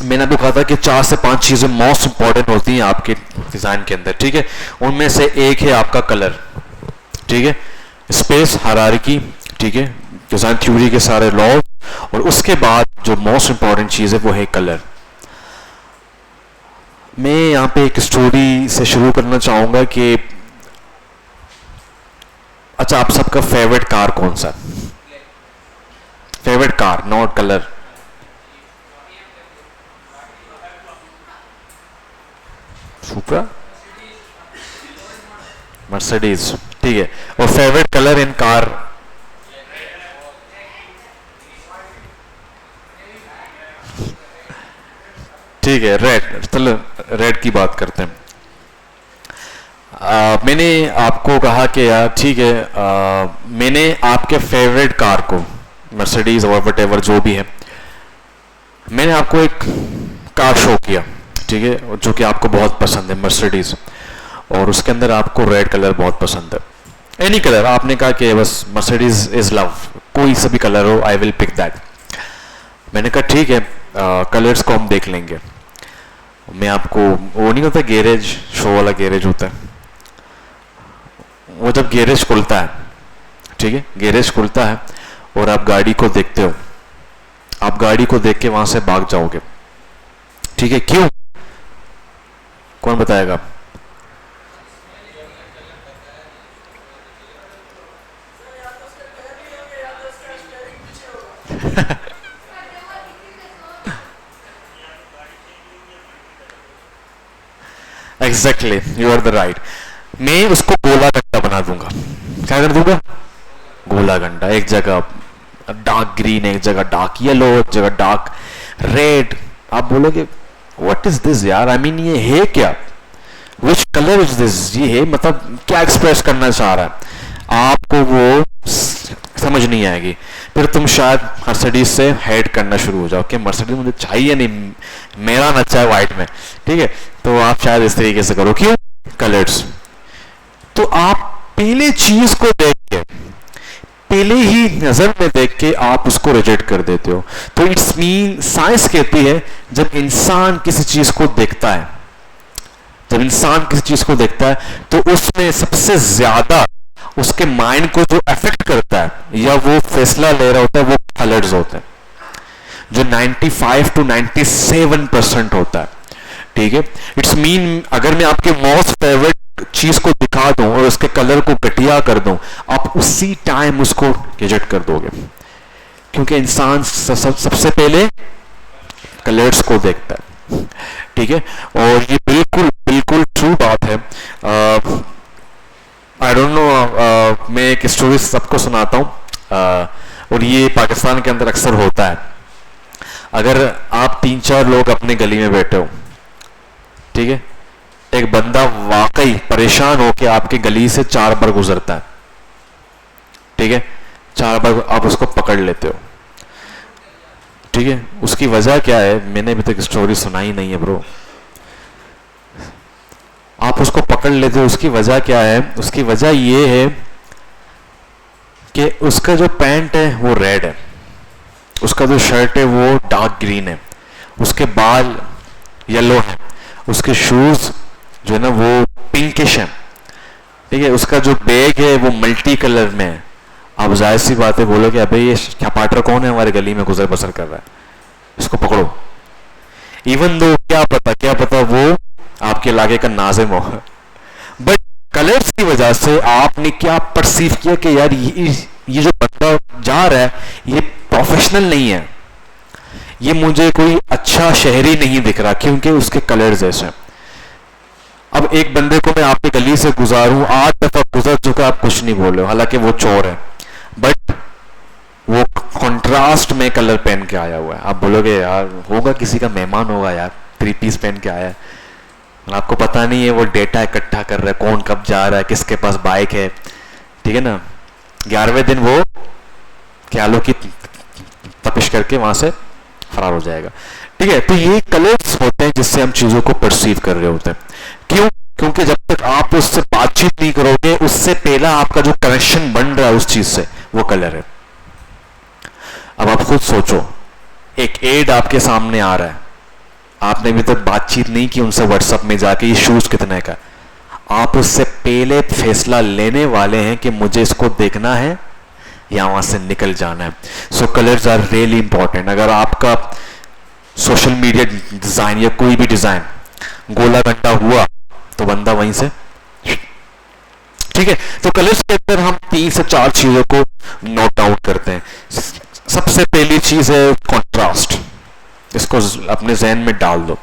मैंने आपको कहा था कि 4 से 5 चीज़ें मोस्ट इंपॉर्टेंट होती हैं आपके डिज़ाइन के अंदर, ठीक है। उनमें से एक है आपका कलर, ठीक है, स्पेस, हायरार्की, ठीक है, डिज़ाइन थ्योरी के सारे लॉज, और उसके बाद जो मोस्ट इंपॉर्टेंट चीज़ है वो है कलर। मैं यहाँ पे एक स्टोरी से शुरू करना चाहूँगा कि अच्छा, आप सबका फेवरेट कार कौन सा? Favourite car, not colour. Supra, Mercedes, ठीक है। और फेवरेट कलर इन कार? ठीक है, रेड। चलो रेड की बात करते हैं। मैंने आपको कहा कि यार ठीक है, मैंने आपके फेवरेट कार को, मर्सिडीज और वट जो भी है, मैंने आपको एक कार शो किया, ठीक है, जो कि आपको बहुत पसंद है, मर्सिडीज, और उसके अंदर आपको रेड कलर बहुत पसंद है। एनी कलर, आपने कहा कि बस मर्सिडीज इज लव, कोई सा भी कलर हो, आई विल पिक दैट। मैंने कहा ठीक है, कलर्स को हम देख लेंगे। मैं आपको, वो नहीं होता गैरेज, शो वाला गैरेज होता है, वो जब गैरेज खुलता है, ठीक है, गैरेज खुलता है और आप गाड़ी को देखते हो, आप गाड़ी को देख के वहां से भाग जाओगे, ठीक है, क्यों? कौन बताएगा? Exactly, you are the right. मैं उसको गोला गंडा बना दूंगा। क्या कर दूंगा? गोला गंडा। एक जगह डार्क ग्रीन, एक जगह डार्क येलो, एक जगह डार्क रेड। आप बोलोगे व्हाट इज दिस यार, आई मीन ये है क्या, विच कलर इज दिस, ये है मतलब क्या एक्सप्रेस करना चाह रहा है, आपको वो समझ नहीं आएगी। फिर तुम शायद मर्सिडीज से हेड करना शुरू हो जाओ कि मर्सिडीज मुझे चाहिए नहीं, मेरा नचा है व्हाइट में, ठीक है, तो आप शायद इस तरीके से करो। क्यों? कलर्स। तो आप पहले चीज को देख के, पहले ही नजर में देख के आप उसको रिजेक्ट कर देते हो। तो इट्स मीन, साइंस कहती है जब इंसान किसी चीज को देखता है, जब इंसान किसी चीज को देखता है तो उसमें सबसे ज्यादा उसके माइंड को जो अफेक्ट करता है या वो फैसला ले रहा होता है वो कलर्स होते हैं, जो 95 to 97% होता है, ठीक है। इट्स मीन अगर मैं आपके मोस्ट फेवरेट चीज को दिखा दूं और उसके कलर को घटिया कर दूं, आप उसी टाइम उसको रिजेक्ट कर दोगे, क्योंकि इंसान सबसे पहले कलर्स को देखता है, ठीक है। और ये बिल्कुल बिल्कुल ट्रू बात है। आई डोंट नो, मैं एक स्टोरी सबको सुनाता हूँ, और ये पाकिस्तान के अंदर अक्सर होता है। अगर आप 3-4 लोग अपने गली में बैठे हो, ठीक है, एक बंदा वाकई परेशान होकर आपके गली से 4 बार गुजरता है, ठीक है, 4 बार आप उसको पकड़ लेते हो, ठीक है। उसकी वजह क्या है, मैंने अभी तक स्टोरी सुनाई नहीं है ब्रो। आप उसको पकड़ लेते हो, उसकी वजह क्या है? उसकी वजह ये है कि उसका जो पैंट है वो रेड है, उसका जो शर्ट है वो डार्क ग्रीन है, उसके बाल येलो है, उसके शूज जो है ना वो पिंकिश है, ठीक है, उसका जो बैग है वो मल्टी कलर में है। अब जाहिर सी बात है बोलोगे अबे ये क्या पार्टनर कौन है हमारे गली में गुजर बसर कर रहा है, इसको पकड़ो। इवन दो क्या पता वो आपके इलाके का नाजिम हो, बट कलर्स की वजह से आपने क्या परसीव किया कि यार ये जो बंदा जा रहा है ये प्रोफेशनल नहीं है, ये मुझे कोई अच्छा शहरी नहीं दिख रहा क्योंकि उसके कलर्स ऐसे। अब एक बंदे को मैं आपकी गली से गुजारूं, 8 दफा गुजर चुका, आप कुछ नहीं बोल रहे हो, हालांकि वो चोर है, बट वो कंट्रास्ट में कलर पहन के आया हुआ है। आप बोलोगे यार होगा किसी का मेहमान होगा यार, 3 पीस पहन के आया है, आपको पता नहीं है वो डेटा इकट्ठा कर रहा है, कौन कब जा रहा है, किसके पास बाइक है, ठीक है ना। 11वें दिन वो ख्यालों की तपिश करके वहां से फरार हो जाएगा, ठीक है। तो ये कलर्स होते हैं जिससे हम चीजों को परसीव कर रहे होते हैं। क्यों? क्योंकि जब तक आप उससे बातचीत नहीं करोगे, उससे पहला आपका जो कनेक्शन बन रहा है उस चीज से वो कलर है। अब आप खुद सोचो, एक एड आपके सामने आ रहा है, आपने भी तो बातचीत नहीं की उनसे व्हाट्सएप में जाके ये शूज कितने का, आप उससे पहले फैसला लेने वाले हैं कि मुझे इसको देखना है या वहां से निकल जाना है. सो कलर्स आर रियली इंपॉर्टेंट. अगर आपका सोशल मीडिया डिजाइन या कोई भी डिजाइन गोला गंडा हुआ तो बंदा वहीं से, ठीक है. तो कलर्स के अंदर हम 3 से 4 चीजों को नोट डाउन करते हैं. सबसे पहली चीज है कॉन्ट्रास्ट. इसको अपने जहन में डाल दो.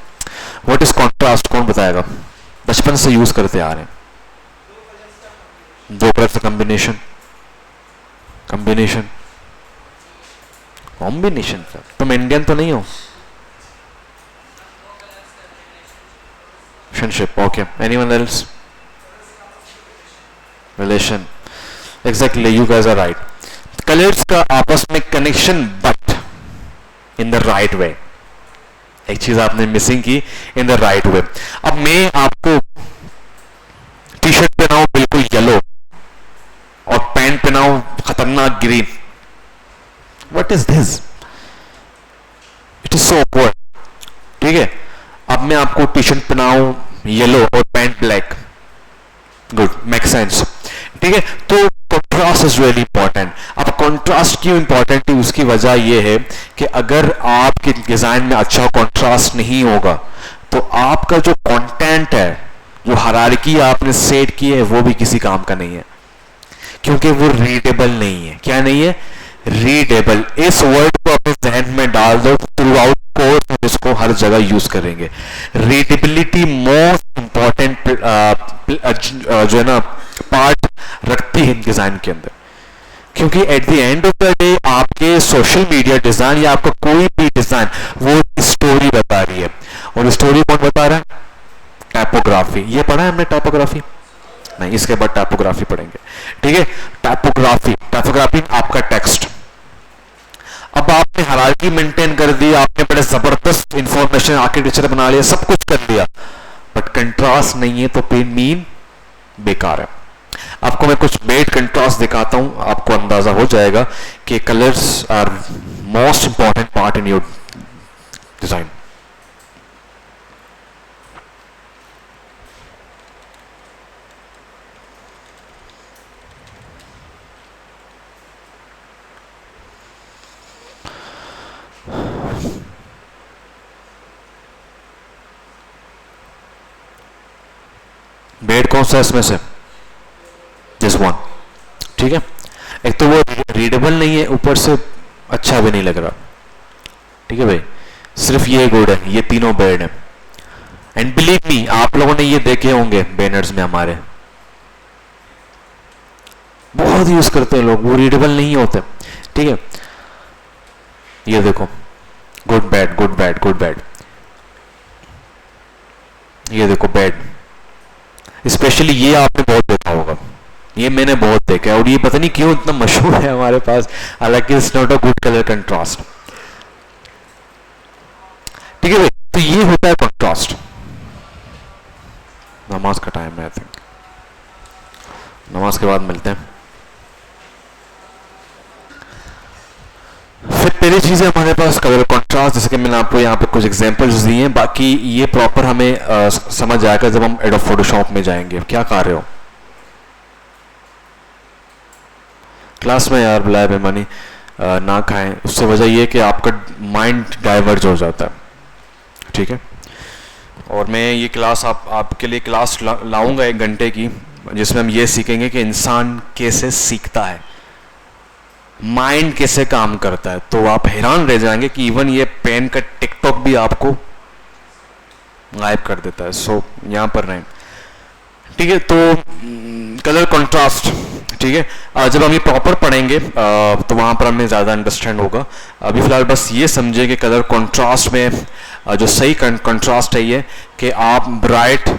What is contrast? कौन बताएगा? बचपन से यूज करते आ रहे हैं. 2 कलर का कॉम्बिनेशन. कॉम्बिनेशन कॉम्बिनेशन तुम इंडियन तो नहीं हो? Relationship. Okay. Anyone else? Relation. Exactly, you guys are right. Colours का आपस में connection, but in the right way. एक चीज आपने मिसिंग की, इन द राइट वे. अब मैं आपको टी शर्ट पहनाऊं बिल्कुल येलो और पैंट पहनाऊं खतरनाक green. What is this? It is so awkward. ठीक है. अब मैं आपको टी शर्ट पहनाऊं येलो और pant black. Good, make sense. ठीक है. तो कॉन्ट्रास्ट इज रियली इंपॉर्टेंट. अब कॉन्ट्रास्ट क्यों इंपॉर्टेंट है? उसकी वजह यह है कि अगर आपके डिजाइन में अच्छा कॉन्ट्रास्ट नहीं होगा तो आपका जो कंटेंट है, जो हायरार्की आपने सेट की है, वो भी किसी काम का नहीं है, क्योंकि वो रीडेबल नहीं है. क्या नहीं है? रीडेबल. इस वर्ड को अपने जहन में डाल दो. थ्रू आउट कोर्स हम इसको हर जगह यूज करेंगे. रीडेबिलिटी मोस्ट इंपॉर्टेंट जो है ना पार्ट रखती है डिजाइन के अंदर, क्योंकि at the end of the day आपके सोशल मीडिया डिजाइन या आपका कोई भी डिजाइन वो स्टोरी बता रही है. और स्टोरी कौन बता रहा है? टाइपोग्राफी. ये पढ़ा है हमने टाइपोग्राफी? नहीं, इसके बाद टाइपोग्राफी पढ़ेंगे. ठीक है. टाइपोग्राफी. टाइपोग्राफी आपका टेक्स्ट. अब आपने हायरार्की मेंटेन कर दी, आपने बड़े जबरदस्त इंफॉर्मेशन आर्किटेक्चर बना लिया, सब कुछ कर लिया, बट कंट्रास्ट नहीं है तो मीन बेकार है. आपको मैं कुछ बेड कंट्रास्ट दिखाता हूं, आपको अंदाजा हो जाएगा कि colours are most important part in your design. Bad कौन सा इसमें से? This one. ठीक है. एक तो वो रीडेबल नहीं है, ऊपर से अच्छा भी नहीं लग रहा. ठीक है भाई. सिर्फ ये गुड है, ये तीनों बेड है. एंड बिलीव मी, आप लोगों ने ये देखे होंगे बैनर्स में हमारे, बहुत यूज करते हैं लोग, वो रीडेबल नहीं होते. ठीक है. ये देखो, good bad good bad good bad. ये देखो बेड. स्पेशली ये आपने बहुत देखा होगा, ये मैंने बहुत देखा है, और ये पता नहीं क्यों इतना मशहूर है हमारे पास, हालांकि it's not a good colour contrast. ठीक है भाई. तो ये होता है कंट्रास्ट. नमाज का टाइम है, आई थिंक नमाज के बाद मिलते हैं. फिर पहली चीज है हमारे पास कलर कंट्रास्ट, जैसे कि मैंने आपको यहाँ पे कुछ एग्जांपल्स दिए हैं. बाकी ये प्रॉपर हमें समझ आएगा जब हम एडोब फोटोशॉप में जाएंगे. क्या कर रहे हो क्लास में? यार बुलाए बेमानी ना खाएं. उससे वजह ये है कि आपका माइंड डाइवर्ज हो जाता है. ठीक है. और मैं ये क्लास आपके लिए क्लास लाऊंगा 1 घंटे की, जिसमें हम ये सीखेंगे कि इंसान कैसे सीखता है, माइंड कैसे काम करता है. तो आप हैरान रह जाएंगे कि इवन ये पेन का टिकटॉक भी आपको गायब कर देता है. सो यहां पर रहें. ठीक है. तो कलर कंट्रास्ट. ठीक है. जब हम ये प्रॉपर पढ़ेंगे तो वहां पर हमें ज्यादा अंडरस्टैंड होगा. अभी फिलहाल बस ये समझे कि कलर कंट्रास्ट में जो सही कंट्रास्ट है ये कि आप ब्राइट,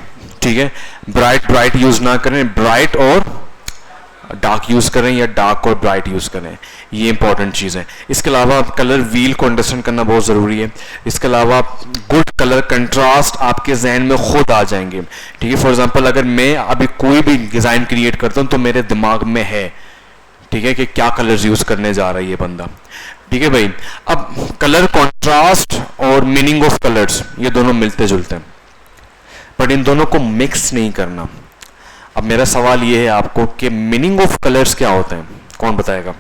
ठीक है, ब्राइट यूज ना करें, ब्राइट और डार्क यूज करें या डार्क और ब्राइट यूज करें. ये इंपॉर्टेंट चीज़ है. इसके अलावा कलर व्हील को अंडरस्टैंड करना बहुत ज़रूरी है. इसके अलावा गुड कलर कंट्रास्ट आपके जहन में खुद आ जाएंगे. ठीक है. फॉर एग्जांपल अगर मैं अभी कोई भी डिज़ाइन क्रिएट करता हूँ तो मेरे दिमाग में है, ठीक है, कि क्या कलर्स यूज़ करने जा रहा है ये बंदा. ठीक है भाई. अब कलर कंट्रास्ट और और मीनिंग ऑफ कलर्स, ये दोनों मिलते जुलते हैं, बट इन दोनों को मिक्स नहीं करना। अब मेरा सवाल ये है आपको कि मीनिंग ऑफ कलर्स क्या होते हैं, कौन बताएगा?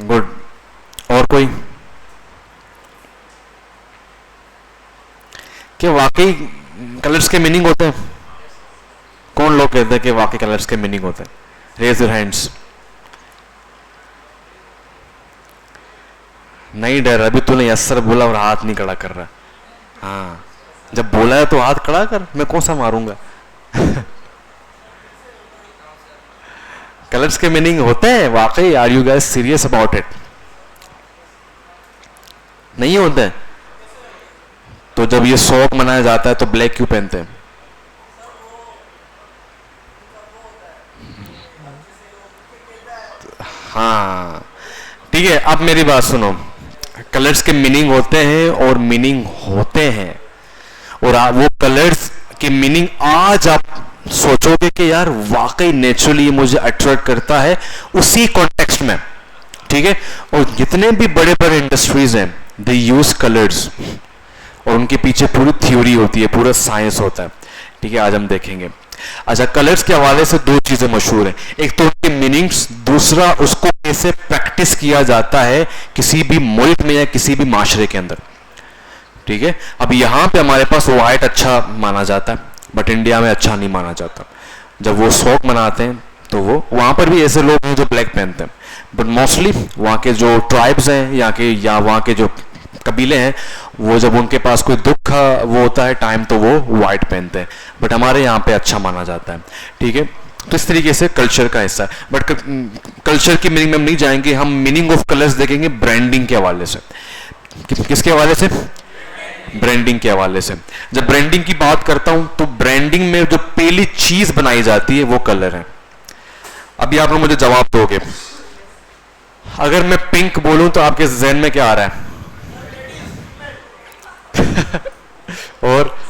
गुड। और कोई? क्या वाकई कलर्स के मीनिंग होते हैं? कौन लोग कहते हैं कि वाकई कलर्स के मीनिंग होते हैं? Raise your hands. नहीं डर, अभी तूने यस सर बोला और हाथ नहीं खड़ा कर रहा। हाँ, जब बोला है तो हाथ खड़ा कर, मैं कौन सा मारूंगा। कलर्स के मीनिंग होते हैं वाकई? Are you guys serious about it? नहीं होते हैं? तो जब ये शौक मनाया जाता है तो ब्लैक क्यों पहनते हैं? हाँ ठीक है, अब मेरी बात सुनो। कलर्स के मीनिंग होते हैं और मीनिंग होते हैं, और वो कलर्स के मीनिंग आज आप सोचोगे कि यार वाकई नेचुरली मुझे अट्रैक्ट करता है उसी कॉन्टेक्स्ट में, ठीक है। और जितने भी बड़े बड़े इंडस्ट्रीज हैं दे यूज कलर्स, और उनके पीछे पूरी थ्योरी होती है, पूरा साइंस होता है, ठीक है। आज हम देखेंगे। अच्छा, कलर्स के हवाले से दो चीजें मशहूर हैं, एक तो उनके मीनिंग्स, दूसरा उसको कैसे प्रैक्टिस किया जाता है किसी भी मुल्क में या किसी भी माशरे के अंदर, ठीक है। अब यहां पे हमारे पास व्हाइट अच्छा माना जाता है, बट इंडिया में अच्छा नहीं माना जाता। जब वो शौक मनाते हैं तो वो वहां पर भी ऐसे लोग हैं जो ब्लैक पहनते हैं, बट मोस्टली वहां के जो ट्राइब्स हैं या वहां के जो कबीले हैं, वो जब उनके पास कोई दुख का वो होता है टाइम, तो वो व्हाइट पहनते हैं, बट हमारे यहाँ पे अच्छा माना जाता है, ठीक है। तो इस तरीके से कल्चर का हिस्सा है, बट कल्चर की मीनिंग में हम नहीं जाएंगे, हम मीनिंग ऑफ कलर्स देखेंगे ब्रांडिंग के हवाले से। किसके हवाले से? ब्रांडिंग के हवाले से। जब ब्रांडिंग की बात करता हूं तो ब्रांडिंग में जो पहली चीज बनाई जाती है वो कलर है। अभी आप लोग मुझे जवाब दोगे, अगर मैं पिंक बोलूं तो आपके जहन में क्या आ रहा है?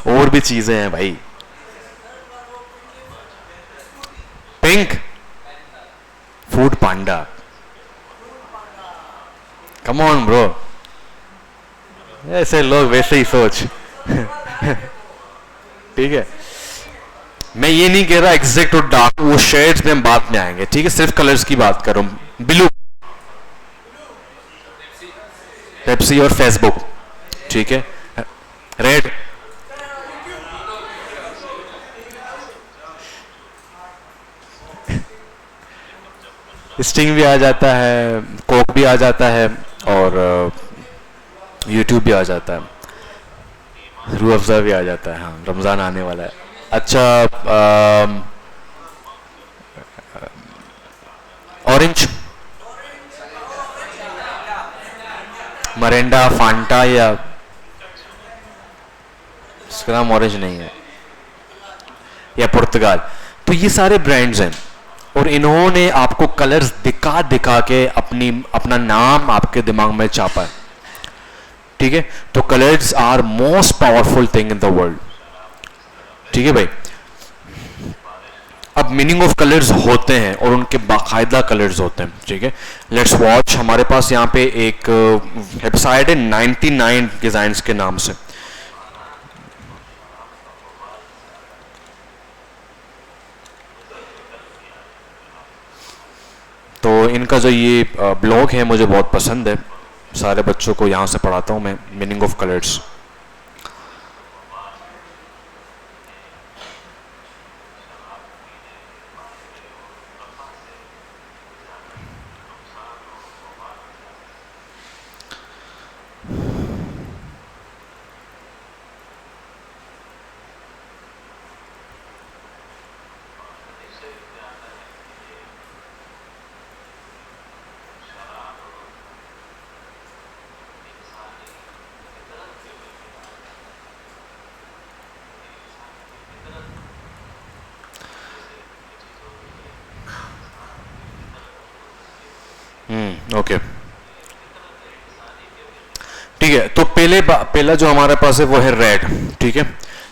और भी चीजें हैं भाई। Pink food Panda, come on bro, ऐसे लोग वैसे ही सोच। ठीक है, मैं ये नहीं कह रहा एग्जैक्ट और डार्क, वो शेड्स में हम बात में आएंगे, ठीक है। सिर्फ कलर्स की बात करूं, ब्लू पेप्सी और फेसबुक, ठीक है। रेड स्टिंग भी आ जाता है, कोक भी आ जाता है, और यूट्यूब भी आ जाता है, रूह अफ़ज़ा भी आ जाता है। हाँ, रमज़ान आने वाला है। अच्छा, ऑरेंज, मरेंडा, फांटा, या इसका नाम ऑरेंज नहीं है, या पुर्तगाल। तो ये सारे ब्रांड्स हैं, और इन्होंने आपको कलर्स दिखा दिखा के अपना नाम आपके दिमाग में छापा है, ठीक है। तो colours are most powerful thing in the world, ठीक है भाई। अब मीनिंग ऑफ कलर्स होते हैं और उनके बाकायदा कलर्स होते हैं, ठीक है। लेट्स वॉच, हमारे पास यहाँ पे एक वेबसाइट है 99 डिजाइन्स के नाम से। तो इनका जो ये ब्लॉग है मुझे बहुत पसंद है, सारे बच्चों को यहाँ से पढ़ाता हूँ मैं, मीनिंग ऑफ कलर्स। ओके, ठीक है। तो पहला जो हमारे पास है वो है रेड, ठीक है।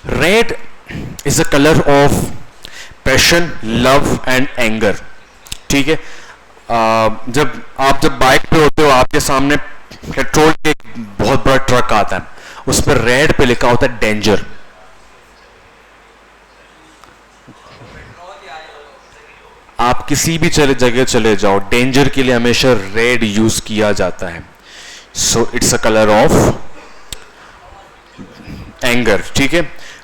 Red is a colour of passion, love and anger. ठीक है, जब बाइक पे होते हो, आपके सामने पेट्रोल के बहुत बड़ा ट्रक आता है, उस पर रेड पे लिखा होता है डेंजर। आप किसी भी जगह चले जाओ, डेंजर के लिए हमेशा रेड यूज किया जाता है। So it's a colour of anger. ठीक है,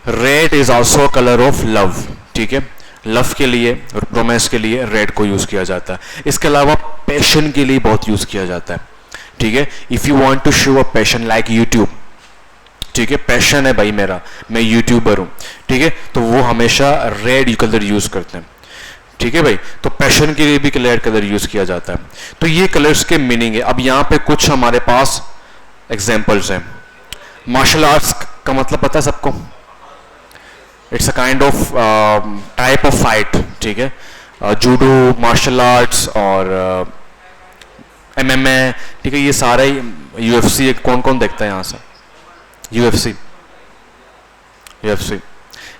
red is also colour of love. ठीक है, लव के लिए, रोमांस के लिए रेड को यूज किया जाता है। इसके अलावा पैशन के लिए बहुत यूज किया जाता है। ठीक है, if you want to show a passion like YouTube, ठीक है, पैशन है भाई मेरा, मैं यूट्यूबर हूं, ठीक है, तो वो हमेशा रेड कलर यूज करते हैं। ठीक है भाई, तो पैशन के लिए भी रेड कलर यूज किया जाता है। तो ये कलर्स के मीनिंग है। अब यहां पे कुछ हमारे पास एग्जाम्पल्स हैं। मार्शल आर्ट्स का मतलब पता है सबको? It's a kind of type of fight. ठीक है, जूडो, मार्शल आर्ट्स और एमएमए। ठीक है, ये सारे यूएफसी। कौन कौन देखता है यहां से यूएफसी? यूएफसी,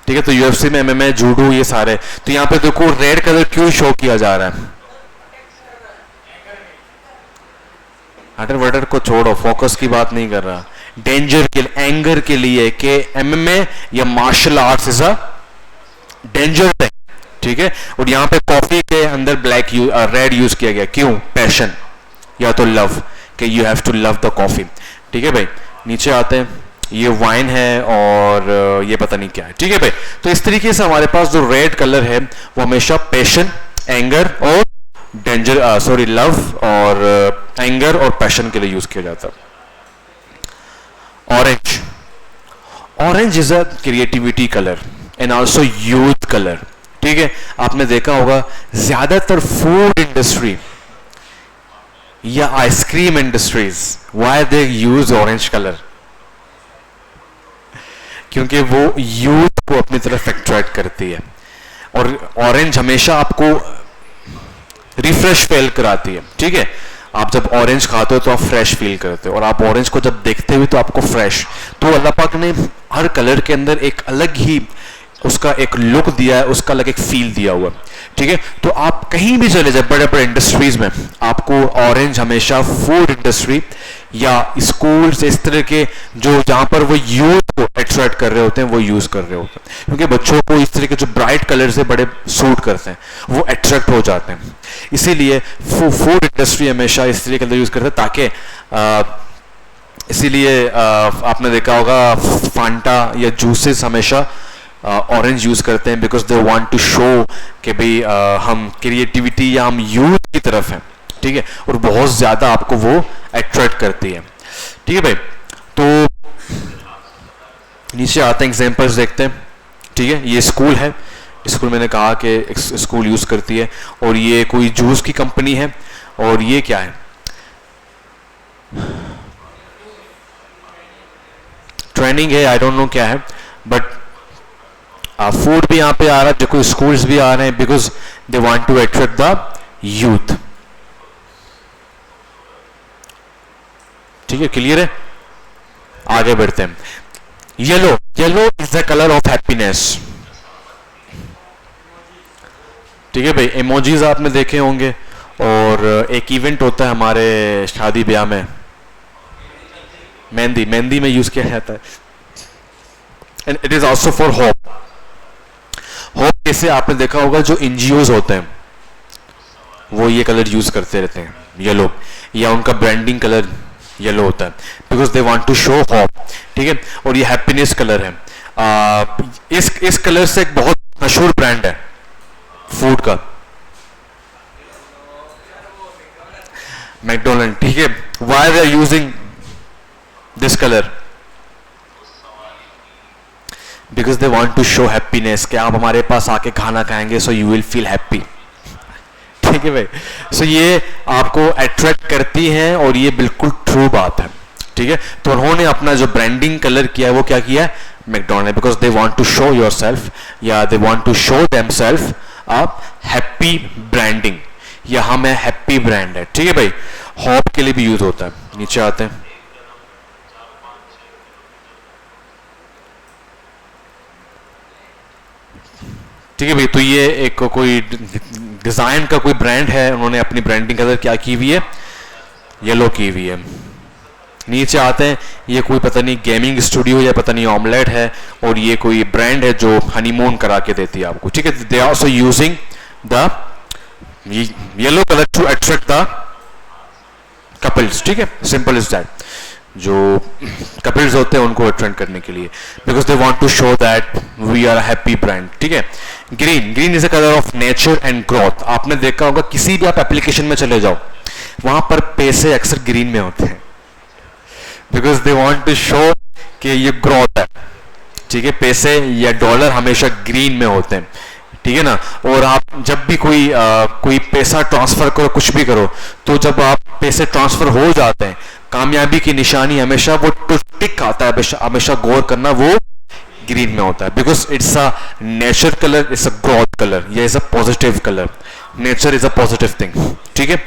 ठीक है, तो यूएफसी में एमएमए, जूडो, ये सारे। तो यहां पे देखो रेड कलर क्यों शो किया जा रहा है? हटर वटर को छोड़ो, फोकस की बात नहीं कर रहा। डेंजर के, एंगर के लिए कि एमएमए या martial arts is a danger thing. ठीक है, और यहां पे कॉफी के अंदर रेड यूज किया गया। क्यों? पैशन या तो लव, कि you have to love the coffee. ठीक है भाई, नीचे आते हैं। ये वाइन है और ये पता नहीं क्या है। ठीक है भाई, तो इस तरीके से हमारे पास जो रेड कलर है वो हमेशा पैशन, एंगर और डेंजर, सॉरी, लव और एंगर और पैशन के लिए यूज किया जाता है। Orange, orange is a creativity colour and also youth colour. ठीक है, आपने देखा होगा ज्यादातर फूड इंडस्ट्री या ice cream industries, why they use orange colour? क्योंकि वो यूथ को अपनी तरफ अट्रैक्ट करती है। और ऑरेंज हमेशा आपको रिफ्रेश फील कराती है। ठीक है, आप जब ऑरेंज खाते हो तो आप फ्रेश फील करते हो, और आप ऑरेंज को जब देखते हो तो आपको फ्रेश। तो अल्लाह पाक ने हर कलर के अंदर एक अलग ही उसका एक लुक दिया है, उसका अलग एक फील दिया हुआ। ठीक है, तो आप कहीं भी चले जाए बड़े बड़े इंडस्ट्रीज में, आपको ऑरेंज हमेशा फूड इंडस्ट्री या स्कूल से इस तरह के जो जहां पर वो यूथ को अट्रैक्ट कर रहे होते हैं वो यूज कर रहे होते हैं। क्योंकि बच्चों को इस तरह के जो ब्राइट कलर से बड़े सूट करते हैं, वो अट्रैक्ट हो जाते हैं। इसीलिए फूड इंडस्ट्री हमेशा इस तरह के कलर यूज करते हैं, ताकि इसीलिए आपने देखा होगा फांटा या जूसेस हमेशा ऑरेंज यूज करते हैं, because they want to show कि भाई हम क्रिएटिविटी या हम यूथ की तरफ हैं। ठीक है, और बहुत ज्यादा आपको वो अट्रैक्ट करती है। ठीक है भाई, तो नीचे आते हैं, एग्जांपल्स देखते हैं। ठीक है, ये स्कूल है, स्कूल मैंने कहा कि स्कूल यूज करती है। और ये कोई जूस की कंपनी है, और ये क्या है? ट्रेनिंग है, आई डोंट नो क्या है, बट फूड भी यहां पे आ रहा है, देखो स्कूल्स भी आ रहे हैं, because they want to attract the youth. ठीक है, क्लियर है? आगे बढ़ते हैं। Yellow, yellow is the colour of happiness. ठीक है भाई, इमोजीज आपने देखे होंगे, और एक इवेंट होता है हमारे शादी ब्याह में, मेहंदी, मेहंदी में यूज किया जाता है। And it is also for hope. Hope कैसे? आपने देखा होगा जो एनजीओज होते हैं वो ये कलर यूज करते रहते हैं, येलो, या उनका ब्रांडिंग कलर येलो होता है, because they want to show hope. ठीक है, और ये हैप्पीनेस कलर है। इस कलर से एक बहुत मशहूर ब्रांड है फूड का, मैकडोनल्ड। ठीक है, why they are using this colour? Because they want to show happiness, कि आप हमारे पास आके खाना खाएंगे, so you will feel happy. ठीक है भाई, सो ये आपको अट्रैक्ट करती हैं, और ये बिल्कुल ट्रू बात है। ठीक है, तो उन्होंने अपना जो ब्रांडिंग कलर किया है वो क्या किया है? McDonald, because they want to show your self, या they want to show them self आप हैप्पी ब्रांडिंग, या हम हैप्पी ब्रांड है। ठीक है भाई, होप के लिए भी यूज होता है। नीचे आते हैं, ठीक है भाई, तो ये एक कोई डिजाइन का कोई ब्रांड है, उन्होंने अपनी ब्रांडिंग कलर क्या की हुई है, येलो की हुई है। नीचे आते हैं, ये कोई पता नहीं गेमिंग स्टूडियो या पता नहीं ऑमलेट है, और ये कोई ब्रांड है जो हनीमून करा के देती है आपको। ठीक है, they are also using the yellow colour to attract the couples. ठीक है, सिंपल इज दैट। जो कपल्स होते हैं उनको अट्रैक्ट करने के लिए, because they want to show that we are happy brand. ठीक है, green, green is a colour of nature and growth. आपने देखा होगा किसी भी आप एप्लीकेशन में चले जाओ, वहां पर पैसे अक्सर ग्रीन में होते हैं, because they want to show कि ये ग्रोथ है। ठीक है, पैसे या डॉलर हमेशा ग्रीन में होते हैं। ठीक है ना, और आप जब भी कोई पैसा ट्रांसफर करो, कुछ भी करो, तो जब आप पैसे ट्रांसफर हो जाते हैं, कामयाबी की निशानी हमेशा वो टिक आता है, हमेशा गौर करना, वो ग्रीन में होता है, because it's a nature colour, it's a growth colour, या is a positive colour. Nature is a positive thing. ठीक है,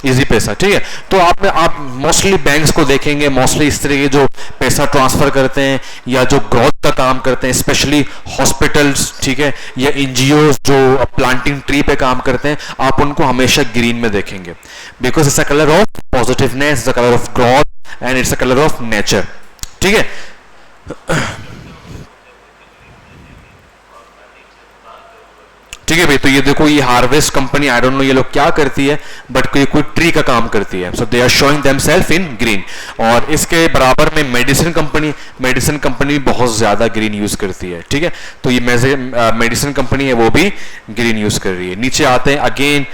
इजी पैसा। ठीक है, तो आप मोस्टली बैंक्स को देखेंगे, मोस्टली इस तरह के जो पैसा ट्रांसफर करते हैं या जो ग्रोथ का काम करते हैं, स्पेशली हॉस्पिटल्स, ठीक है, या एनजीओ जो प्लांटिंग ट्री पे काम करते हैं, आप उनको हमेशा ग्रीन में देखेंगे, because it's a colour of positiveness, it's a colour of growth and it's a colour of nature. ठीक है, ठीक है भाई, तो ये देखो, ये harvest company, I don't know ये लोग क्या करती है, बट कोई ट्री का काम करती है, so they are showing themselves in green. और इसके बराबर में मेडिसिन कंपनी बहुत ज्यादा ग्रीन यूज करती है। ठीक है, तो ये मेडिसिन कंपनी है, वो भी ग्रीन यूज कर रही है। नीचे आते हैं, अगेन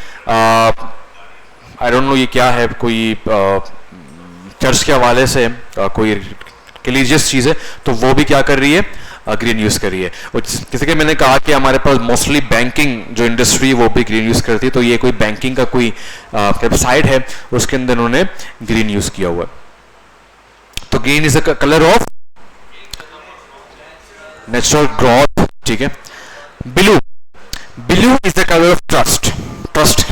आई डोंट नो ये क्या है, कोई चर्च के हवाले से कोई रिलीजियस चीज है, तो वो भी क्या कर रही है, ग्रीन यूज करी है। और किसी के मैंने कहा कि हमारे पास मोस्टली बैंकिंग जो इंडस्ट्री वो भी ग्रीन यूज करती है, तो ये कोई बैंकिंग का कोई वेबसाइट है, उसके अंदर उन्होंने ग्रीन यूज किया हुआ है। तो green is a colour of natural growth. ठीक है, blue, blue is the colour of trust. Trust,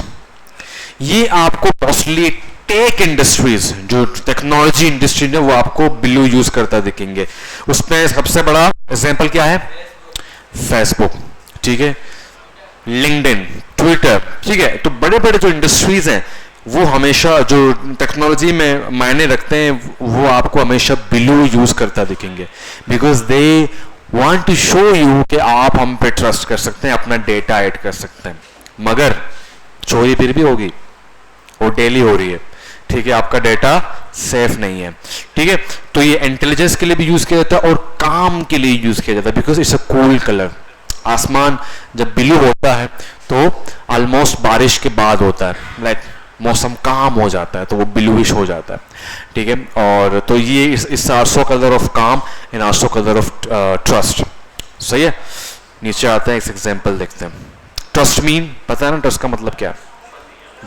ये आपको मोस्टली टेक इंडस्ट्रीज, जो टेक्नोलॉजी इंडस्ट्री है, वो आपको ब्लू यूज करता दिखेंगे। उसमें सबसे बड़ा एग्जांपल क्या है, फेसबुक, ठीक है, लिंक्डइन, ट्विटर। ठीक है, तो बड़े बड़े जो इंडस्ट्रीज हैं, वो हमेशा जो टेक्नोलॉजी में मायने रखते हैं, वो आपको हमेशा ब्लू यूज करता दिखेंगे, because they want to show you कि आप हम पे ट्रस्ट कर सकते हैं, अपना डेटा ऐड कर सकते हैं। मगर चोरी फिर भी होगी, वो डेली हो रही है। ठीक है, आपका डेटा सेफ नहीं है। ठीक है, तो ये इंटेलिजेंस के लिए भी यूज किया जाता है और काम के लिए यूज किया जाता है, because it's a cool colour. आसमान जब ब्लू होता है तो ऑलमोस्ट बारिश के बाद होता है, लाइक मौसम काम हो जाता है, तो वो ब्लूइश हो जाता है। ठीक है, और तो ये इस आल्सो कलर ऑफ काम and also colour of trust. सही है, नीचे आते हैं, एक एग्जांपल देखते हैं। ट्रस्ट मीन पता है ना, ट्रस्ट का मतलब क्या है,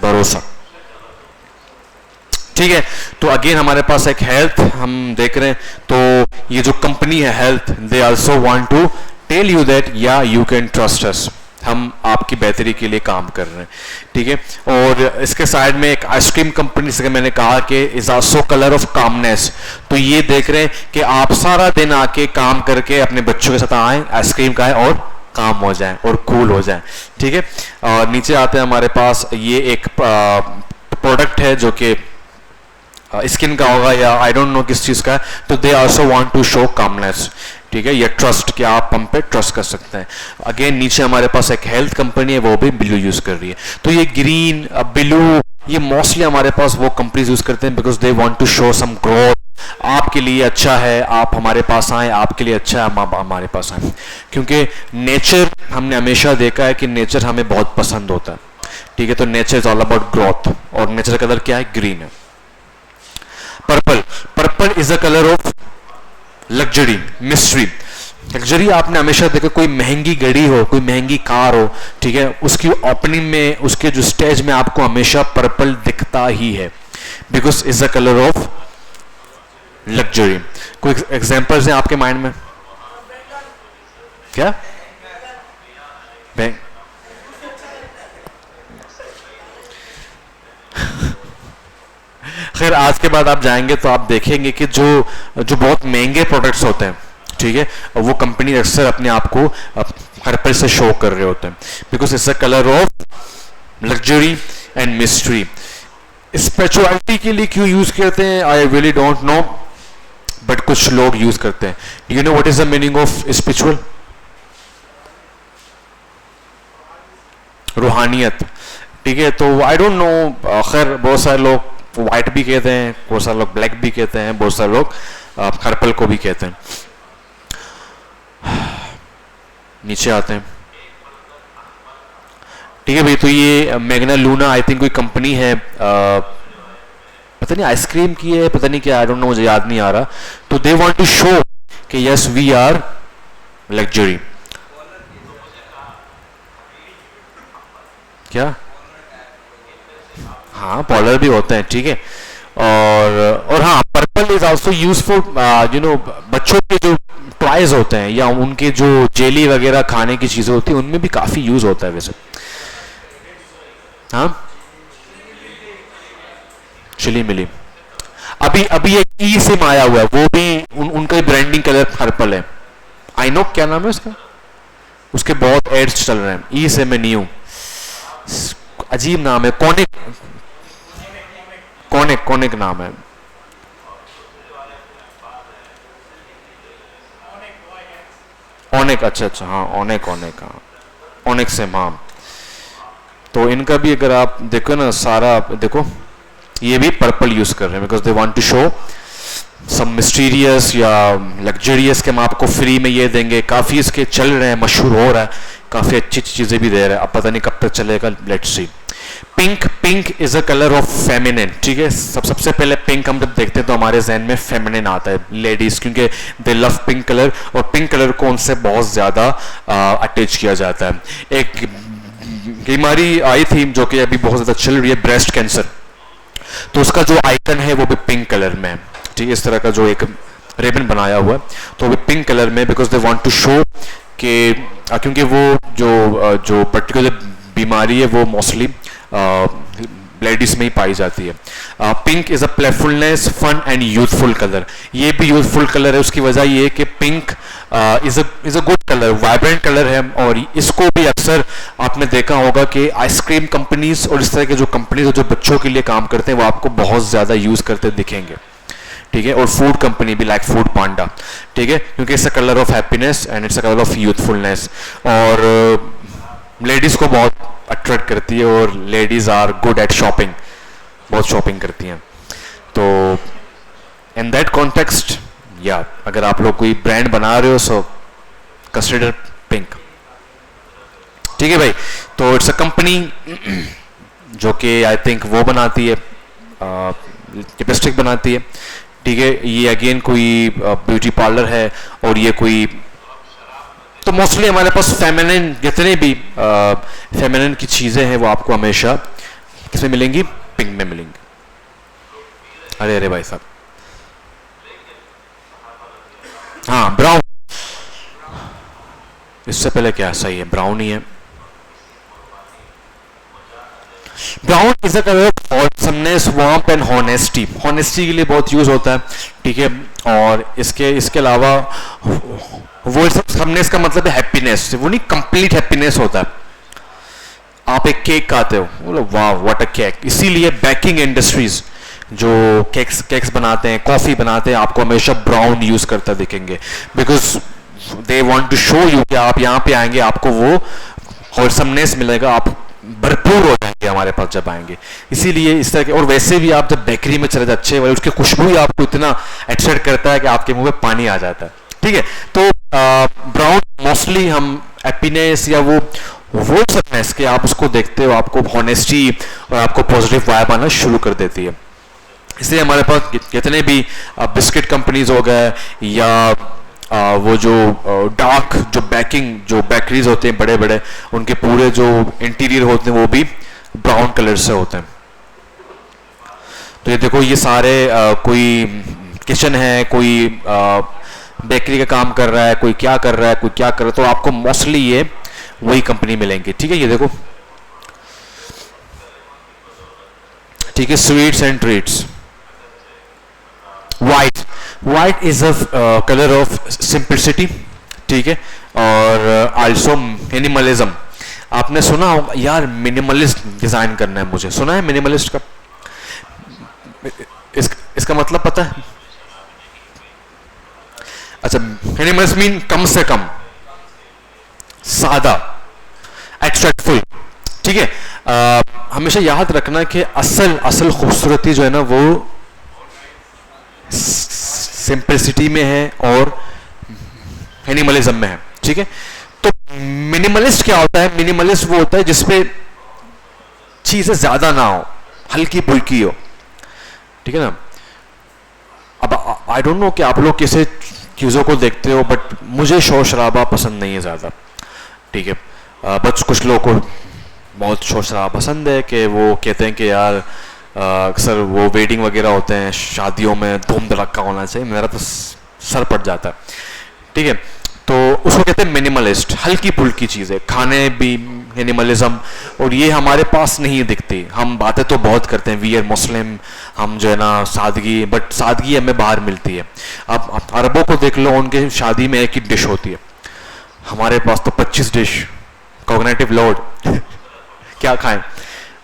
भरोसा। ठीक है, तो अगेन हमारे पास एक हेल्थ हम देख रहे हैं, तो ये जो कंपनी है health, they also want to tell you that या यू कैन ट्रस्ट अस, हम आपकी बेहतरी के लिए काम कर रहे हैं। ठीक है, और इसके साइड में एक आइसक्रीम कंपनी से मैंने कहा कि is also colour of calmness, तो ये देख रहे हैं कि आप सारा दिन आके काम करके अपने बच्चों के साथ आए, आइसक्रीम खाएं और काम हो जाए और कूल हो जाए। ठीक है, और नीचे आते हैं, हमारे पास ये एक प्रोडक्ट है जो कि स्किन का होगा या आई डोंट नो किस चीज का है, तो they also want to show calmness. ठीक है, ये ट्रस्ट, कि आप हम पे ट्रस्ट कर सकते हैं। अगेन नीचे हमारे पास एक हेल्थ कंपनी है, वो भी ब्लू यूज कर रही है। तो ये ग्रीन, ब्लू, ये मोस्टली हमारे पास वो कंपनीज यूज करते हैं, because they want to show some growth, आपके लिए अच्छा है, आप हमारे पास आए, आपके लिए अच्छा है, हम हमारे पास आए। क्योंकि नेचर, हमने हमेशा देखा है कि नेचर हमें बहुत पसंद होता है। ठीक है, तो nature is all about growth, और नेचर का कलर क्या है, ग्रीन है। Purple, purple is a colour of luxury, mystery. Luxury आपने हमेशा देखा, कोई महंगी गाड़ी हो, कोई महंगी कार हो, ठीक है, उसकी ओपनिंग में, उसके जो स्टेज में आपको हमेशा पर्पल दिखता ही है, because is a colour of luxury. कोई एग्जांपल्स हैं आपके माइंड में? क्या बैंक? खैर, आज के बाद आप जाएंगे तो आप देखेंगे कि जो बहुत महंगे प्रोडक्ट्स होते हैं, ठीक है, और वो कंपनी अक्सर अपने आप को पर्पल से शो कर रहे होते हैं, because it's a colour of luxury and mystery. Spirituality के लिए क्यों यूज करते हैं, I really don't know, but कुछ लोग यूज करते हैं। Do you know what is the meaning of spiritual? रूहानियत, ठीक है। तो आई डोंट नो, खैर बहुत सारे लोग व्हाइट भी कहते हैं, बहुत सारे लोग ब्लैक भी कहते हैं, बहुत सारे लोग पर्पल को भी कहते हैं। नीचे आते हैं, ठीक है भाई। तो ये मैग्ना लूना आई थिंक कोई कंपनी है, पता नहीं आइसक्रीम की है, पता नहीं क्या, आई डोंट नो, मुझे याद नहीं आ रहा। तो दे वांट टू शो कि यस वी आर लग्जरी। क्या? हाँ, पॉलर भी होते हैं, ठीक है। और हाँ, purple is also use for you know, बच्चों के जो टॉयज होते हैं या उनके जो जेली वगैरह खाने की चीजें होती हैं उनमें भी काफी यूज होता है वैसे। हाँ, चिली मिली। अभी अभी एक ई सिम आया हुआ है, वो भी उनका ब्रांडिंग कलर पर्पल है। आई नो, क्या नाम है उसका, उसके बहुत एड्स चल रहे हैं। ई सिम है न्यू, अजीब नाम है, कॉनिक कॉनिक कॉनिक नाम है। ओनेक, अच्छा अच्छा, हाँ ओनेक ओनेक, हाँ ओनेक सिम, हाँ। तो इनका भी अगर आप देखो ना, सारा देखो, ये भी पर्पल यूज कर रहे हैं because they want to show some mysterious या लग्जरियस के हम आपको फ्री में ये देंगे। काफ़ी इसके चल रहे हैं, मशहूर हो रहा है, काफ़ी अच्छी चीज़ें भी दे रहे हैं। अब पता नहीं कब तक चलेगा, let's see. Pink, pink is a colour of feminine, ठीक है। सबसे पहले पिंक हम जब देखते हैं तो हमारे जहन में फेमिनिन आता है, लेडीज, क्योंकि दे लव पिंक कलर, और पिंक कलर को उनसे बहुत ज़्यादा अटैच किया जाता है। एक बीमारी आई थी जो कि अभी बहुत ज़्यादा चल रही है, ब्रेस्ट कैंसर, तो उसका जो आइकन है वो भी पिंक कलर में है, ठीक है। इस तरह का जो एक रिबन बनाया हुआ है तो वो भी पिंक कलर में, because they want to show कि क्योंकि वो जो पर्टिकुलर बीमारी है वो मोस्टली लेडीज में ही पाई जाती है। Pink is a playfulness, fun and youthful colour. ये भी यूथफुल कलर है, उसकी वजह ये है कि pink is a good colour, vibrant colour है। और इसको भी अक्सर आपने देखा होगा कि आइसक्रीम कंपनीज और इस तरह के जो कंपनीज जो बच्चों के लिए काम करते हैं वो आपको बहुत ज़्यादा यूज़ करते दिखेंगे, ठीक है। और फूड कंपनी भी, लाइक फूड पांडा, ठीक है, क्योंकि it's a colour of happiness and it's a colour of youthfulness. और लेडीज़ को बहुत अट्रैक्ट करती है, और ladies are good at shopping, बहुत शॉपिंग करती हैं। तो इन दैट कॉन्टेक्स्ट, या अगर आप लोग कोई ब्रांड बना रहे हो सो कंसिडर पिंक, ठीक है भाई। तो इट्स अ कंपनी जो कि आई थिंक वो बनाती है, लिपस्टिक बनाती है, ठीक है। ये अगेन कोई ब्यूटी पार्लर है, और ये कोई, तो मोस्टली हमारे पास फेमिनिन, जितने भी फेमिनिन की चीज़ें हैं वो आपको हमेशा किसमें मिलेंगी? पिंक में मिलेंगी। अरे अरे भाई साहब, हाँ ब्राउन, इससे पहले क्या सही है, ब्राउन ही है। Brown is a colour of wholesomeness, warmth and honesty. Honesty के लिए बहुत यूज होता है, ठीक है। और इसके अलावा वो होलसमनेस का मतलब है हैप्पीनेस, वो नहीं कंप्लीट हैप्पीनेस होता है। आप एक केक खाते हो, बोलो वाह व्हाट अ केक। इसीलिए बेकिंग इंडस्ट्रीज जो केक्स बनाते हैं, कॉफी बनाते हैं, आपको हमेशा ब्राउन यूज करता दिखेंगे, because they want to show you कि आप यहाँ पे आएंगे आपको वो होलसमनेस मिलेगा, आप भरपूर हो जाएंगे हमारे पास जब आएंगे। इसीलिए इस तरह के, और वैसे भी आप जब बेकरी में चले जाते अच्छे वाले, उसकी खुशबू ही आपको इतना अट्रैक्ट करता है कि आपके मुंह में पानी आ जाता है, ठीक है। तो ब्राउन मोस्टली हम हैप्पीनेस या वो होलसमनेस के आप उसको देखते हो, आपको हॉनेस्टी और आपको पॉजिटिव वाइब आना शुरू कर देती है। इसलिए हमारे पास जितने भी बिस्किट कंपनीज हो गए या वो जो डार्क जो बेकरीज होते हैं बड़े बड़े, उनके पूरे जो इंटीरियर होते हैं वो भी ब्राउन कलर से होते हैं। तो ये देखो, ये सारे कोई किचन है, कोई बेकरी का काम कर रहा है, कोई क्या कर रहा है, कोई क्या कर रहा है, तो आपको मोस्टली ये वही कंपनी मिलेंगे, ठीक है। ये देखो, ठीक है, sweets and treats, white, white is a colour of simplicity, ठीक है, और आल्सो मिनिमलिज्म। आपने सुना होगा यार मिनिमलिस्ट डिजाइन करना है मुझे, सुना है मिनिमलिस्ट का? इसका मतलब पता है? अच्छा, मिनिमलिस्ट मीन कम से कम, सादा, एक्सट्रैक्टफुल, ठीक है। हमेशा याद रखना कि असल असल खूबसूरती जो है ना वो सिंपलिसिटी में है और मिनिमलिज्म में है, ठीक है। तो मिनिमलिस्ट क्या होता है? मिनिमलिस्ट वो होता है जिसपे चीजें ज्यादा ना हो, हल्की फुल्की हो, ठीक है ना। अब आई डोंट नो कि आप लोग कैसे चीजों को देखते हो, बट मुझे शोर शराबा पसंद नहीं है ज्यादा, ठीक है। बस कुछ लोगों को बहुत शोर शराबा पसंद है कि वो कहते हैं कि यार अक्सर वो वेडिंग वगैरह होते हैं शादियों में धूम धड़क्का होना चाहिए, मेरा तो सर पड़ जाता है, ठीक है। तो उसको कहते हैं मिनिमलिस्ट, हल्की फुल्की चीज़ें, खाने भी मिनिमलिज्म, और ये हमारे पास नहीं दिखती। हम बातें तो बहुत करते हैं, वी आर मुस्लिम, हम जो है ना सादगी, बट सादगी हमें बाहर मिलती है। अब अरबों को देख लो, उनके शादी में एक ही डिश होती है, हमारे पास तो 25 डिश, कॉग्निटिव लोड क्या खाएं,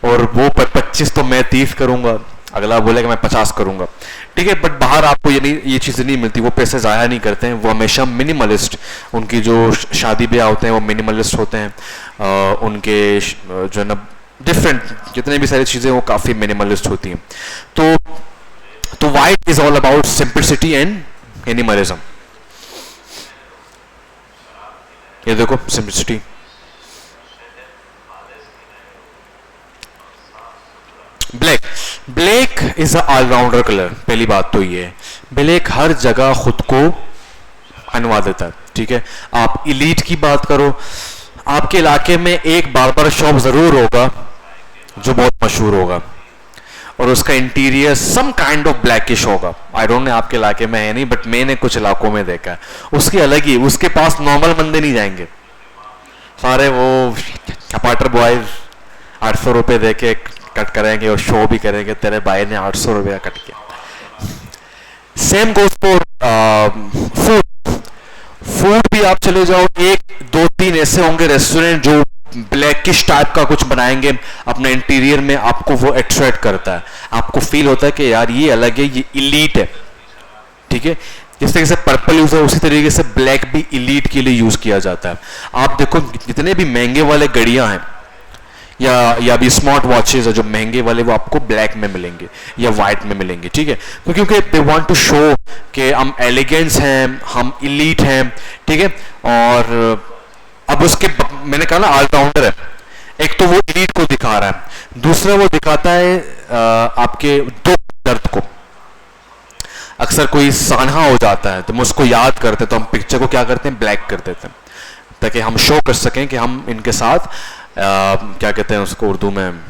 और वो 25 तो मैं 30 करूंगा, अगला बोलेगा मैं 50 करूंगा, ठीक है। बट बाहर आपको ये चीज़ें नहीं मिलती, वो पैसे ज़ाया नहीं करते हैं, वो हमेशा मिनिमलिस्ट, उनकी जो शादी ब्याह होते हैं वो मिनिमलिस्ट होते हैं, उनके जो है ना डिफरेंट जितने भी सारी चीज़ें वो काफ़ी मिनिमलिस्ट होती हैं। तो white is all about simplicity and minimalism. ये देखो simplicity, black, black is a all rounder colour. पहली बात तो ये है, ब्लैक हर जगह खुद को अनुवाद देता है, ठीक है। आप इलीट की बात करो, आपके इलाके में एक बार्बर शॉप जरूर होगा जो बहुत मशहूर होगा, और उसका interior some kind of blackish होगा। आई डोंट नो आपके इलाके में है नहीं, बट मैंने कुछ इलाकों में देखा है, उसकी अलग ही, उसके पास नॉर्मल बंदे नहीं जाएंगे, सारे वो कपाटर बॉयज 800 रुपये दे के कट करेंगे और शो भी करेंगे, तेरे भाई ने 800 रुपये का कट किया। Same goes for food, food भी आप चले जाओ, एक दो तीन ऐसे होंगे रेस्टोरेंट जो ब्लैकिश टाइप का कुछ बनाएंगे अपने इंटीरियर में, आपको वो अट्रैक्ट करता है, आपको फील होता है कि यार ये अलग है, ये इलीट है, ठीक है। जिस तरीके से पर्पल यूज है उसी तरीके से ब्लैक भी इलीट के लिए यूज किया जाता है। आप देखो जितने भी महंगे वाले घड़ियां हैं या भी स्मार्ट वॉचेस है जो महंगे वाले, वो आपको ब्लैक में मिलेंगे या व्हाइट में मिलेंगे, ठीक है। तो क्योंकि दे वांट टू शो कि हम एलिगेंस हैं, हम इलीट हैं, ठीक है। और अब उसके मैंने कहा ना ऑलराउंडर है, एक तो वो इलीट को दिखा रहा है, दूसरा वो दिखाता है आपके दुख दर्द को। अक्सर कोई सानहा हो जाता है तो हम उसको याद करते हैं, तो हम पिक्चर को क्या करते हैं, ब्लैक कर देते हैं, ताकि हम शो कर सकें कि हम इनके साथ क्या कहते हैं उसको उर्दू में,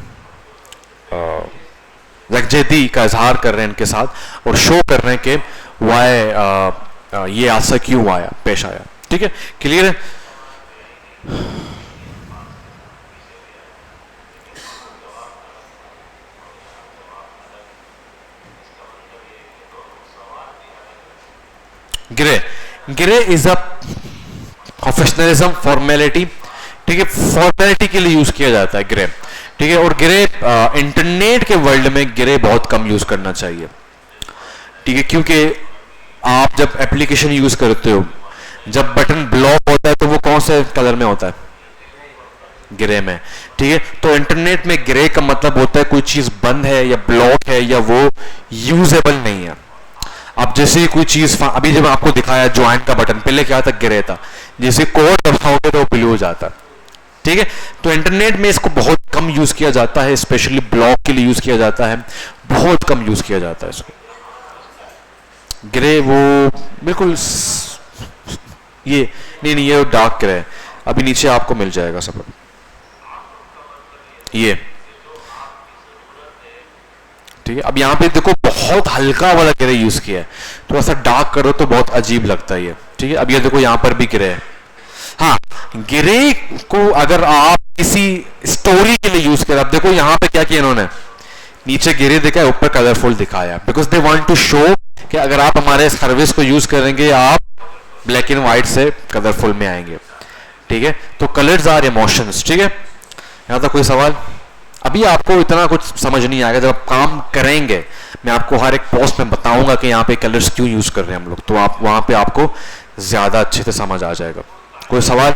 यकजहती का इजहार कर रहे हैं इनके साथ, और शो कर रहे हैं कि वाई ये आसा क्यों आया, पेश आया, ठीक है। क्लियर है? Grey, grey is a professionalism, formality, ठीक है, फॉर्मेलिटी के लिए यूज किया जाता है ग्रे, ठीक है। और ग्रे इंटरनेट के वर्ल्ड में ग्रे बहुत कम यूज करना चाहिए, ठीक है, क्योंकि आप जब एप्लीकेशन यूज करते हो, जब बटन ब्लॉक होता है तो वो कौन से कलर में होता है, ग्रे में, ठीक है। तो इंटरनेट में ग्रे का मतलब होता है कोई चीज बंद है या ब्लॉक है या वो यूजेबल नहीं है। अब जैसे कोई चीज, अभी जब आपको दिखाया ज्वाइन का बटन, पहले क्या था, ग्रे था, जैसे कोड दबाओगे तो वो ब्लू हो जाता, ठीक है। तो इंटरनेट में इसको बहुत कम यूज किया जाता है, स्पेशली ब्लॉक के लिए यूज किया जाता है, बहुत कम यूज किया जाता है इसको। ग्रे वो बिल्कुल ये नहीं, ये डार्क ग्रे है, अभी नीचे आपको मिल जाएगा सब, ये ठीक है। अब यहाँ पे देखो बहुत हल्का वाला ग्रे यूज किया है, थोड़ा सा डार्क करो तो बहुत अजीब लगता है ये, ठीक है। अब ये देखो यहाँ पर भी ग्रे है। हाँ, ग्रे को अगर आप किसी स्टोरी के लिए यूज करें, अब देखो यहाँ पे क्या किया इन्होंने, नीचे ग्रे दिखा है, ऊपर कलरफुल दिखाया, because they want to show कि अगर आप हमारे सर्विस को यूज करेंगे आप ब्लैक एंड व्हाइट से कलरफुल में आएंगे, ठीक है। तो कलर्स आर इमोशंस, ठीक है। यहां तक कोई सवाल? अभी आपको इतना कुछ समझ नहीं आएगा, जब आप काम करेंगे मैं आपको हर एक पोस्ट में बताऊंगा कि यहाँ पे कलर्स क्यों यूज कर रहे हैं हम लोग, तो आप वहां पे आपको ज्यादा अच्छे से समझ आ जाएगा। कोई सवाल?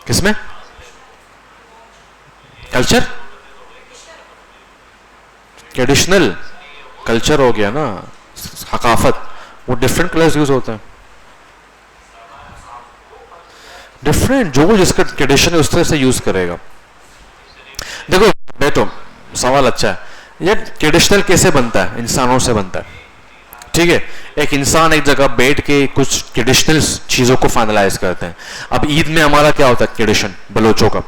किसमें? कल्चर? ट्रेडिशनल कल्चर हो गया ना, सकाफत, वो डिफरेंट कलर्स यूज होते हैं, डिफरेंट, जो जिसका ट्रेडिशन है उस तरह से यूज करेगा। देखो बैठो, सवाल अच्छा है। ये ट्रेडिशनल कैसे बनता है? इंसानों से बनता है, ठीक है। एक इंसान एक जगह बैठ के कुछ ट्रेडिशनल चीजों को फाइनलाइज करते हैं। अब ईद में हमारा क्या होता है ट्रेडिशन बलोचों का?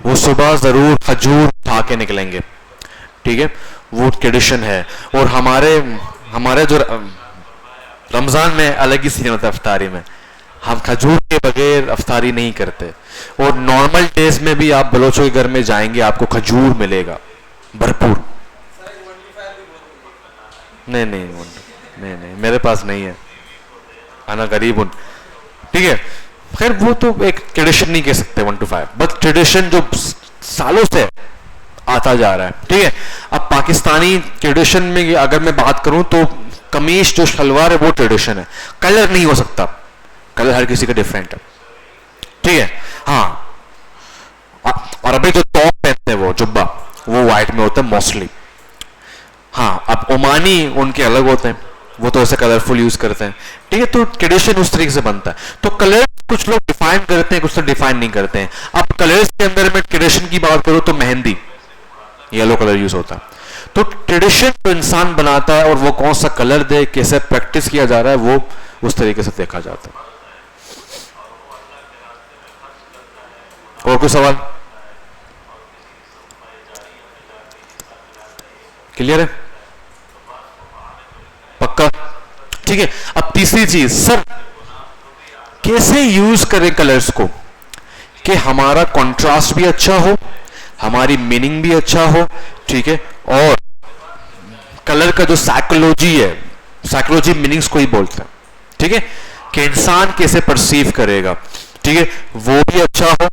वो सुबह जरूर खजूर उठा के निकलेंगे, ठीक है, वो ट्रेडिशन है। और हमारे जो रमजान में अलग ही सीजन होता है अफ्तारी में, हम खजूर के बगैर अफ्तारी नहीं करते। और नॉर्मल डेज में भी आप बलोचों के घर में जाएंगे आपको खजूर मिलेगा भरपूर। नहीं नहीं नहीं नहीं, मेरे पास नहीं है, आना गरीब हूं, ठीक है। खैर वो तो एक ट्रेडिशन नहीं कह सकते 1 to 5, बट ट्रेडिशन जो सालों से आता जा रहा है, ठीक है। अब पाकिस्तानी ट्रेडिशन में अगर मैं बात करूं तो कमीज जो शलवार है वो ट्रेडिशन है, कलर नहीं हो सकता, कलर हर किसी का डिफरेंट है, ठीक है। हाँ, और अभी जो टॉप पहनते हैं वो जुब्बा, वो व्हाइट में होता है मोस्टली। हाँ, अब ओमानी उनके अलग होते हैं, वो तो ऐसे कलरफुल यूज करते हैं, ठीक है। तो ट्रेडिशन उस तरीके से बनता है। तो कलर कुछ लोग डिफाइन करते हैं, कुछ लोग डिफाइन नहीं करते हैं। अब कलर्स के अंदर में ट्रेडिशन की बात करो तो मेहंदी येलो कलर यूज होता है। तो ट्रेडिशन जो इंसान बनाता है और वो कौन सा कलर दे, कैसे प्रैक्टिस किया जा रहा है, वो उस तरीके से देखा जाता है। और कोई सवाल? क्लियर है? पक्का? ठीक है। अब तीसरी चीज, सर कैसे यूज करें कलर्स को कि हमारा कंट्रास्ट भी अच्छा हो, हमारी मीनिंग भी अच्छा हो, ठीक है। और कलर का जो साइकोलॉजी है, साइकोलॉजी मीनिंग्स को ही बोलते हैं, ठीक है, कि इंसान कैसे परसीव करेगा, ठीक है, वो भी अच्छा हो।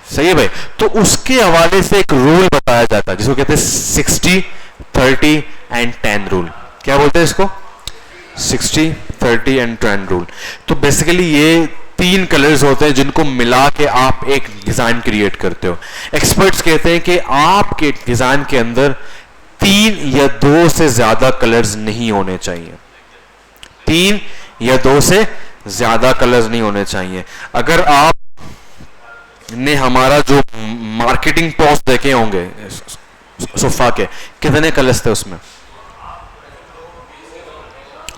सही है भाई। तो उसके हवाले से एक रूल बताया जाता है जिसको कहते हैं 60, 30 एंड 10 रूल। क्या बोलते हैं इसको? 60, 30 एंड 10 रूल। तो बेसिकली ये 3 कलर्स होते हैं जिनको मिला के आप एक डिजाइन क्रिएट करते हो। एक्सपर्ट्स कहते हैं कि आपके डिजाइन के अंदर 3 या 2 से ज्यादा कलर्स नहीं होने चाहिए, 3 या 2 से ज्यादा कलर्स नहीं होने चाहिए। अगर आप ने हमारा जो मार्केटिंग पोस्ट देखे होंगे सोफा के, कितने कलर्स थे उसमें?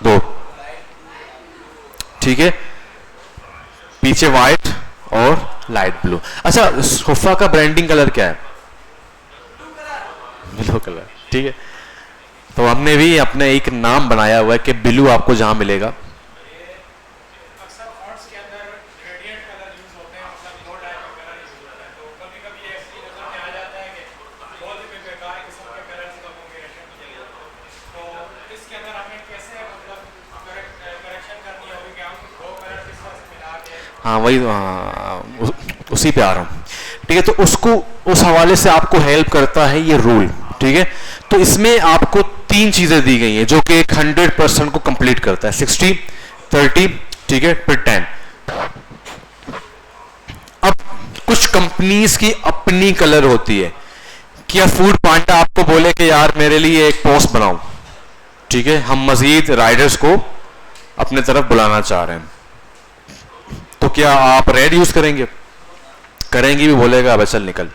2, ठीक है, पीछे व्हाइट और लाइट ब्लू। अच्छा, सोफा का ब्रांडिंग कलर क्या है? ब्लू कलर, ठीक है। तो हमने भी अपने एक नाम बनाया हुआ है कि ब्लू आपको जहां मिलेगा। हाँ वही, उसी पे आ रहा हूँ, ठीक है। तो उसको उस हवाले से आपको हेल्प करता है ये रूल, ठीक है। तो इसमें आपको 3 चीजें दी गई हैं जो कि 100% को कंप्लीट करता है, 60, 30, ठीक है, फिर 10। अब कुछ कंपनीज की अपनी कलर होती है। क्या फूड पांडा आपको बोले कि यार मेरे लिए एक पोस्ट बनाओ, ठीक है, हम मजीद राइडर्स को अपने तरफ बुलाना चाह रहे हैं, तो क्या आप रेड यूज करेंगे? करेंगे भी, बोलेगा अब चल निकल।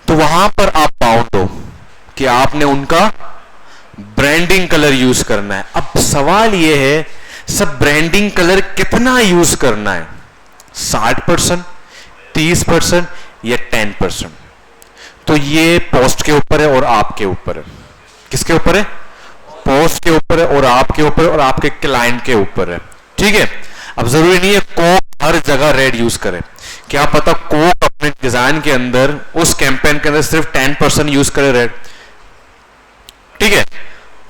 तो वहां पर आप बाउंड हो कि आपने उनका ब्रांडिंग कलर यूज करना है। अब सवाल यह है, सब ब्रांडिंग कलर कितना यूज करना है? 60%, 30% या 10%? तो ये पोस्ट के ऊपर है और आपके ऊपर है। किसके ऊपर है? पोस्ट के ऊपर है और आपके ऊपर और आपके क्लाइंट के ऊपर है, ठीक है। अब जरूरी नहीं है कोक हर जगह रेड यूज करे, क्या पता कोक अपने डिजाइन के अंदर, उस कैंपेन के अंदर सिर्फ 10% यूज करे रेड। ठीक है,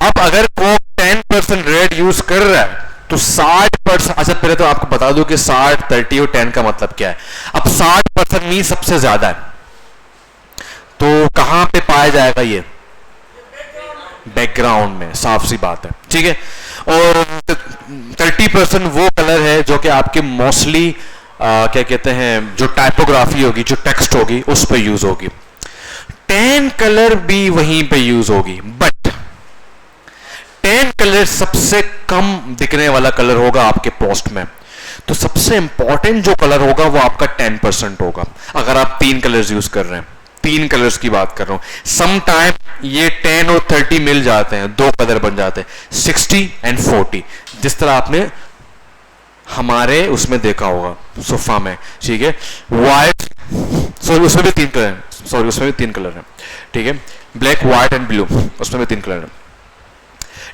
अब अगर कोक 10% रेड यूज कर रहा है तो 60%, अच्छा पहले तो आपको बता दूं कि 60, 30 और 10 का मतलब क्या है। अब 60% मीन सबसे ज्यादा है, तो कहां पे पाया जाएगा ये? बैकग्राउंड में, साफ सी बात है। ठीक है, और 30% वो कलर है जो कि आपके मोस्टली क्या कहते हैं, जो टाइपोग्राफी होगी, जो टेक्स्ट होगी, उस पर यूज होगी। 10 कलर भी वहीं पे यूज होगी, बट 10 कलर सबसे कम दिखने वाला कलर होगा आपके पोस्ट में। तो सबसे इंपॉर्टेंट जो कलर होगा वो आपका 10% होगा। अगर आप 3 कलर्स यूज कर रहे हैं, 3 कलर्स की बात कर रहा हूं, सम टाइम ये 10 और 30 मिल जाते हैं, 2 कलर बन जाते हैं, 60 एंड 40, जिस तरह आपने हमारे उसमें देखा होगा सोफा में। ठीक है, व्हाइट, सॉरी उसमें भी 3 कलर हैं, सॉरी उसमें भी 3 कलर हैं। ठीक है, ब्लैक, व्हाइट एंड ब्लू, उसमें भी 3 कलर हैं।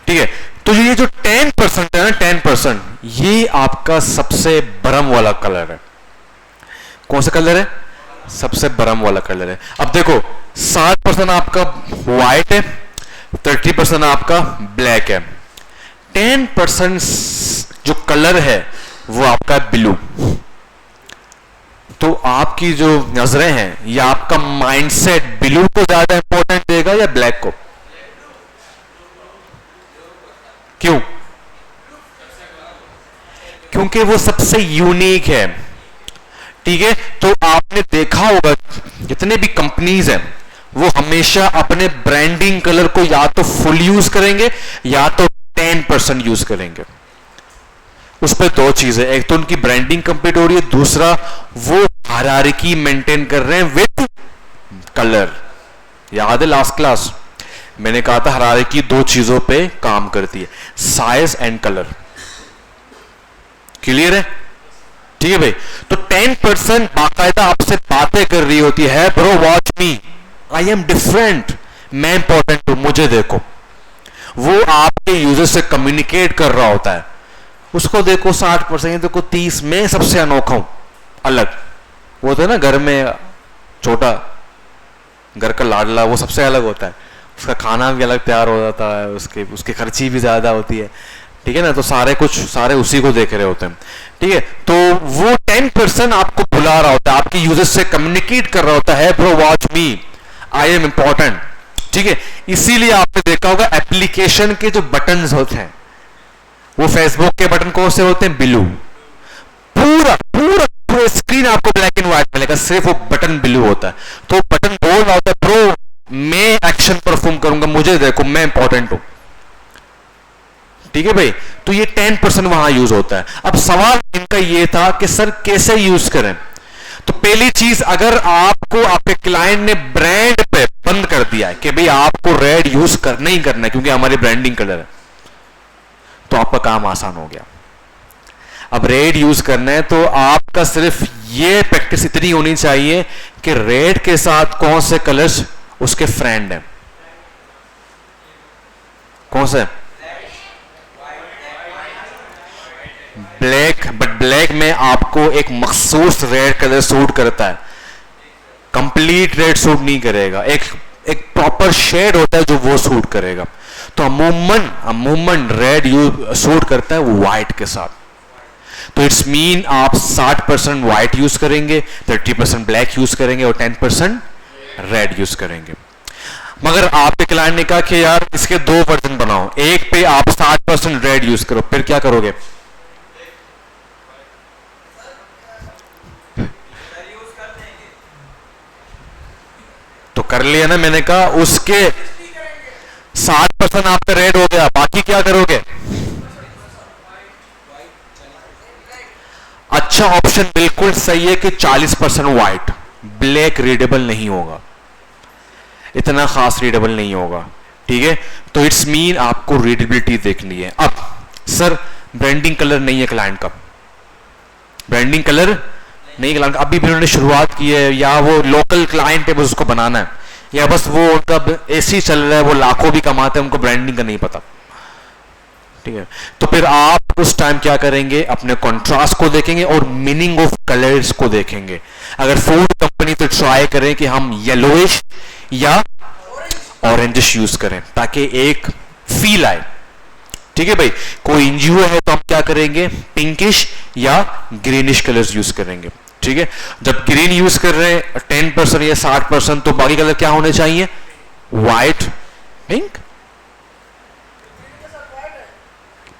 ठीक है, तो ये जो 10% है ना, 10% ये आपका सबसे बरम वाला कलर है। कौन सा कलर है? सबसे बरम वाला कलर है। अब देखो 60% आपका व्हाइट है, 30% आपका ब्लैक है, 10% जो कलर है वो आपका ब्लू। तो आपकी जो नजरें हैं या आपका माइंडसेट ब्लू को ज्यादा इंपॉर्टेंट देगा या ब्लैक को? क्यों? क्योंकि वो सबसे यूनिक है। ठीक है, तो आपने देखा होगा जितने भी कंपनीज हैं वो हमेशा अपने ब्रांडिंग कलर को या तो फुल यूज करेंगे या तो 10% यूज करेंगे। उस पर 2 चीजें, एक तो उनकी ब्रांडिंग कंप्लीट हो रही है, दूसरा वो हायरार्की मेंटेन कर रहे हैं विद कलर। याद है लास्ट क्लास मैंने कहा था हायरार्की 2 चीजों पे काम करती है, साइज एंड कलर। क्लियर है? ठीक है भाई, तो 10% बाकायदा आपसे बातें कर रही होती है, bro watch me, I am different, मैं इंपॉर्टेंट हूं, मुझे देखो। वो आपके यूजर से कम्युनिकेट कर रहा होता है। उसको देखो 60%, देखो 30, मैं सबसे अनोखा हूं, अलग। वो होता है ना घर में छोटा, घर का लाडला, वो सबसे अलग होता है, उसका खाना भी अलग तैयार हो जाता है, उसके खर्ची भी ज्यादा होती है। ठीक है ना, तो सारे उसी को देख रहे होते हैं। ठीक है, तो वो 10% आपको बुला रहा होता है, आपके यूजर से कम्युनिकेट कर रहा होता है, bro watch me, I am important. ठीक है, इसीलिए आपने देखा होगा एप्लीकेशन के जो बटन्स होते हैं वो फेसबुक के बटन कौन से होते हैं? ब्लू। पूरा पूरा पूरा स्क्रीन आपको ब्लैक एंड व्हाइट मिलेगा, सिर्फ वो बटन ब्लू होता है। तो बटन बोल रहा होता है, ब्रो मैं एक्शन परफॉर्म करूंगा, मुझे देखो, मैं इंपॉर्टेंट हूं। ठीक है भाई, तो ये 10% वहां यूज होता है। अब सवाल इनका ये था कि सर कैसे यूज करें? तो पहली चीज, अगर आपको आपके क्लाइंट ने ब्रांड पे बंद कर दिया है कि भाई आपको रेड यूज करना ही करना है क्योंकि हमारी ब्रांडिंग कलर है, तो आपका काम आसान हो गया। अब रेड यूज करना है तो आपका सिर्फ ये प्रैक्टिस इतनी होनी चाहिए कि रेड के साथ कौन से कलर्स उसके फ्रेंड हैं। कौन से? ब्लैक, बट ब्लैक में आपको एक मखसूस रेड कलर सूट करता है, कंप्लीट रेड सूट नहीं करेगा, एक प्रॉपर शेड होता है जो वो सूट करेगा। तो अमूमन रेड सूट करता है वो व्हाइट के साथ। तो इट्स मीन आप 60% व्हाइट यूज करेंगे, 30% ब्लैक यूज करेंगे और 10% रेड यूज करेंगे। मगर आपके क्लाइंट ने कहा कि यार इसके 2 वर्जन बनाओ, एक पे आप 60% रेड यूज करो, फिर क्या करोगे? तो कर लिया ना, मैंने कहा उसके 60% आपका रेड हो गया, बाकी क्या करोगे? अच्छा ऑप्शन बिल्कुल सही है कि 40% व्हाइट, ब्लैक रीडेबल नहीं होगा, इतना खास रीडेबल नहीं होगा। ठीक है, तो इट्स मीन आपको रीडेबिलिटी देखनी है। अब सर ब्रांडिंग कलर नहीं है क्लाइंट का, ब्रांडिंग कलर नहीं क्लाइंट, अभी भी उन्होंने शुरुआत की है, या वो लोकल क्लाइंट है बस उसको बनाना है, या बस वो उनका एसी चल रहा है, वो लाखों भी कमाते हैं, उनको ब्रांडिंग का नहीं पता। ठीक है, तो फिर आप उस टाइम क्या करेंगे, अपने कॉन्ट्रास्ट को देखेंगे और मीनिंग ऑफ कलर्स को देखेंगे। अगर फूड कंपनी तो ट्राई करें कि हम येलोइश या ऑरेंजिश यूज करें ताकि एक फील आए। ठीक है भाई, कोई एनजीओ है तो हम क्या करेंगे, पिंकिश या ग्रीनिश कलर्स यूज करेंगे। ठीक है, जब ग्रीन यूज कर रहे हैं 10% या 60%, तो बाकी कलर क्या होने चाहिए, व्हाइट, पिंक।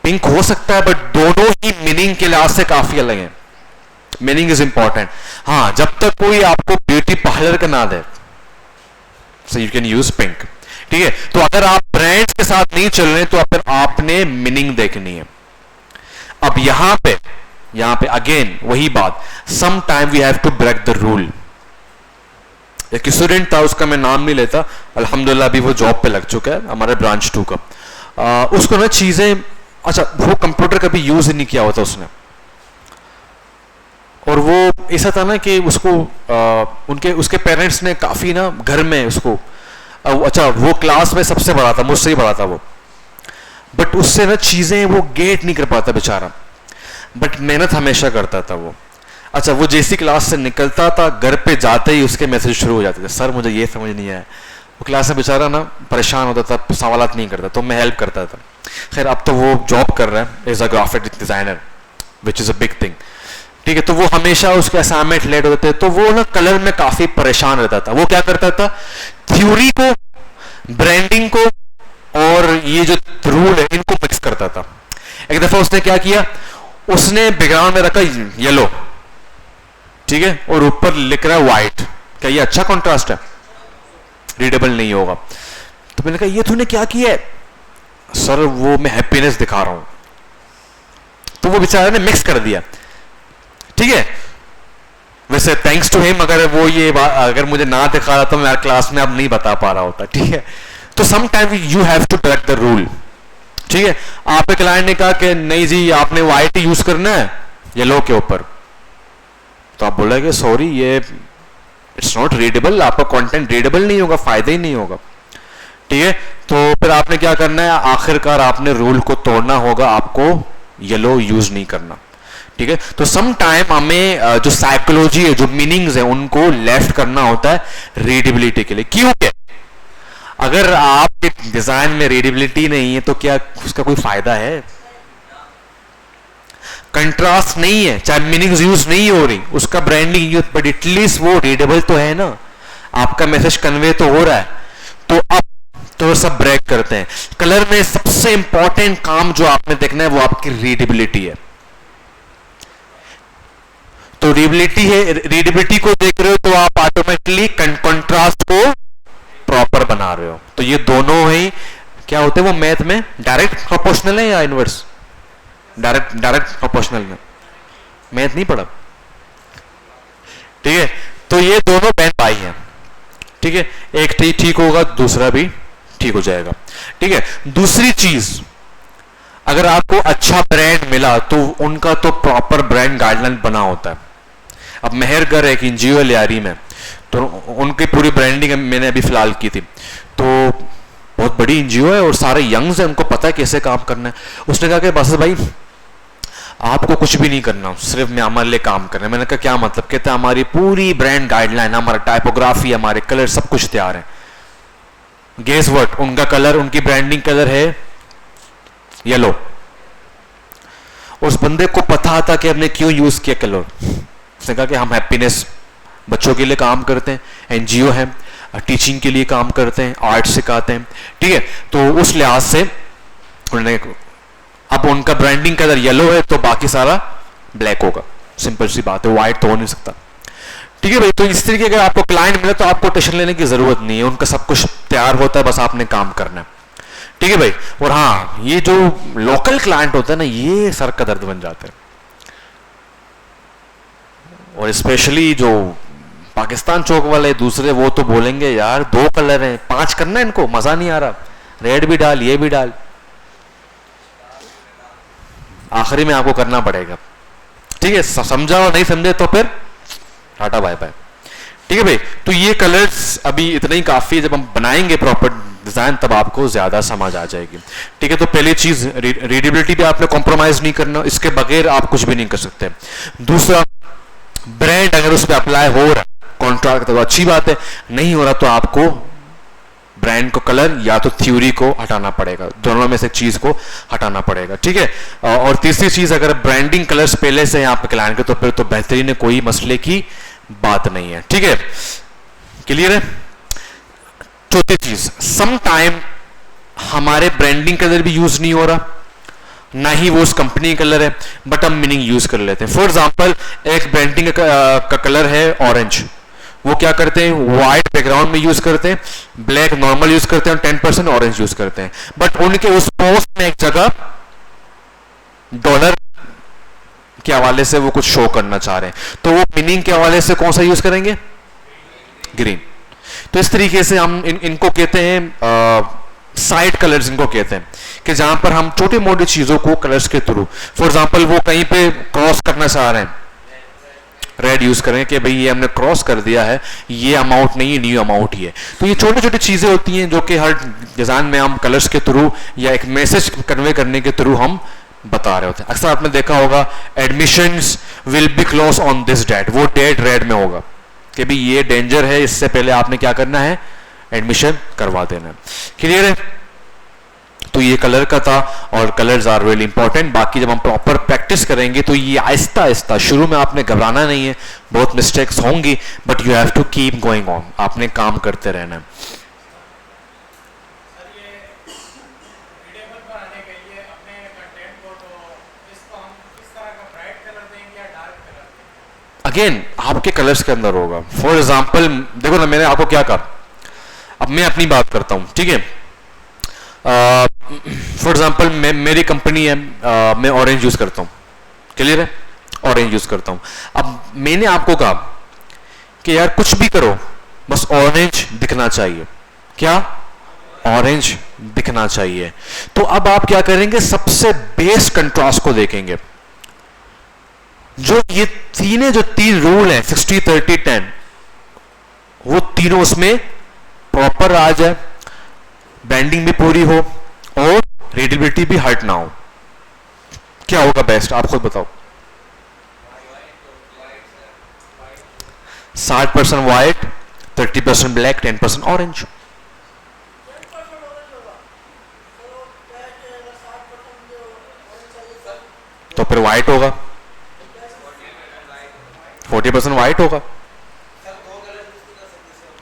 पिंक हो सकता है बट दोनों ही मीनिंग के लिहाज से काफी अलग है। Meaning is important. हाँ, जब तक कोई आपको ब्यूटी पार्लर का ना दे, so you can use pink. ठीक है, तो अगर आप ब्रांड्स के साथ नहीं चल रहे तो फिर आपने मीनिंग देखनी है। अब यहां पे अगेन वही बात, some time we have to break the rule. एक स्टूडेंट था, उसका मैं नाम नहीं लेता, अल्हम्दुलिल्लाह अभी वो जॉब पे लग चुका है, हमारे ब्रांच 2 का। उसको ना चीजें, अच्छा वो कंप्यूटर कभी यूज ही नहीं किया होता उसने, और वो ऐसा था ना कि उसको उसके पेरेंट्स ने काफी ना घर में उसको, अच्छा वो क्लास में सबसे बड़ा था, मुझसे ही बड़ा था वो, बट उससे ना चीजें वो गेट नहीं कर पाता बेचारा, बट मेहनत हमेशा करता था वो। अच्छा, वो जैसी क्लास से निकलता था, घर पे जाते ही उसके मैसेज शुरू हो जाते थे, सर मुझे ये समझ नहीं आया। वो क्लास में बेचारा ना परेशान होता था, सवालात नहीं करता, तो मैं हेल्प करता था। खैर अब तो वो जॉब कर रहा है as a graphic designer, which is a big thing. ठीक है, तो वो हमेशा उसके असाइनमेंट लेट होते थे, तो वो ना कलर में काफी परेशान रहता था। वो क्या करता था, थ्योरी को, ब्रांडिंग को और ये जो रूल है इनको मिक्स करता था। एक दफा उसने क्या किया, उसने बैकग्राउंड में रखा येलो, ठीक है, और ऊपर लिख रहा है व्हाइट। क्या ये अच्छा कॉन्ट्रास्ट है? रीडेबल नहीं होगा। तो मैंने कहा ये तूने क्या किया है? सर वो मैं हैप्पीनेस दिखा रहा हूं। तो वो बेचारे ने मिक्स कर दिया। ठीक है, वैसे थैंक्स टू हिम, अगर वो ये अगर मुझे ना दिखा रहा तो मैं क्लास में अब नहीं बता पा रहा होता। ठीक है, तो some time you have to break the rule. ठीक है, आपके क्लाइंट ने कहा कि नहीं जी आपने व्हाइट यूज करना है येलो के ऊपर, तो आप बोलेंगे सॉरी ये इट्स नॉट रीडेबल, आपका कंटेंट रीडेबल नहीं होगा, फायदा ही नहीं होगा। ठीक है, तो फिर आपने क्या करना है, आखिरकार आपने रूल को तोड़ना होगा, आपको येलो यूज नहीं करना। ठीक है, तो सम टाइम हमें जो साइकोलॉजी है, जो मीनिंग्स है, उनको लेफ्ट करना होता है रीडेबिलिटी के लिए। क्यों? अगर आपके डिजाइन में रीडेबिलिटी नहीं है तो क्या उसका कोई फायदा है? कंट्रास्ट नहीं है, चाहे मीनिंग्स यूज नहीं हो रही, उसका ब्रांडिंग यूज, बट एटलीस्ट वो रीडेबल तो है ना, आपका मैसेज कन्वे तो हो रहा है। तो अब तो सब ब्रेक करते हैं। कलर में सबसे इंपॉर्टेंट काम जो आपने देखना है वो आपकी रीडेबिलिटी है। तो रीडेबिलिटी है, रीडेबिलिटी को देख रहे हो तो आप ऑटोमेटिकली कंट्रास्ट को प्रॉपर बना रहे हो। तो ये दोनों ही क्या होते हैं, वो मैथ में डायरेक्ट प्रोपोर्शनल है या इनवर्स? डायरेक्ट प्रोपोर्शनल में मैथ नहीं पढ़ा। ठीक है, तो ये दोनों बहन भाई हैं। ठीक है, एक ठीक होगा दूसरा भी ठीक हो जाएगा। ठीक है, दूसरी चीज, अगर आपको अच्छा ब्रांड मिला तो उनका तो प्रॉपर ब्रांड गाइडलाइन बना होता है। अब मेहरगर एक एनजीओ लियारी में, तो उनकी पूरी ब्रांडिंग मैंने अभी फिलहाल की थी, तो बहुत बड़ी एनजीओ है और सारे यंग्स हैं, उनको पता है कैसे काम करना है। उसने कहा कि बस भाई आपको कुछ भी नहीं करना, सिर्फ मैं हमारे लिए काम करना है। मैंने कहा क्या मतलब? कहते हैं हमारी पूरी ब्रांड गाइडलाइन, हमारा टाइपोग्राफी, हमारे कलर सब कुछ तैयार है। गेस व्हाट, उनका कलर, उनकी ब्रांडिंग कलर है येलो। उस बंदे को पता था कि हमने क्यों यूज किया कलर। उसने कहा कि हम हैप्पीनेस बच्चों के लिए काम करते हैं, एनजीओ है, टीचिंग के लिए काम करते हैं, आर्ट सिखाते हैं। ठीक है, तो उस लिहाज से उन्होंने, अब उनका ब्रांडिंग कलर येलो है तो बाकी सारा ब्लैक होगा। सिंपल सी बात है, व्हाइट तो हो नहीं सकता। ठीक है भाई, तो इस तरीके अगर आपको क्लाइंट मिले तो आपको टेंशन लेने की जरूरत नहीं है, उनका सब कुछ तैयार होता है, बस आपने काम करना है। ठीक है भाई, और हाँ ये जो लोकल क्लाइंट होता है ना, ये सर का दर्द बन जाता है। और स्पेशली जो पाकिस्तान चौक वाले दूसरे, वो तो बोलेंगे यार 2 कलर हैं, 5 करना है इनको, मजा नहीं आ रहा, रेड भी डाल ये भी डाल। आखिरी में आपको करना पड़ेगा। ठीक है, समझा और नहीं समझे तो फिर टाटा बाय बाय। ठीक है भाई, तो ये कलर्स अभी इतना ही काफी है। जब हम बनाएंगे प्रॉपर डिजाइन, तब आपको ज्यादा समझ आ जाएगी। ठीक है, तो पहली चीज रीडेबिलिटी पे आपने कॉम्प्रोमाइज नहीं करना, इसके बगैर आप कुछ भी नहीं कर सकते। दूसरा, ब्रांड अगर उस पर अप्लाई हो रहा है कॉन्ट्रैक्ट तो अच्छी बात है, नहीं हो रहा तो आपको ब्रांड को कलर या तो थ्योरी को हटाना पड़ेगा, दोनों में से चीज को हटाना पड़ेगा। ठीक है, और तीसरी चीज, अगर ब्रांडिंग कलर्स पहले से यहाँ पे क्लाइंट के तो फिर तो बेहतरीन है, कोई मसले की बात नहीं है। ठीक है, क्लियर है। चौथी चीज, सम टाइम हमारे ब्रांडिंग कलर भी यूज नहीं हो रहा, ना ही वो उस कंपनी कलर है, बट हम मीनिंग यूज कर लेते हैं। फॉर एग्जांपल, एक ब्रांडिंग का कलर है ऑरेंज, वो क्या करते हैं, व्हाइट बैकग्राउंड में यूज करते हैं, ब्लैक नॉर्मल यूज करते हैं, 10% ऑरेंज यूज करते हैं, बट उनके उस पोस्ट में एक जगह डॉलर के हवाले से वो कुछ शो करना चाह रहे हैं, तो वो मीनिंग के हवाले से कौन सा यूज करेंगे, ग्रीन। तो इस तरीके से हम इनको कहते हैं साइड कलर्स, इनको कहते हैं कि जहां पर हम छोटी मोटी चीजों को कलर्स के थ्रू, फॉर एग्जांपल वो कहीं पे क्रॉस करना चाह रहे हैं, रेड यूज करें कि भाई ये हमने क्रॉस कर दिया है, ये अमाउंट नहीं है, न्यू अमाउंट ही है। तो ये छोटी छोटी चीजें होती हैं जो कि हर डिजाइन में हम कलर्स के थ्रू या एक मैसेज कन्वे करने के थ्रू हम बता रहे होते हैं। अक्सर आपने देखा होगा, admissions will be close on this date, वो डेट रेड में होगा कि भाई ये डेंजर है, इससे पहले आपने क्या करना है, एडमिशन करवा देना है। क्लियर है। तो ये कलर का था, और कलर्स आर रियली इंपॉर्टेंट। बाकी जब हम प्रॉपर प्रैक्टिस करेंगे तो ये आहिस्ता आहिस्ता, शुरू में आपने घबराना नहीं है, बहुत मिस्टेक्स होंगी, but you have to keep going on, आपने काम करते रहना है। अगेन आपके कलर्स के अंदर होगा। फॉर एग्जाम्पल देखो ना, मैंने आपको क्या कहा, अब मैं अपनी बात करता हूं। ठीक है, फॉर एग्जाम्पल मेरी कंपनी है, मैं ऑरेंज यूज करता हूं, क्लियर है, ऑरेंज यूज करता हूं। अब मैंने आपको कहा कि यार कुछ भी करो, बस ऑरेंज दिखना चाहिए, क्या, ऑरेंज दिखना चाहिए। तो अब आप क्या करेंगे, सबसे बेस कंट्रास्ट को देखेंगे, जो ये जो तीन रूल है 60 30 10, वो तीनों उसमें प्रॉपर आ जाए, बैंडिंग भी पूरी हो और रीडेबिलिटी भी हर्ट ना हो। क्या होगा बेस्ट, आप खुद बताओ। 60% व्हाइट, 30% ब्लैक, 10% ऑरेंज। तो फिर व्हाइट होगा, 40% व्हाइट होगा,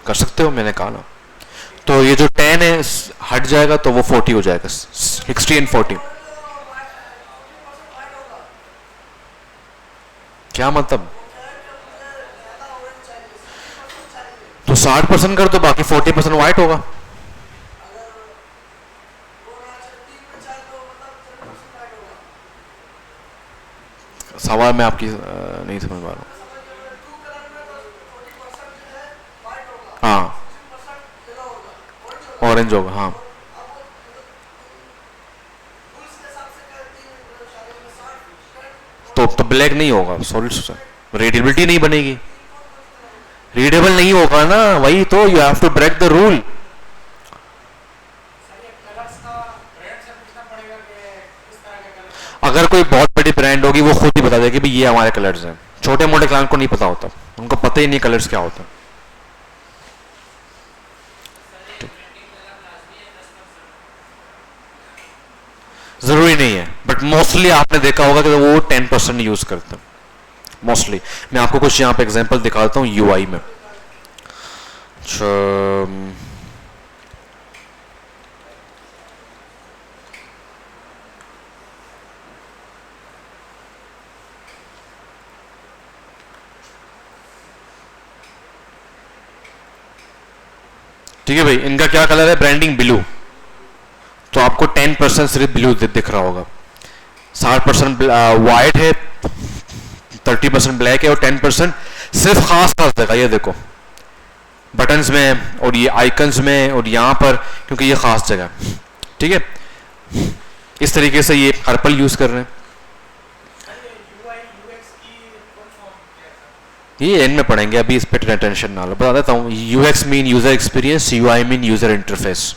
कर सकते हो, मैंने कहा ना। तो ये जो 10 है हट जाएगा तो वो 40 हो जाएगा, 60 and 40। क्या मतलब, तो 60% कर दो, बाकी 40% व्हाइट होगा। सवाल मैं आपकी नहीं समझ पा रहा हूँ। हाँ, ऑरेंज होगा, हाँ। तो ब्लैक नहीं होगा, सॉरी, रीडेबिलिटी नहीं बनेगी, रीडेबल नहीं होगा ना, वही तो, you have to break the rule. अगर कोई बहुत बड़ी ब्रांड होगी वो खुद ही बता देगी कि ये हमारे कलर्स हैं, छोटे मोटे क्लाइंट को नहीं पता होता, उनको पता ही नहीं कलर्स क्या होता है। जरूरी नहीं है, बट मोस्टली आपने देखा होगा कि वो 10% यूज करते हैं मोस्टली। मैं आपको कुछ यहाँ पे एग्जांपल दिखाता हूँ यूआई में। ठीक है भाई, इनका क्या कलर है, ब्रांडिंग ब्लू, तो आपको 10% सिर्फ ब्लू दिख रहा होगा, 60% व्हाइट है, 30% ब्लैक है, और 10% सिर्फ खास खास जगह, ये देखो बटन्स में और ये आइकन्स में और यहाँ पर, क्योंकि ये खास जगह। ठीक है, इस तरीके से ये पर्पल यूज कर रहे हैं। ये एंड में पढ़ेंगे, अभी इस पे टेंशन ना लो, बता देता हूँ। UX mean user experience, UI mean user interface.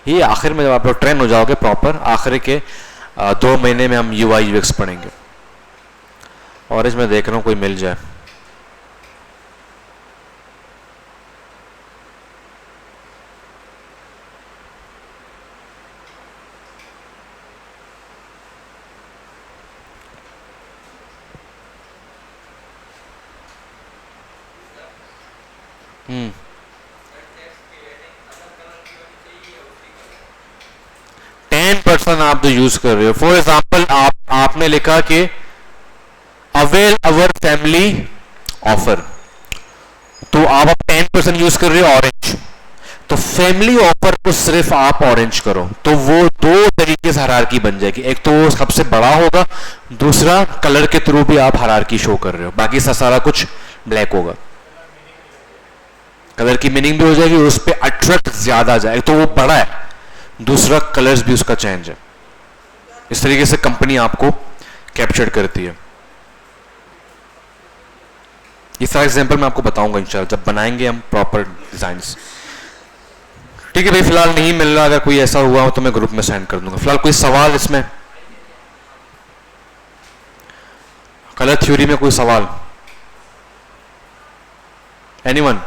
ये आखिर में जब आप लोग ट्रेन हो जाओगे प्रॉपर, आखिर के 2 महीने में हम UI UX पढ़ेंगे। ऑरेंज में देख रहा हूँ कोई मिल जाए। हम्म 10% आप जो यूज कर रहे हो, फॉर एग्जाम्पल आपने लिखा कि अवेल अवर फैमिली ऑफर, तो आप 10% यूज कर रहे हो ऑरेंज, तो फैमिली ऑफर को सिर्फ आप ऑरेंज करो, तो वो 2 तरीके से हायरार्की बन जाएगी। एक तो वो सबसे बड़ा होगा, दूसरा कलर के थ्रू भी आप हायरार्की शो कर रहे हो, बाकी सारा कुछ ब्लैक होगा। कलर की मीनिंग भी हो जाएगी, उस पर अट्रैक्ट ज्यादा जाएगा, तो वो बड़ा है, दूसरा कलर्स भी उसका चेंज है। इस तरीके से कंपनी आपको कैप्चर करती है। ये सारा एग्जांपल मैं आपको बताऊंगा इंशाल्लाह जब बनाएंगे हम प्रॉपर डिजाइन्स। ठीक है भाई, फिलहाल नहीं मिल रहा, अगर कोई ऐसा हुआ हो तो मैं ग्रुप में सेंड कर दूंगा। फिलहाल कोई सवाल इसमें, कलर थ्योरी में कोई सवाल? एनीवन?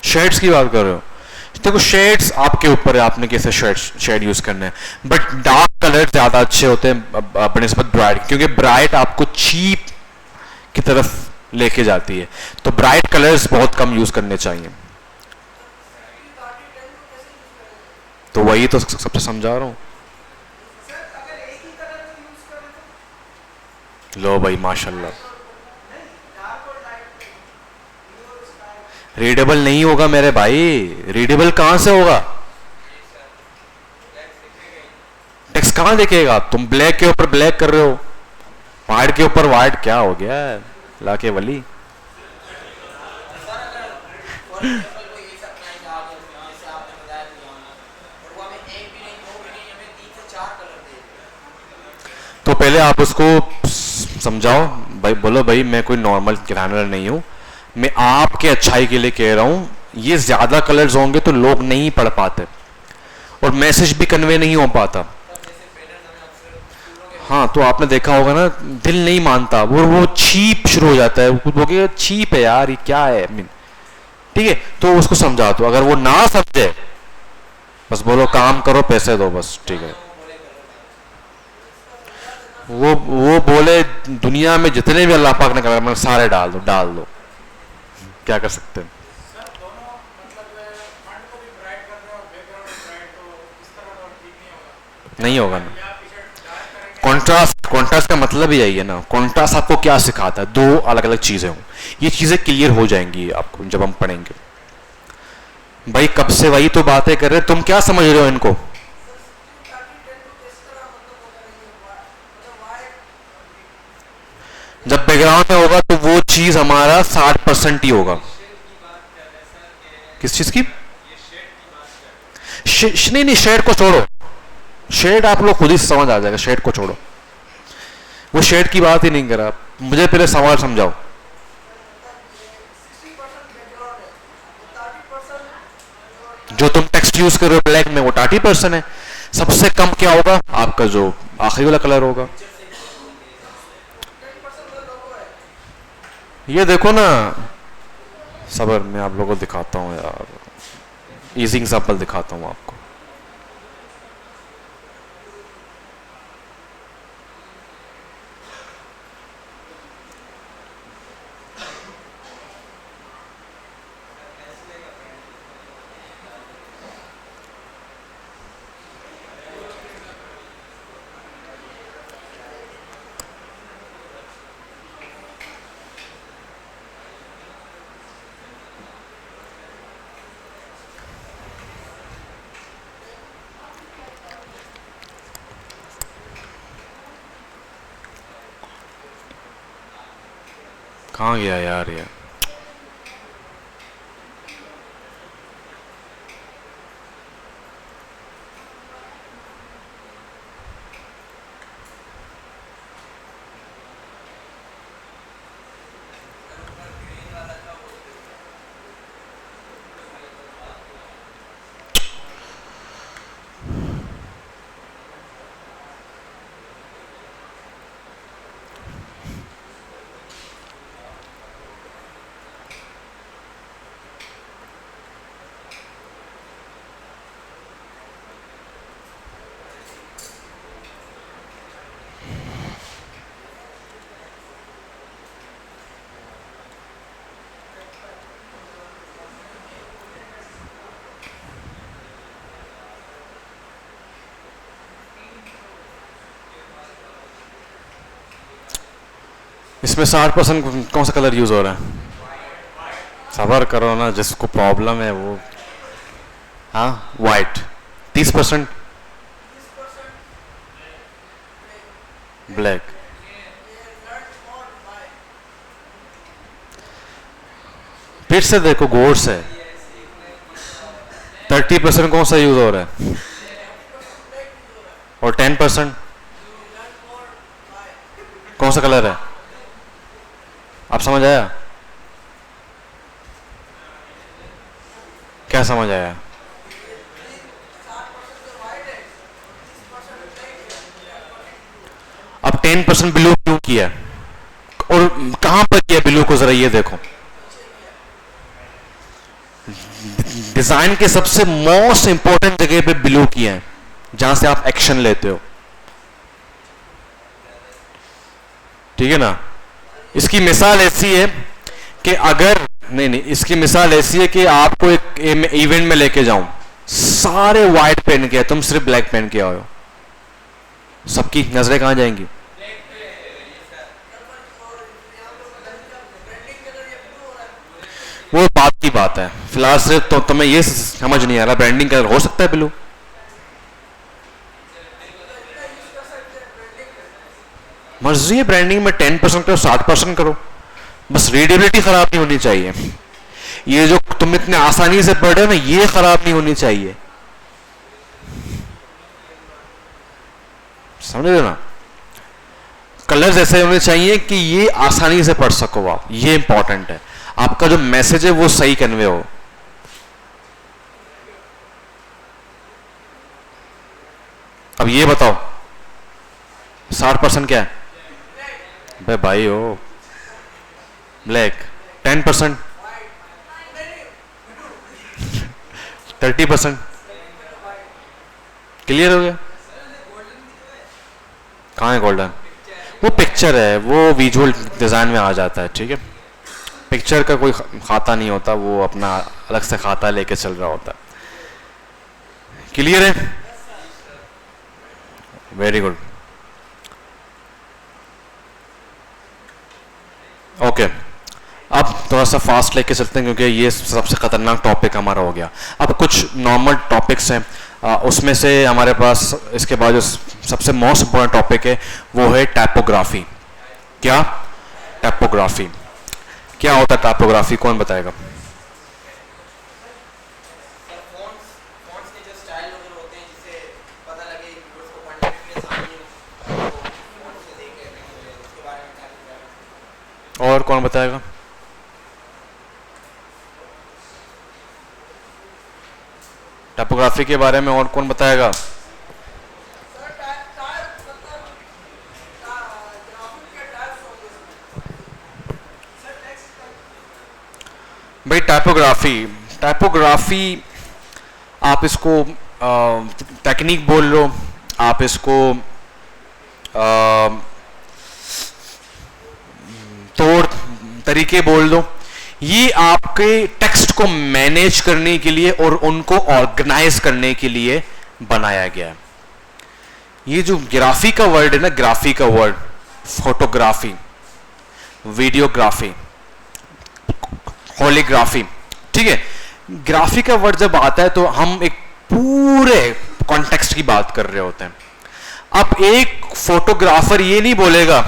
शेड्स की बात कर रहे हो? देखो शेड्स आपके ऊपर है, आपने कैसे शेड यूज करना है, बट डार्क कलर ज्यादा अच्छे होते हैं बनिस्बत ब्राइट, क्योंकि ब्राइट आपको चीप की तरफ लेके जाती है, तो ब्राइट कलर्स बहुत कम यूज करने चाहिए। तो वही तो सबसे समझा रहा हूं। लो भाई माशाल्लाह, रीडेबल नहीं होगा मेरे भाई, रीडेबल कहां से होगा? टेक्स्ट कहां दिखेगा? तुम ब्लैक के ऊपर ब्लैक कर रहे हो, व्हाइट के ऊपर व्हाइट, क्या हो गया लाके वली? तो पहले आप उसको समझाओ भाई, बोलो भाई मैं कोई नॉर्मल किराना नहीं हूं, मैं आपके अच्छाई के लिए कह रहा हूं, ये ज्यादा कलर्स होंगे तो लोग नहीं पढ़ पाते और मैसेज भी कन्वे नहीं हो पाता। हाँ, तो आपने देखा होगा ना, दिल नहीं मानता, वो चीप शुरू हो जाता है, वो चीप है यार, ये क्या है मीन। ठीक है, तो उसको समझा दो, अगर वो ना समझे बस बोलो काम करो पैसे दो बस, ठीक है। वो बोले दुनिया में जितने भी अल्लाह पाक ने कलर सारे डाल दो, डाल दो, क्या कर सकते हैं? नहीं होगा ना। कॉन्ट्रास्ट का मतलब ही यही है ना, कॉन्ट्रास्ट आपको क्या सिखाता है, 2 अलग-अलग चीजें हों, ये चीजें क्लियर हो जाएंगी आपको जब हम पढ़ेंगे। भाई कब से वही तो बातें कर रहे, तुम क्या समझ रहे हो इनको? जब बैकग्राउंड में होगा तो वो चीज हमारा 60% ही होगा। किस चीज की? नहीं, शेड को छोड़ो, शेड आप लोग खुद ही समझ आ जाएगा, शेड को छोड़ो, वो शेड की बात ही नहीं करा। मुझे पहले सवाल समझाओ। जो तुम टेक्स्ट यूज कर रहे हो ब्लैक में, वो 30% है, सबसे कम क्या होगा? आपका जो आखिरी वाला कलर होगा। ये देखो ना, सबर मैं आप लोगों को दिखाता हूँ यार, इजी एग्जांपल दिखाता हूँ आपको। कहाँ गया यार ये? इसमें 60% कौन सा कलर यूज हो रहा है? सबर करो ना, जिसको प्रॉब्लम है वो। हाँ, वाइट। 30% ब्लैक। फिर से देखो गौर से, 30% कौन सा यूज हो रहा है और 10% कौन सा कलर है? आप समझ आया? क्या समझ आया? अब 10% ब्लू क्यों किया और कहां पर किया ब्लू को, जरा ये देखो। डिजाइन के सबसे मोस्ट इंपॉर्टेंट जगह पे ब्लू किया है, जहां से आप एक्शन लेते हो। ठीक है ना? इसकी मिसाल ऐसी है कि अगर नहीं, इसकी मिसाल ऐसी है कि आपको एक इवेंट में लेके जाऊं, सारे व्हाइट पहन के, तुम सिर्फ ब्लैक पहन के आओ, सबकी नजरें कहां जाएंगी? वो बात की बात है। फिलहाल सिर्फ तो तुम्हें ये समझ नहीं आ रहा ब्रांडिंग कलर हो सकता है ब्लू। मर्जी है, ब्रांडिंग में 10% करो, 60% करो, बस रीडेबिलिटी खराब नहीं होनी चाहिए। ये जो तुम इतने आसानी से पढ़ रहे हो ना, ये खराब नहीं होनी चाहिए। समझ रहे हो ना? कलर्स ऐसे होने चाहिए कि ये आसानी से पढ़ सको आप, ये इंपॉर्टेंट है। आपका जो मैसेज है वो सही कन्वे हो। अब ये बताओ 60% क्या है? भाई भाई हो, ब्लैक। 10% 30% क्लियर हो गया? कहाँ है गोल्डन? वो पिक्चर है, वो विजुअल डिजाइन में आ जाता है। ठीक है, पिक्चर का कोई खाता नहीं होता, वो अपना अलग से खाता लेके चल रहा होता है। क्लियर है? Very good. ओके, अब थोड़ा सा फास्ट लेके चलते हैं क्योंकि ये सबसे खतरनाक टॉपिक हमारा हो गया। अब कुछ नॉर्मल टॉपिक्स हैं, उसमें से हमारे पास इसके बाद जो सबसे मोस्ट इंपॉर्टेंट टॉपिक है वो है टाइपोग्राफी। क्या? टाइपोग्राफी क्या होता है? टाइपोग्राफी कौन बताएगा? और कौन बताएगा? टाइपोग्राफी के बारे में और कौन बताएगा? भाई टाइपोग्राफी, टाइपोग्राफी आप इसको टेक्निक बोल लो, आप इसको तौर तरीके बोल दो। ये आपके टेक्स्ट को मैनेज करने के लिए और उनको ऑर्गेनाइज करने के लिए बनाया गया है। ये जो ग्राफी का वर्ड है ना, ग्राफी का वर्ड, फोटोग्राफी, वीडियोग्राफी, होलीग्राफी, ठीक है, ग्राफी का वर्ड जब आता है तो हम एक पूरे कॉन्टेक्स्ट की बात कर रहे होते हैं। अब एक फोटोग्राफर ये नहीं बोलेगा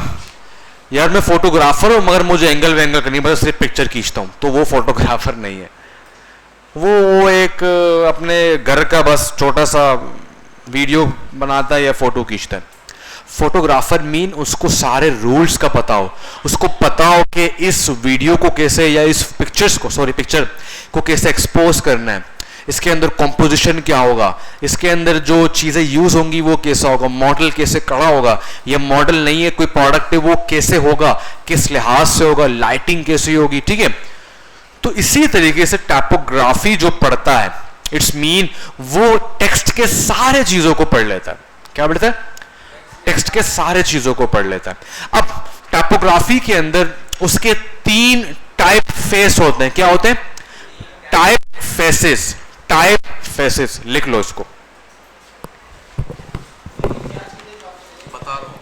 यार मैं फोटोग्राफर हूं मगर मुझे एंगल वेंगल करनी, बस सिर्फ पिक्चर खींचता हूं, तो वो फोटोग्राफर नहीं है। वो एक अपने घर का बस छोटा सा वीडियो बनाता है या फोटो खींचता है। फोटोग्राफर मीन उसको सारे रूल्स का पता हो, उसको पता हो कि इस वीडियो को कैसे या इस पिक्चर को कैसे एक्सपोज करना है, इसके अंदर कॉम्पोजिशन क्या होगा, इसके अंदर जो चीजें यूज होंगी वो कैसा होगा, मॉडल कैसे खड़ा होगा, ये मॉडल नहीं है कोई प्रोडक्ट है, वो कैसे होगा, किस लिहाज से होगा, लाइटिंग कैसी होगी। ठीक है, तो इसी तरीके से टाइपोग्राफी जो पढ़ता है इट्स मीन वो टेक्स्ट के सारे चीजों को पढ़ लेता है। क्या पढ़ता है? टेक्स्ट के सारे चीजों को पढ़ लेता है। अब टाइपोग्राफी के अंदर उसके 3 टाइप फेस होते हैं। क्या होते हैं? Type faces. टाइप फेसेस लिख लो इसको, बता रहा हूं।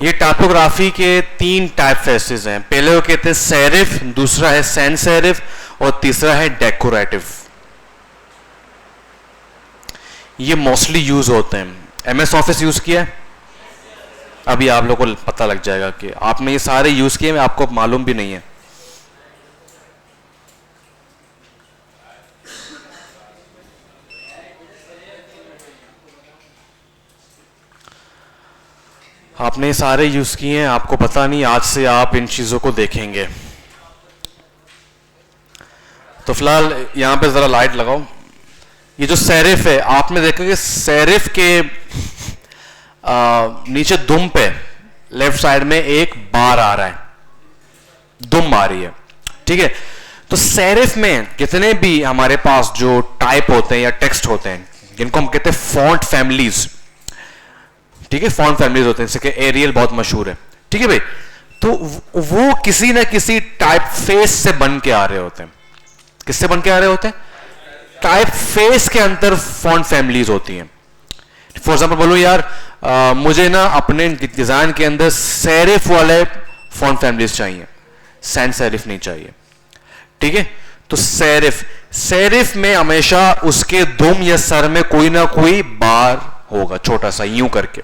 ये टाइपोग्राफी के 3 टाइप फेसेस हैं। पहले वो कहते हैं सेरिफ, दूसरा है सैंस सेरिफ और तीसरा है डेकोरेटिव। ये मोस्टली यूज होते हैं। MS ऑफिस यूज किया है? अभी आप लोगों को पता लग जाएगा कि आपने ये सारे यूज किए, आपको मालूम भी नहीं है। आपने सारे यूज किए हैं, आपको पता नहीं, आज से आप इन चीजों को देखेंगे। तो फिलहाल यहां पे जरा लाइट लगाओ। ये जो सेरिफ है, आपने देखा कि सेरिफ के नीचे दुम पे लेफ्ट साइड में एक बार आ रहा है, दुम आ रही है, ठीक है। तो सेरिफ में कितने भी हमारे पास जो टाइप होते हैं या टेक्स्ट होते हैं, जिनको हम कहते हैं फॉन्ट फैमिलीज, ठीक है, फॉन्ट फैमिलीज होते हैं, जैसे कि एरियल बहुत मशहूर है, ठीक है भाई। तो वो किसी ना किसी टाइप फेस से बन के आ रहे होते हैं। किससे बन के आ रहे होते हैं? टाइप फेस के अंदर फॉन्ट फैमिलीज होती हैं। फॉर एग्जाम्पल बोलो यार, मुझे ना अपने डिजाइन के अंदर सेरिफ वाले फॉन्ट फैमिलीज चाहिए, सैंस सेरिफ नहीं चाहिए, ठीक है। तो सेरिफ, सेरिफ में हमेशा उसके दुम या सर में कोई ना कोई बार होगा, छोटा सा यूं करके।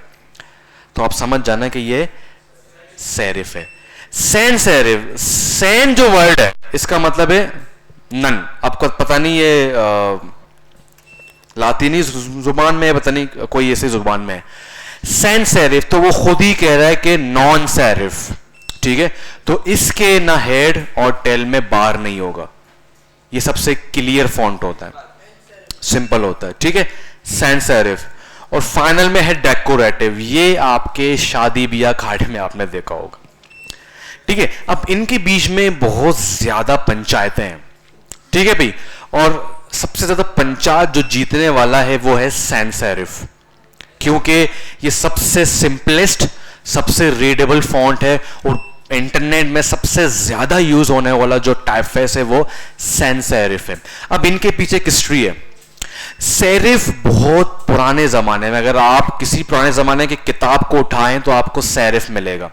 तो आप समझ जाना कि ये सेरिफ है। सैन सेरिफ, सैन जो वर्ड है इसका मतलब है नन। आपको पता नहीं ये लातीनी जुबान में, पता नहीं कोई ऐसी जुबान में है। सैन सेरिफ तो वो खुद ही कह रहा है कि नॉन सेरिफ, ठीक है। तो इसके ना हेड और टेल में बार नहीं होगा। ये सबसे क्लियर फॉन्ट होता है, सिंपल होता है, ठीक है, सैन सेरिफ। और फाइनल में है डेकोरेटिव। ये आपके शादी ब्याह खाड़े में आपने देखा होगा, ठीक है। अब इनके बीच में बहुत ज्यादा पंचायतें हैं, ठीक है भाई। और सबसे ज्यादा पंचायत जो जीतने वाला है वो है सैंस सेरिफ, क्योंकि ये सबसे सिंपलेस्ट, सबसे रीडेबल फॉन्ट है और इंटरनेट में सबसे ज्यादा यूज होने वाला जो टाइपफेस है वो सैंस सेरिफ है। अब इनके पीछे एक हिस्ट्री है। सेरिफ बहुत पुराने जमाने में, अगर आप किसी पुराने जमाने की किताब को उठाएं तो आपको सेरिफ मिलेगा।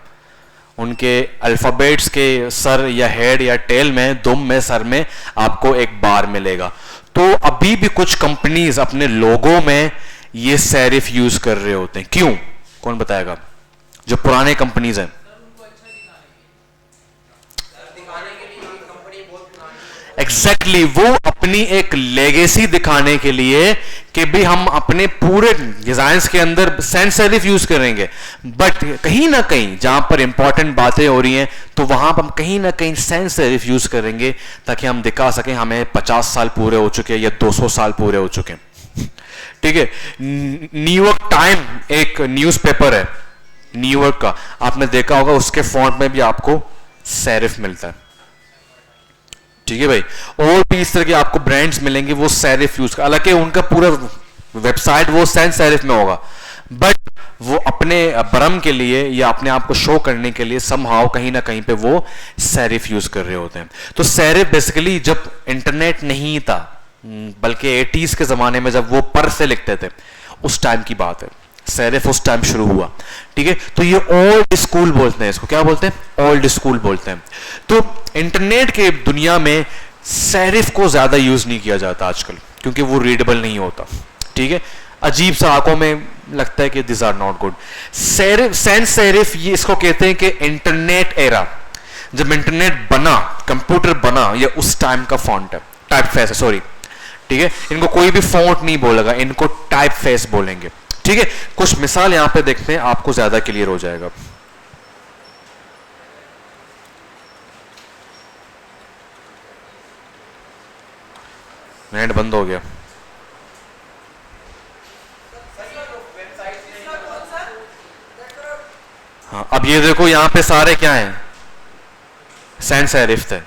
उनके अल्फाबेट्स के सर या हेड या टेल में, दुम में, सर में आपको एक बार मिलेगा। तो अभी भी कुछ कंपनीज अपने लोगों में ये सेरिफ यूज कर रहे होते हैं। क्यों? कौन बताएगा? जो पुराने कंपनीज हैं, एग्जैक्टली वो अपनी एक लेगेसी दिखाने के लिए कि भी हम अपने पूरे डिजाइन्स के अंदर सैंस सेरिफ यूज करेंगे, बट कहीं ना कहीं जहां पर इंपॉर्टेंट बातें हो रही हैं तो वहां पर हम कहीं ना कहीं सैंस सेरिफ यूज करेंगे ताकि हम दिखा सकें हमें 50 साल पूरे हो चुके हैं या 200 साल पूरे हो चुके हैं, ठीक है। न्यूयॉर्क टाइम एक न्यूज़पेपर है न्यूयॉर्क का, आपने देखा होगा, उसके फॉन्ट में भी आपको सेरिफ मिलता है, ठीक है भाई। और भी इस तरह के आपको ब्रांड्स मिलेंगे वो सेरिफ यूज, हालांकि उनका पूरा वेबसाइट वो सैंस सेरिफ में होगा, बट वो अपने भ्रम के लिए या अपने आप को शो करने के लिए समहाउ कहीं ना कहीं पे वो सेरिफ यूज कर रहे होते हैं। तो सेरिफ बेसिकली जब इंटरनेट नहीं था, बल्कि 80s के जमाने में जब वो पर से लिखते थे, उस टाइम की बात है, सेरिफ उस टाइम शुरू हुआ, ठीक है। तो ये ओल्ड स्कूल बोलते हैं, इसको क्या बोलते हैं? ओल्ड स्कूल बोलते हैं। तो इंटरनेट के दुनिया में सेरिफ को ज्यादा यूज नहीं किया जाता आजकल, क्योंकि वो रीडेबल नहीं होता, ठीक है। अजीब सा आंखों में लगता है कि this are not good. Serif, sans serif, ये इसको कहते हैं कि इंटरनेट एरा, जब इंटरनेट बना, कंप्यूटर बना, ये उस टाइम का फॉन्ट है, टाइप फेस है, सॉरी, ठीक है। इनको कोई भी फॉन्ट नहीं बोलेगा, इनको टाइप फेस बोलेंगे, ठीक है, कुछ मिसाल यहां पे देखते हैं, आपको ज्यादा क्लियर हो जाएगा। नेट बंद हो गया। हाँ, अब ये देखो यहां पे सारे क्या हैं, सैंस सेरिफ थे,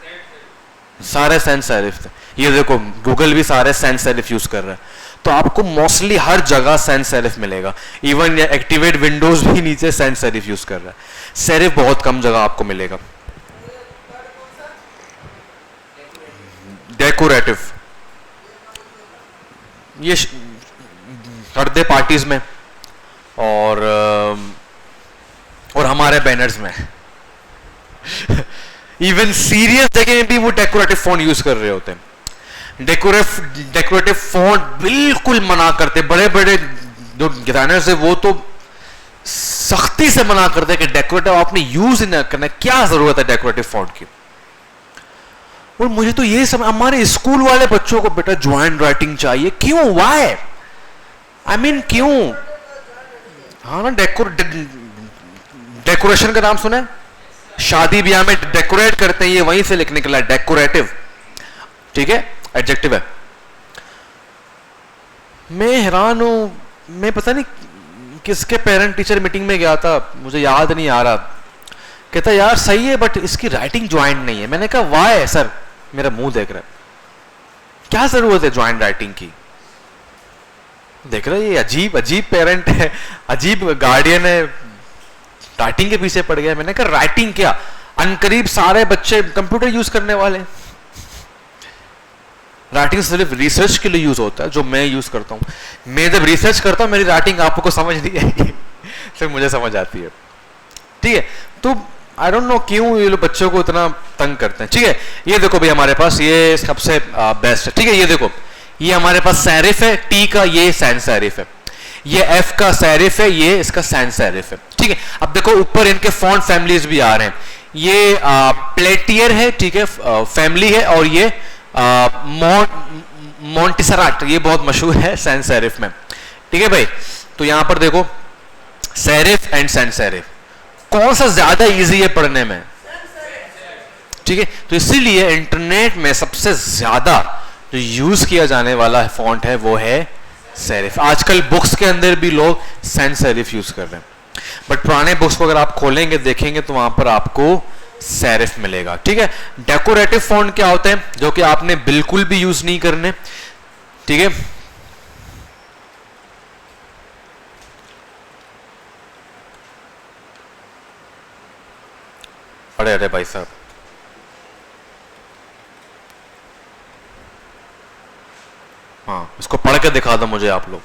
सारे सैंस सेरिफ थे। ये देखो गूगल भी सारे सैंस सेरिफ यूज कर रहा है, तो आपको मोस्टली हर जगह सैंस सेरिफ मिलेगा। इवन एक्टिवेट विंडोज भी नीचे सैंस सेरिफ यूज कर रहा है, सेरिफ बहुत कम जगह आपको मिलेगा। डेकोरेटिव, ये बर्थडे पार्टीज में और हमारे बैनर्स में इवन सीरियस जगह में भी वो डेकोरेटिव फॉन्ट यूज कर रहे होते हैं। डेकोरेटिव फॉन्ट बिल्कुल मना करते, बड़े बड़े जो डिजाइनर्स है वो तो सख्ती से मना करते हैं कि डेकोरेटिव आपने यूज ना करना, क्या जरूरत है डेकोरेटिव फॉन्ट की। और मुझे तो ये समझ, हमारे स्कूल वाले बच्चों को बेटा ज्वाइंट राइटिंग चाहिए, क्यों, व्हाई, आई मीन क्यों। हाँ ना, डेकोरेशन का नाम सुना है, शादी ब्याह में डेकोरेट करते हैं, ये वहीं से लिखने के लिए डेकोरेटिव, ठीक है, एडजेक्टिव है। मैं हैरान हूं, मैं पता नहीं किसके पेरेंट टीचर मीटिंग में गया था, मुझे याद नहीं आ रहा, कहता यार सही है बट इसकी राइटिंग ज्वाइंट नहीं है। मैंने कहा वाह सर, मेरा मुंह देख रहा है, क्या जरूरत है ज्वाइंट राइटिंग की। देख रहे ये अजीब अजीब पेरेंट है, अजीब गार्डियन है, राइटिंग के पीछे पड़ गया। मैंने कहा राइटिंग क्या, अनकरीब सारे बच्चे कंप्यूटर यूज करने वाले, राइटिंग सिर्फ रिसर्च के लिए यूज होता है, जो मैं यूज करता हूं। मैं जब रिसर्च करता हूं मेरी राइटिंग आपको समझ नहीं आएगी सिर्फ मुझे समझ आती है, ठीक है। तो आई डोंट नो क्यों ये लोग बच्चों को इतना तंग करते हैं, ठीक है। ये देखो भाई हमारे पास ये सबसे बेस्ट है, ठीक है। ये देखो ये हमारे पास सैरिफ है, टी का ये सैंस सैरिफ है, ये एफ का सैरिफ है, ये इसका सैंस सैरिफ है, ठीक है। अब देखो ऊपर इनके फॉन्ट फैमिलीज भी आ रहे हैं, ये प्लेटियर है, ठीक है, फैमिली है, और ये मोंटेसराट, ये बहुत मशहूर है सैंस सैरिफ में, ठीक है भाई। तो यहां पर देखो सैरिफ एंड सैंस सैरिफ, कौन सा ज्यादा इजी है पढ़ने में, ठीक है। तो इसीलिए इंटरनेट में सबसे ज्यादा जो यूज किया जाने वाला फॉन्ट है वो है सेरिफ। आजकल बुक्स के अंदर भी लोग सैंस सेरिफ यूज कर रहे हैं, बट पुराने बुक्स को अगर आप खोलेंगे देखेंगे तो वहां पर आपको सेरिफ मिलेगा, ठीक है। डेकोरेटिव फॉन्ट क्या होते हैं, जो कि आपने बिल्कुल भी यूज नहीं करने, ठीक है। अरे अरे भाई साहब, हाँ इसको पढ़ के दिखा दो मुझे आप लोग,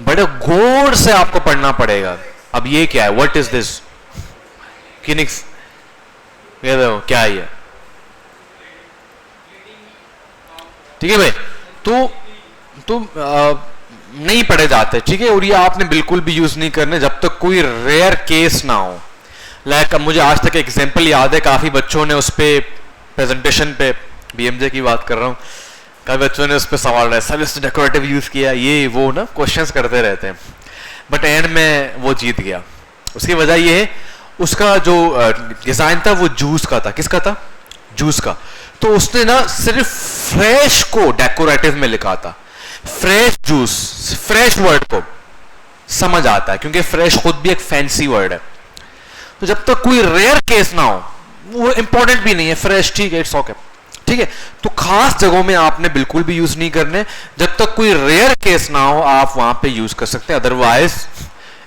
बड़े गौर से आपको पढ़ना पड़ेगा। अब ये क्या है, व्हाट इज दिस किनिक्स, ये देखो क्या है ये, ठीक है भाई। तो नहीं पढ़े जाते, ठीक है। और ये आपने बिल्कुल भी यूज नहीं करने जब तक कोई रेयर केस ना हो। लाइक मुझे आज तक एग्जांपल याद है, काफी बच्चों ने उस पे प्रेजेंटेशन पे, बीएमजे की बात कर रहा हूँ, काफी बच्चों ने उस पर सवाल रहा है, सर इसने डेकोरेटिव यूज किया, ये वो ना क्वेश्चंस करते रहते हैं, बट एंड में वो जीत गया। उसकी वजह ये है, उसका जो डिजाइन था वो जूस का था, किसका था, जूस का। तो उसने ना सिर्फ फ्रेश को डेकोरेटिव में लिखा था, फ्रेश जूस, फ्रेश वर्ड को समझ आता है क्योंकि फ्रेश खुद भी एक फैंसी वर्ड है। तो जब तक कोई रेयर केस ना हो, वो इंपॉर्टेंट भी नहीं है, फ्रेश ठीक है, इट्स ओके, ठीक है। तो खास जगहों में आपने बिल्कुल भी यूज नहीं करने, जब तक कोई रेयर केस ना हो आप वहां पे यूज कर सकते हैं, अदरवाइज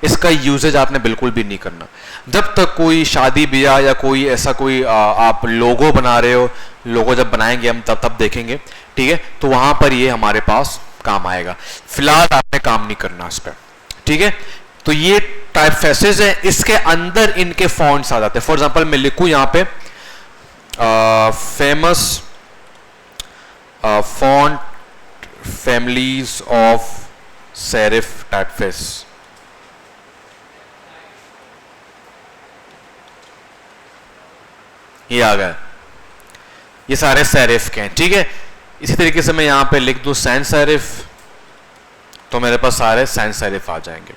इसका यूजेज आपने बिल्कुल भी नहीं करना। जब तक कोई शादी ब्याह या कोई ऐसा कोई आप लोगो बना रहे हो, लोगो जब बनाएंगे हम तब देखेंगे, ठीक है, तो वहां पर ये हमारे पास काम आएगा। फिलहाल आपने काम नहीं करना इस पर, ठीक है। तो ये टाइप फेसेस है, इसके अंदर इनके फॉन्ट्स आ जाते हैं। फॉर एग्जांपल मैं लिखूं यहां पे famous font families of serif typeface, ये आ गया, ये सारे सेरिफ के हैं, ठीक है। इसी तरीके से मैं यहां पे लिख दूं सैंस सेरिफ, तो मेरे पास सारे सैंस सेरिफ आ जाएंगे।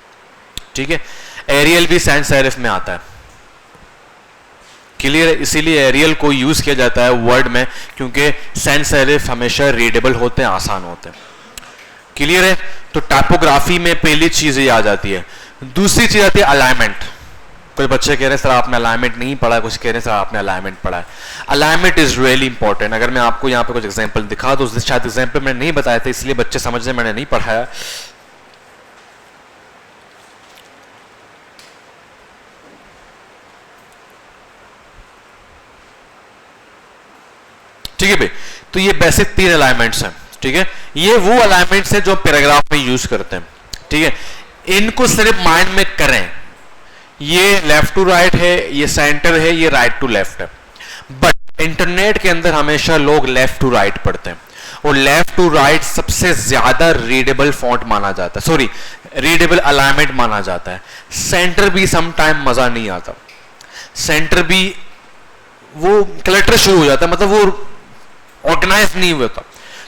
ठीक है, एरियल भी सैंस सेरिफ में आता है, क्लियर है। इसीलिए एरियल को यूज किया जाता है वर्ड में, क्योंकि सैंस सेरिफ हमेशा रीडेबल होते हैं, आसान होते हैं। क्लियर है। तो टाइपोग्राफी में पहली चीज ये आ जाती है। दूसरी चीज आती है अलाइनमेंट। कुछ बच्चे कह रहे हैं सर आपने अलाइनमेंट नहीं पढ़ा, कुछ कह रहे हैं सर आपने अलाइनमेंट पढ़ा है। Alignment is really important. अगर मैं आपको यहाँ पे कुछ एग्जांपल दिखा दूं, शायद एग्जांपल मैंने नहीं बताया था, इसलिए बच्चे समझने मैंने नहीं पढ़ाया। ठीक है भाई, तो ये बेसिक 3 अलाइनमेंट्स हैं। ठीक है, ये वो अलाइनमेंट्स हैं जो पैराग्राफ में यूज करते हैं। ठीक है, इनको सिर्फ माइंड में करें। ये लेफ्ट टू राइट है, ये सेंटर है, ये राइट टू लेफ्ट है। बट इंटरनेट के अंदर हमेशा लोग लेफ्ट टू राइट पढ़ते हैं, और लेफ्ट टू राइट सबसे ज्यादा रीडेबल फॉन्ट माना जाता है, सॉरी रीडेबल अलाइनमेंट माना जाता है। सेंटर भी सम टाइम मजा नहीं आता, सेंटर भी वो क्लटर शुरू हो जाता है, मतलब वो ऑर्गेनाइज नहीं होता,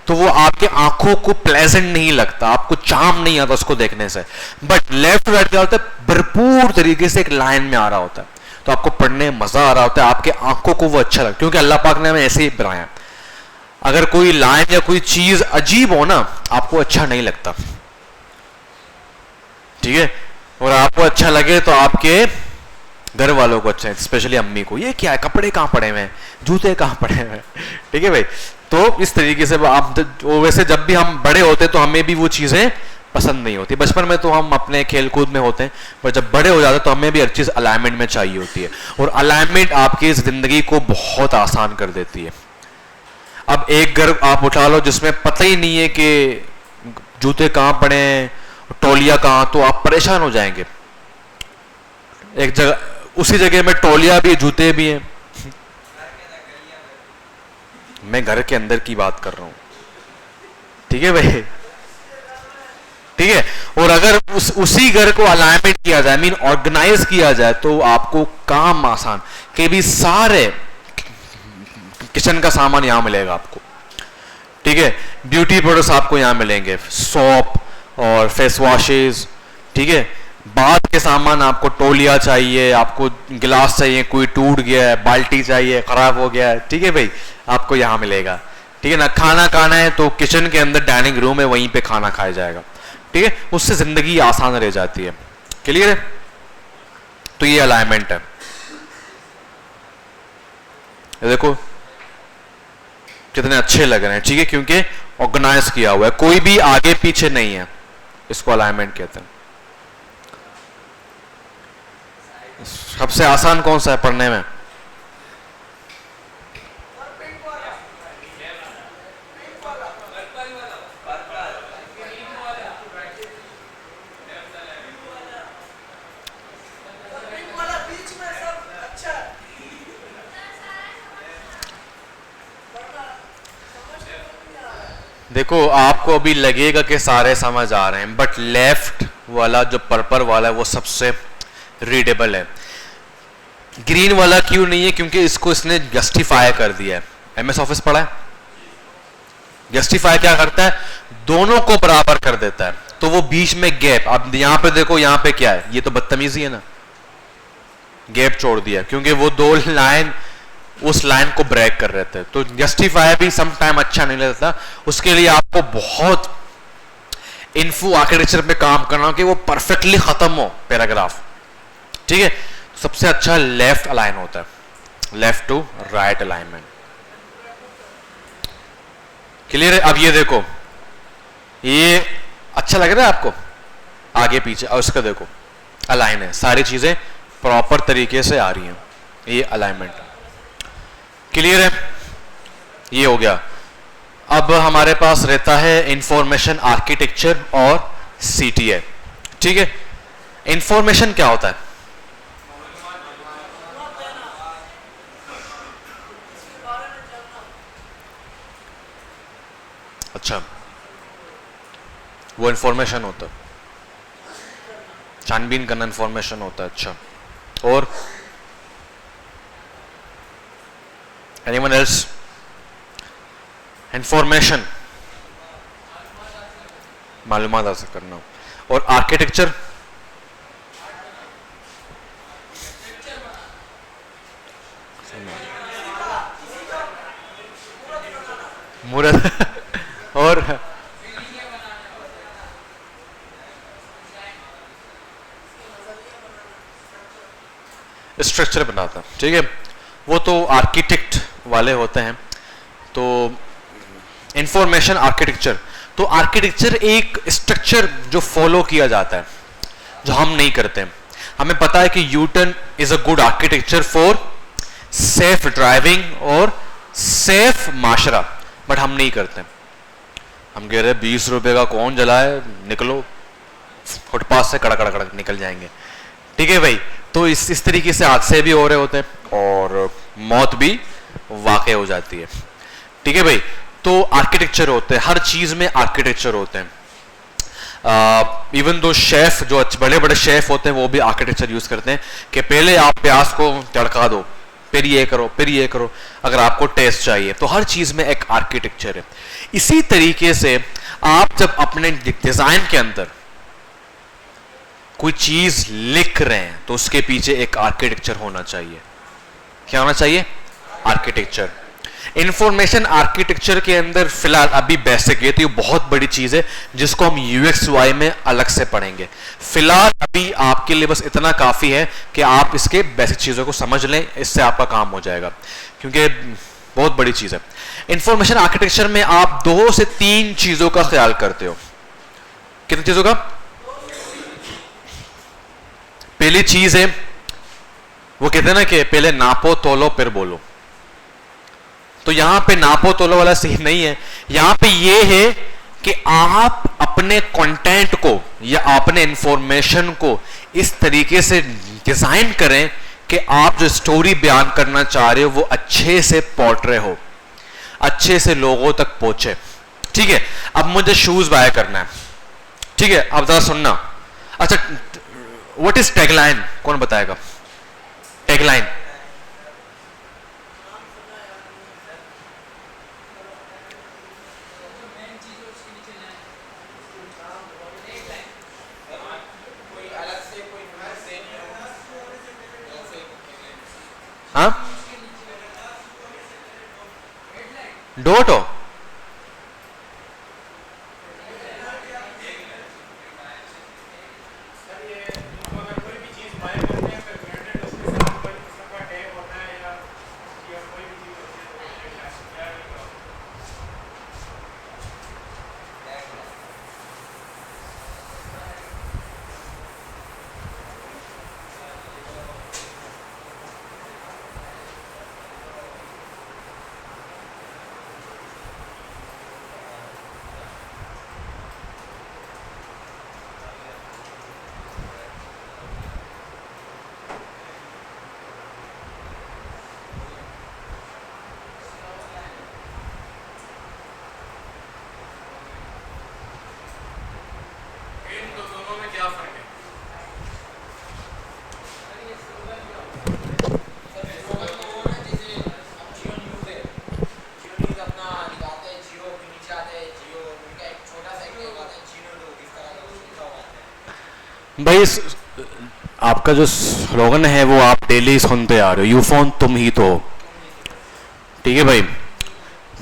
तो वो आपके आंखों को प्लेजेंट नहीं लगता, आपको चार्म नहीं आता उसको देखने से। बट लेफ्ट राइट क्या होता है, भरपूर तरीके से एक लाइन में आ रहा होता है, तो आपको पढ़ने में मजा आ रहा होता है, आपके आंखों को वो अच्छा लगता है, क्योंकि अल्लाह पाक ने हमें ऐसे ही बनाया। अगर कोई लाइन या कोई चीज अजीब हो ना, आपको अच्छा नहीं लगता। ठीक है, और आपको अच्छा लगे तो आपके घर वालों को अच्छा है, स्पेशली अम्मी को, ये क्या है, कपड़े कहां पड़े हुए हैं, जूते कहां पड़े हुए हैं। ठीक है भाई, तो इस तरीके से आप वैसे जब भी हम बड़े होते तो हमें भी वो चीजें पसंद नहीं होती। बचपन में तो हम अपने खेल कूद में होते हैं, पर जब बड़े हो जाते तो हमें भी हर चीज अलाइनमेंट में चाहिए होती है, और अलाइनमेंट आपकी जिंदगी को बहुत आसान कर देती है। अब एक घर आप उठा लो जिसमें पता ही नहीं है कि जूते कहां पड़े हैं, टोलिया कहां, तो आप परेशान हो जाएंगे। एक जगह, उसी जगह में टोलिया भी, जूते भी हैं। मैं घर के अंदर की बात कर रहा हूं। ठीक है भाई, ठीक है। और अगर उसी घर को अलाइनमेंट किया जाए, मीन ऑर्गेनाइज किया जाए, तो आपको काम आसान, के भी सारे किचन का सामान यहां मिलेगा आपको। ठीक है, ब्यूटी प्रोडक्ट्स आपको यहां मिलेंगे, सोप और फेस वॉशेस। ठीक है, बाथ के सामान, आपको टोलिया चाहिए, आपको गिलास चाहिए, कोई टूट गया है, बाल्टी चाहिए, खराब हो गया है, ठीक है भाई, आपको यहां मिलेगा। ठीक है ना, खाना खाना है तो किचन के अंदर डाइनिंग रूम है, वहीं पे खाना खाया जाएगा। ठीक है, उससे जिंदगी आसान रह जाती है। क्लियर है। तो ये अलाइनमेंट है, ये देखो कितने अच्छे लग रहे हैं। ठीक है, क्योंकि ऑर्गेनाइज किया हुआ है, कोई भी आगे पीछे नहीं है, इसको अलाइनमेंट कहते हैं। सबसे आसान कौन सा है पढ़ने में? देखो आपको अभी लगेगा कि सारे समझ आ रहे हैं, बट लेफ्ट वाला जो पर्पल वाला है वो सबसे रीडेबल है। ग्रीन वाला क्यों नहीं है? क्योंकि इसको इसने जस्टिफाई कर दिया है। एमएस ऑफिस पढ़ा है? जस्टिफाई क्या करता है? दोनों को बराबर कर देता है, तो वो बीच में गैप, अब यहां पे देखो, यहां पे क्या है, ये तो बदतमीजी है ना, गैप छोड़ दिया, क्योंकि वो दो लाइन उस लाइन को ब्रेक कर रहे थे। तो जस्टिफाई भी सम टाइम अच्छा नहीं लगता, उसके लिए आपको बहुत इन्फो आर्किटेक्चर पे काम करना कि वो परफेक्टली खत्म हो पैराग्राफ। ठीक है, सबसे अच्छा लेफ्ट अलाइन होता है, left to right alignment. Clear है? अब ये देखो, ये अच्छा लग रहा है आपको आगे पीछे, और इसका देखो अलाइन है, सारी चीजें प्रॉपर तरीके से आ रही हैं, ये अलाइनमेंट। क्लियर है? ये हो गया। अब हमारे पास रहता है इंफॉर्मेशन आर्किटेक्चर और सीटीए। ठीक है, इंफॉर्मेशन क्या होता है? अच्छा, वो इंफॉर्मेशन होता है, छानबीन करना इंफॉर्मेशन होता है। अच्छा, और एनीवन एल्स? इंफॉर्मेशन मालूमात हासिल करना। और आर्किटेक्चर मूर्त और स्ट्रक्चर बनाता है, ठीक है, वो तो आर्किटेक्ट वाले होते हैं। तो इंफॉर्मेशन आर्किटेक्चर, तो आर्किटेक्चर एक स्ट्रक्चर जो फॉलो किया जाता है, जो हम नहीं करते। हमें पता है कि U turn is a good architecture for safe driving और सेफ माशरा, बट हम नहीं करते। हम कह रहे हैं 20 रुपए का कौन जलाए, निकलो फुटपाथ से कड़क कड़क कड़क निकल जाएंगे, ठीक है भाई। तो इस तरीके से हादसे भी हो रहे होते हैं और मौत भी वाकई हो जाती है, ठीक है भाई। तो आर्किटेक्चर होते हैं, हर चीज में आर्किटेक्चर होते हैं। इवन दो शेफ, जो बड़े बड़े शेफ होते हैं, वो भी आर्किटेक्चर यूज करते हैं कि पहले आप प्याज को तड़का दो, फिर ये करो, फिर ये करो, अगर आपको टेस्ट चाहिए। तो हर चीज में एक आर्किटेक्चर है। इसी तरीके से आप जब अपने डिजाइन के अंदर कोई चीज लिख रहे हैं तो उसके पीछे एक आर्किटेक्चर होना चाहिए। क्या होना चाहिए? आर्किटेक्चर। इंफॉर्मेशन आर्किटेक्चर के अंदर फिलहाल अभी बेसिक है, तो ये बहुत बड़ी चीज है जिसको हम UX/UI में अलग से पढ़ेंगे। फिलहाल अभी आपके लिए बस इतना काफी है कि आप इसके बेसिक चीजों को समझ लें, इससे आपका काम हो जाएगा, क्योंकि बहुत बड़ी चीज है। इंफॉर्मेशन आर्किटेक्चर में आप 2 से 3 चीजों का ख्याल करते हो। कितनी चीजों का? पहली चीज है, वो कहते हैं ना कि पहले नापो तोलो फिर बोलो। तो यहां पे नापो तोलो वाला सीन नहीं है, यहां पे ये है कि आप अपने कंटेंट को या अपने इंफॉर्मेशन को इस तरीके से डिजाइन करें कि आप जो स्टोरी बयान करना चाह रहे हो वो अच्छे से पोर्ट्रे हो, अच्छे से लोगों तक पहुंचे, ठीक है। अब मुझे शूज बाय करना है, ठीक है, अब जरा सुनना। अच्छा, व्हाट इज टैगलाइन? कौन बताएगा? टैगलाइन हाँ, डोट हो, भाई आपका जो स्लोगन है वो आप डेली सुनते आ रहे हो, यूफोन तुम ही तो, ठीक है भाई।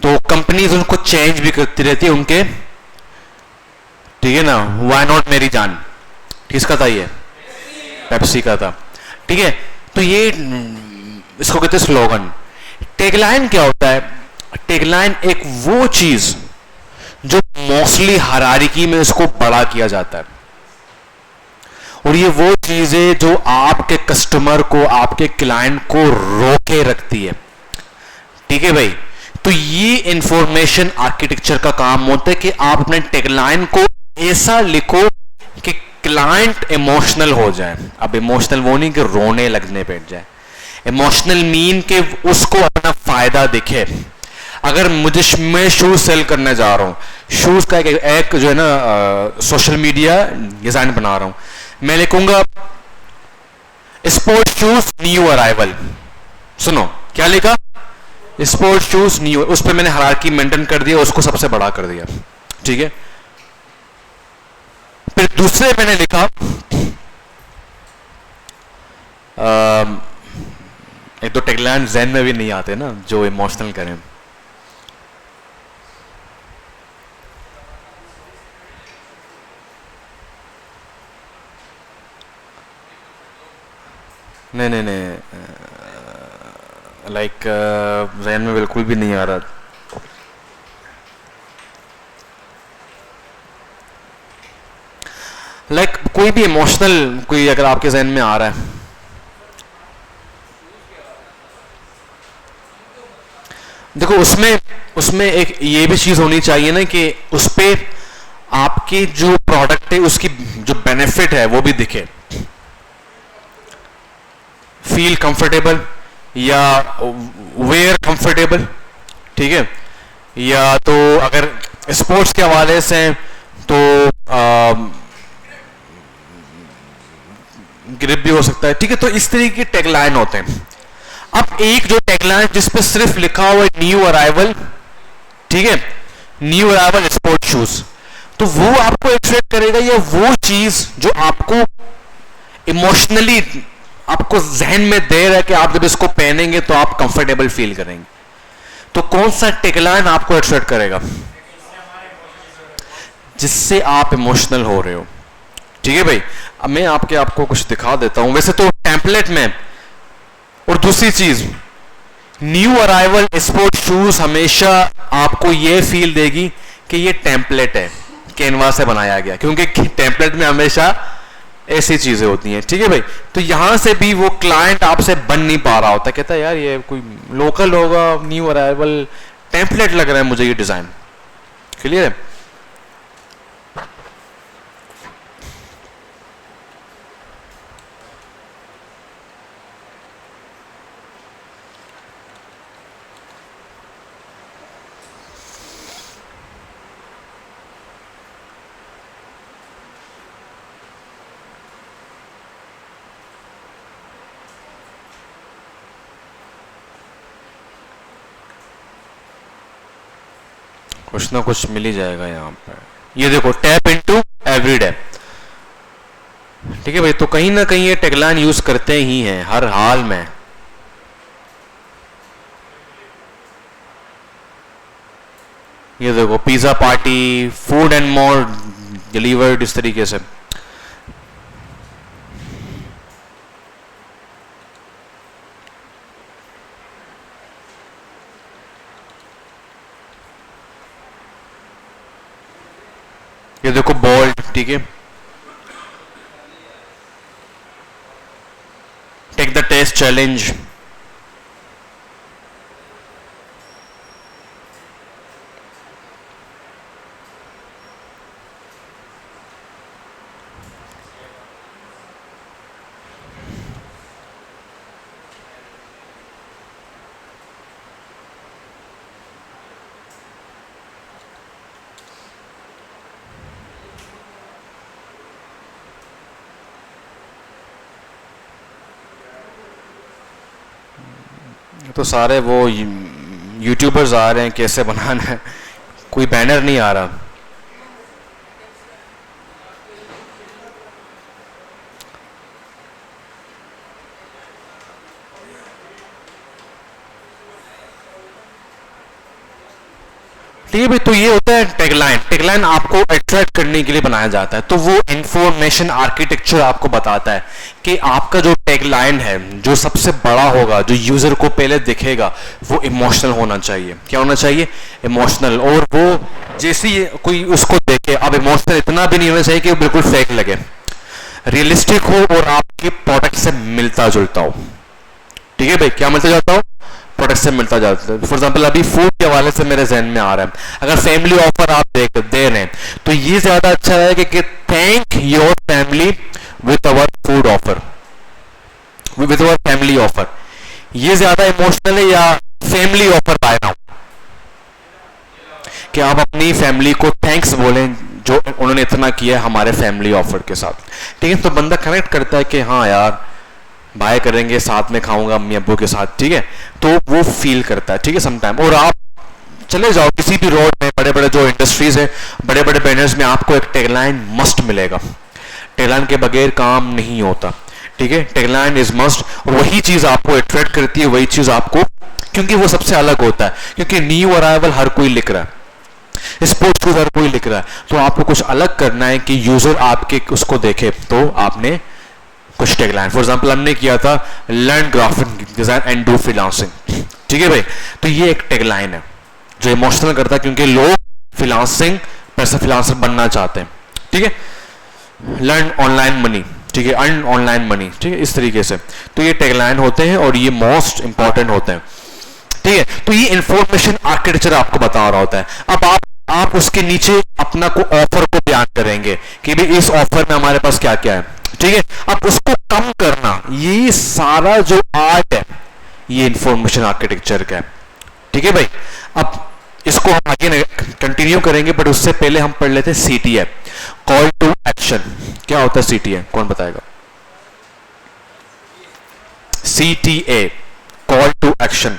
तो कंपनीज उनको चेंज भी करती रहती है उनके, ठीक है ना। व्हाई नॉट मेरी जान, किसका था ये? पेप्सी का था, ठीक है। तो ये इसको कहते हैं स्लोगन। टैगलाइन क्या होता है? टैगलाइन एक वो चीज जो मोस्टली हायरार्की में इसको बड़ा किया जाता है, और ये वो चीज है जो आपके कस्टमर को, आपके क्लाइंट को रोके रखती है, ठीक है भाई। तो ये इंफॉर्मेशन आर्किटेक्चर का काम होता है कि आप अपने टैगलाइन को ऐसा लिखो कि क्लाइंट इमोशनल हो जाए। अब इमोशनल वो नहीं कि रोने लगने बैठ जाए, इमोशनल मीन के उसको अपना फायदा दिखे। अगर मैं शूज सेल करने जा रहा हूं, शूज का एक जो है ना सोशल मीडिया डिजाइन बना रहा हूं, मैं लिखूंगा स्पोर्ट्स शूज न्यू अराइवल। सुनो क्या लिखा? स्पोर्ट्स शूज न्यू, उस पर मैंने हायरार्की मेंटेन कर दिया, उसको सबसे बड़ा कर दिया, ठीक है। फिर दूसरे मैंने लिखा एक दो टैगलाइन जहन में भी नहीं आते ना जो इमोशनल करें। नहीं नहीं नहीं, लाइक जहन में बिल्कुल भी नहीं आ रहा। लाइक कोई भी इमोशनल कोई अगर आपके जहन में आ रहा है, देखो उसमें उसमें एक ये भी चीज होनी चाहिए ना कि उस पे आपकी जो प्रोडक्ट है उसकी जो बेनिफिट है वो भी दिखे। फील कंफर्टेबल या वेयर कंफर्टेबल, ठीक है, या तो अगर स्पोर्ट्स के हवाले से हैं तो ग्रिप भी हो सकता है, ठीक है। तो इस तरीके के टैगलाइन होते हैं। अब एक जो टैगलाइन जिस पे सिर्फ लिखा हुआ है न्यू अराइवल, ठीक है, न्यू अराइवल स्पोर्ट शूज, तो वो आपको अट्रैक्ट करेगा या वो चीज जो आपको इमोशनली आपको जहन में दे रहा है कि आप जब इसको पहनेंगे तो आप कंफर्टेबल फील करेंगे, तो कौन सा टैगलाइन आपको अट्रैक्ट करेगा? जिससे आप इमोशनल हो रहे हो, ठीक है भाई। अब मैं आपको कुछ दिखा देता हूं वैसे तो टेम्पलेट में। और दूसरी चीज, न्यू अराइवल स्पोर्ट शूज हमेशा आपको यह फील देगी कि ये टेम्पलेट है, कैनवास से बनाया गया, क्योंकि टेम्पलेट में हमेशा ऐसी चीजें होती हैं, ठीक है भाई। तो यहां से भी वो क्लाइंट आपसे बन नहीं पा रहा होता, कहता है यार ये कोई लोकल होगा, न्यू अराइवल टेम्पलेट लग रहा है मुझे ये डिजाइन। क्लियर है? कुछ ना कुछ मिल ही जाएगा यहाँ पे। ये देखो, टैप इनटू एवरीडे, ठीक है भाई। तो कहीं ना कहीं ये टैगलाइन यूज करते ही हैं हर हाल में। ये देखो, pizza party, food and more delivered, इस तरीके से। ये देखो बोल्ड, ठीक है, टेक द टेस्ट चैलेंज। तो सारे वो यूट्यूबर्स आ रहे हैं कैसे बनाना है, कोई बैनर नहीं आ रहा। ठीक है भाई। तो ये होता है टैगलाइन। टैगलाइन आपको अट्रैक्ट करने के लिए बनाया जाता है। तो वो इंफॉर्मेशन आर्किटेक्चर आपको बताता है कि आपका जो टैगलाइन है, जो सबसे बड़ा होगा, जो यूजर को पहले दिखेगा, वो इमोशनल होना चाहिए। क्या होना चाहिए? इमोशनल। और वो जैसे ही कोई उसको देखे, अब इमोशनल इतना भी नहीं होना चाहिए कि वो बिल्कुल फेक लगे, रियलिस्टिक हो और आपके प्रोडक्ट से मिलता जुलता हो। ठीक है भाई, क्या मिलता जाता हो? प्रोडक्ट से मिलता जाता है। फॉर एग्जाम्पल अभी फूड के हवाले से मेरे जहन में आ रहा है, अगर फैमिली ऑफर आप दे रहे हैं तो ये ज्यादा अच्छा है कि thank your family with our food offer, with our family offer. ये ज्यादा इमोशनल है या फैमिली ऑफर बाय नाउ, कि आप अपनी फैमिली को थैंक्स बोलें जो उन्होंने इतना किया है हमारे फैमिली ऑफर के साथ। ठीक है, तो बंदा कनेक्ट करता है कि हाँ यार बाय करेंगे, साथ में खाऊंगा अम्मी अब्बू के साथ। ठीक है, तो वो फील करता है। ठीक है, समटाइम। और आप चले जाओ किसी भी रोड में, बड़े बड़े जो इंडस्ट्रीज है, बड़े बड़े बैनर्स में आपको एक टैगलाइन मस्ट मिलेगा। टैगलाइन के बगैर काम नहीं होता, ठीक है। टैगलाइन इज मस्ट, वही चीज आपको अट्रैक्ट करती है, वही चीज आपको, क्योंकि वो सबसे अलग होता है, क्योंकि न्यू अराइवल हर कोई लिख रहा है, स्पोर्ट्स शूज हर कोई लिख रहा है, तो आपको कुछ अलग करना है कि यूजर आपके उसको देखे, तो आपने कुछ टैगलाइन, फॉर एग्जांपल हमने किया था learn graphic design and do freelancing, ठीक है भाई। तो ये एक टैगलाइन है जो इमोशनल करता है, क्योंकि लोग फ्रीलांसिंग पैसा फ्रीलांसर बनना चाहते हैं, ठीक है। लर्न ऑनलाइन मनी, ठीक है, अर्न ऑनलाइन मनी, ठीक है, इस तरीके से। तो ये टैगलाइन होते हैं और ये मोस्ट इंपॉर्टेंट होते हैं, ठीक है। तो ये इंफॉर्मेशन आर्किटेक्चर आपको बता रहा होता है। अब आप उसके नीचे अपना को ऑफर को बयान करेंगे कि भाई इस ऑफर में हमारे पास क्या क्या है, ठीक है। अब उसको कम करना, ये सारा जो आर्ट है ये इंफॉर्मेशन आर्किटेक्चर का है, ठीक है भाई। अब इसको हम आगे कंटिन्यू करेंगे, बट उससे पहले हम पढ़ लेते हैं CTA, कॉल टू एक्शन। क्या होता है CTA, कौन बताएगा? CTA, call to action.